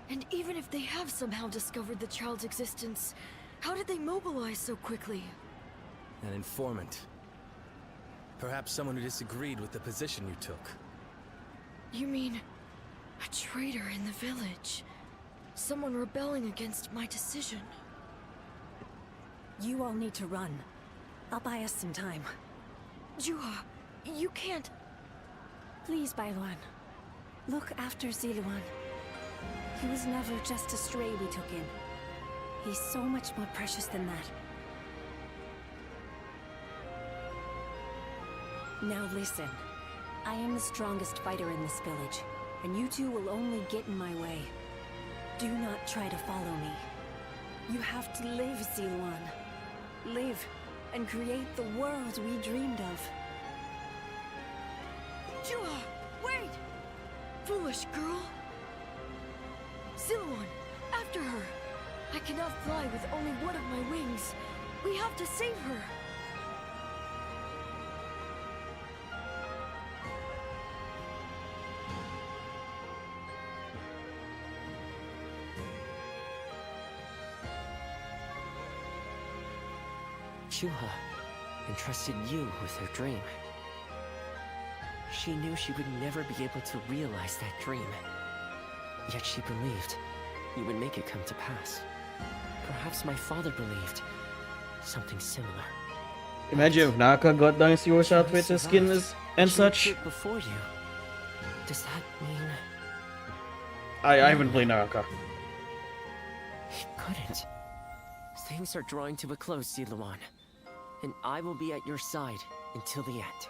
And even if they have somehow discovered the child's existence, how did they mobilize so quickly? An informant. Perhaps someone who disagreed with the position you took. You mean a traitor in the village? Someone rebelling against my decision? You all need to run. I'll buy us some time. Juha, you can't... Please, Bailuan. Look after Ziluan. He was never just a stray we took in. He's so much more precious than that. Now listen. I am the strongest fighter in this village, and you two will only get in my way. Do not try to follow me. You have to live, Ziluan. Live, and create the world we dreamed of. Juha, wait! Foolish girl! Ziluan, after her! I cannot fly with only one of my wings. We have to save her! Juha entrusted you with her dream. She knew she would never be able to realize that dream. Yet she believed you would make it come to pass. Perhaps my father believed something similar. Imagine if Naka got Dynasty Wars outfits and skins and such. Before you. Does that mean... I haven't played Naka. It couldn't. Things are drawing to a close, Ziluan. And I will be at your side until the end.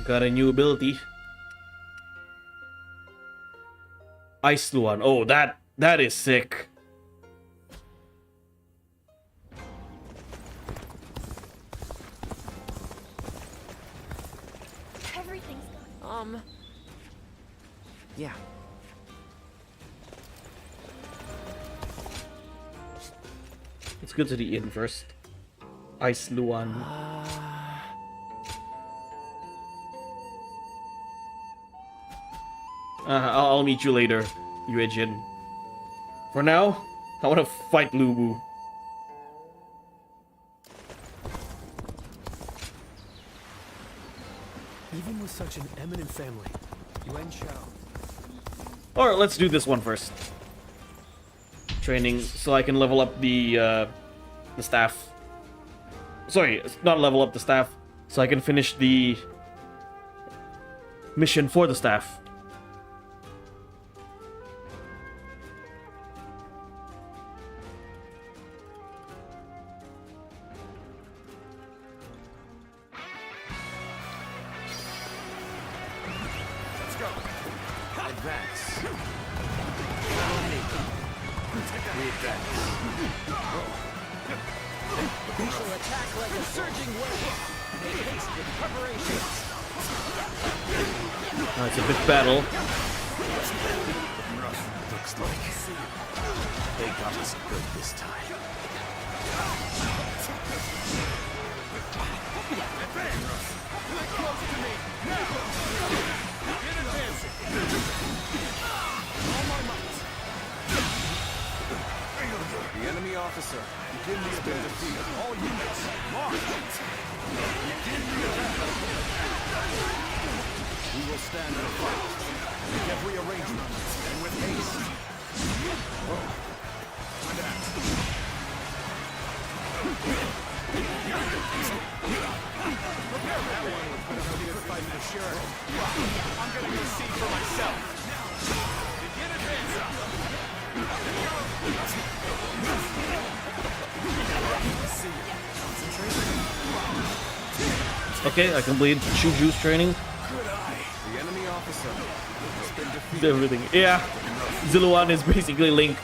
Got a new ability. Ice Luan. Oh, that is sick. Everything's Yeah. Let's go to the inn first. Ice Luan. I'll meet you later, Jian. For now, I want to fight Liu Bei. Even with such an eminent family, Yuan Shao. Alright, let's do this one first. Training so I can level up the staff. Sorry, not level up the staff. So I can finish the mission for the staff. It's a big battle. Looks like they got us good this time. The enemy officer, begin the defeat. All units, march! Begin the attack! We will stand and fight. Make every arrangement, and with haste. Prepare that one with a fight for sure. I'm gonna go see Okay, I completed Shuju's training. The enemy officer has been defeated. Everything. Yeah. Ziluan is basically Link.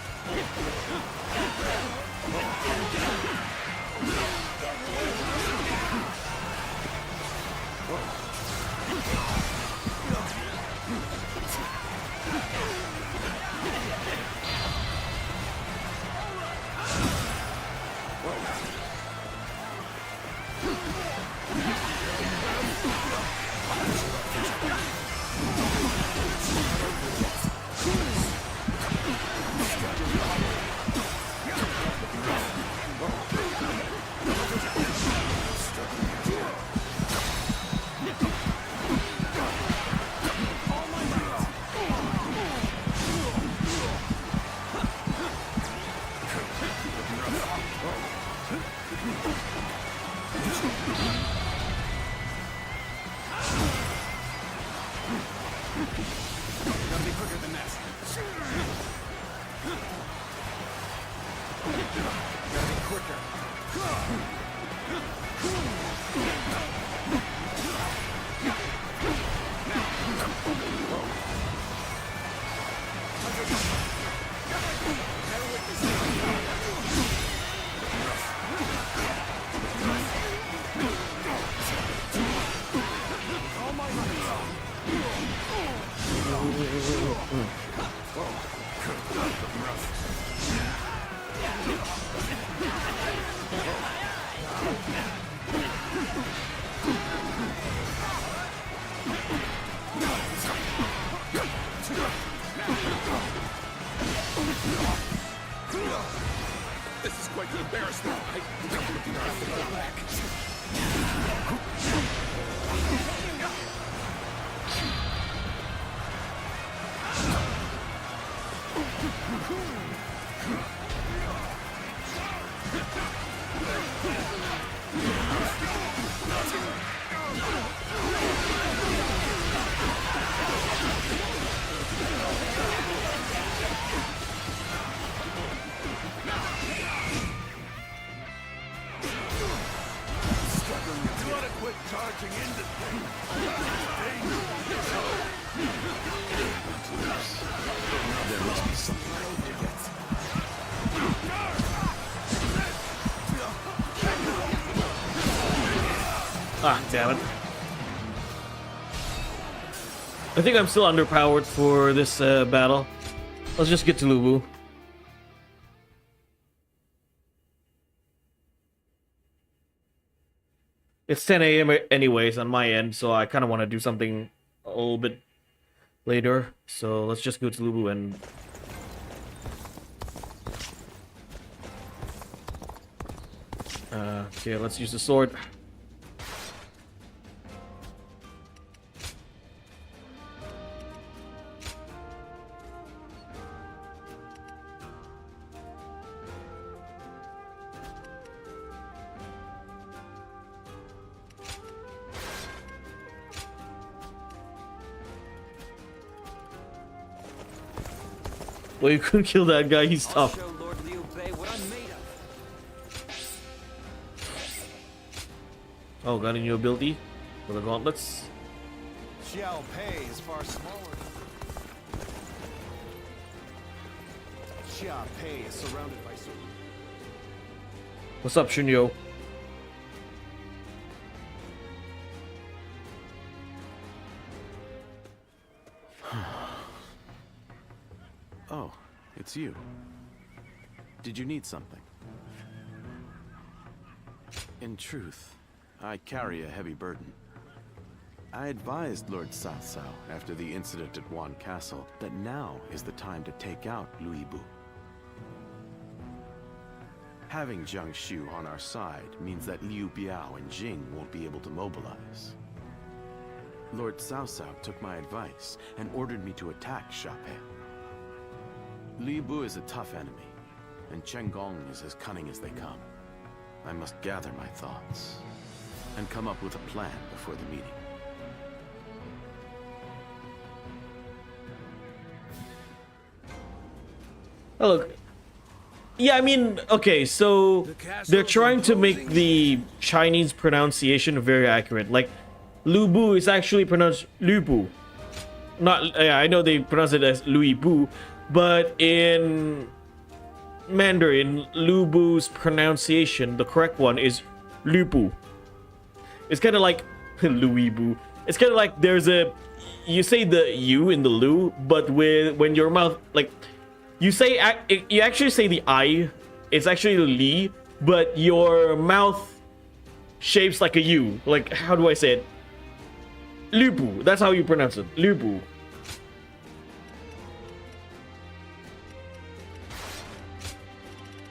Gotta be quicker than that. Gotta be quicker. This is quite the embarrassment. I don't think I have to go back. You ought to quit charging into things. There must be something I can do. Ah, damn it. I think I'm still underpowered for this battle. Let's just get to Lubu. It's 10 a.m. anyways on my end, so I kind of want to do something a little bit later. So let's just go to Lubu and... okay, let's use the sword. Well, you couldn't kill that guy, he's tough. Show Lord Liu Bei what I'm made of. Oh, got a new ability for the gauntlets. Xiao Pei is far smaller. Xiao Pei is surrounded by so. What's up, Shunyo? Oh, it's you. Did you need something? In truth, I carry a heavy burden. I advised Lord Cao Cao after the incident at Wan Castle that now is the time to take out Liu Bei. Having Jiang Shu on our side means that Liu Biao and Jing won't be able to mobilize. Lord Cao Cao took my advice and ordered me to attack Xiaopei. Liu Bei is a tough enemy, and Chen Gong is as cunning as they come. I must gather my thoughts and come up with a plan before the meeting. Oh, look. Yeah, I mean, okay, so they're trying to make the Chinese pronunciation very accurate. Like, Lu Bu is actually pronounced Lu Bu. Not, yeah, I know they pronounce it as Louis Bu, but in Mandarin, Lu Bu's pronunciation, the correct one is Lu Bu. It's kind of like Louis Bu. It's kind of like you say the U in the Lu, but when your mouth, like, you actually say the I, it's actually Li, but your mouth shapes like a U. Like, how do I say it? Lu Bu. That's how you pronounce it. Lu Bu.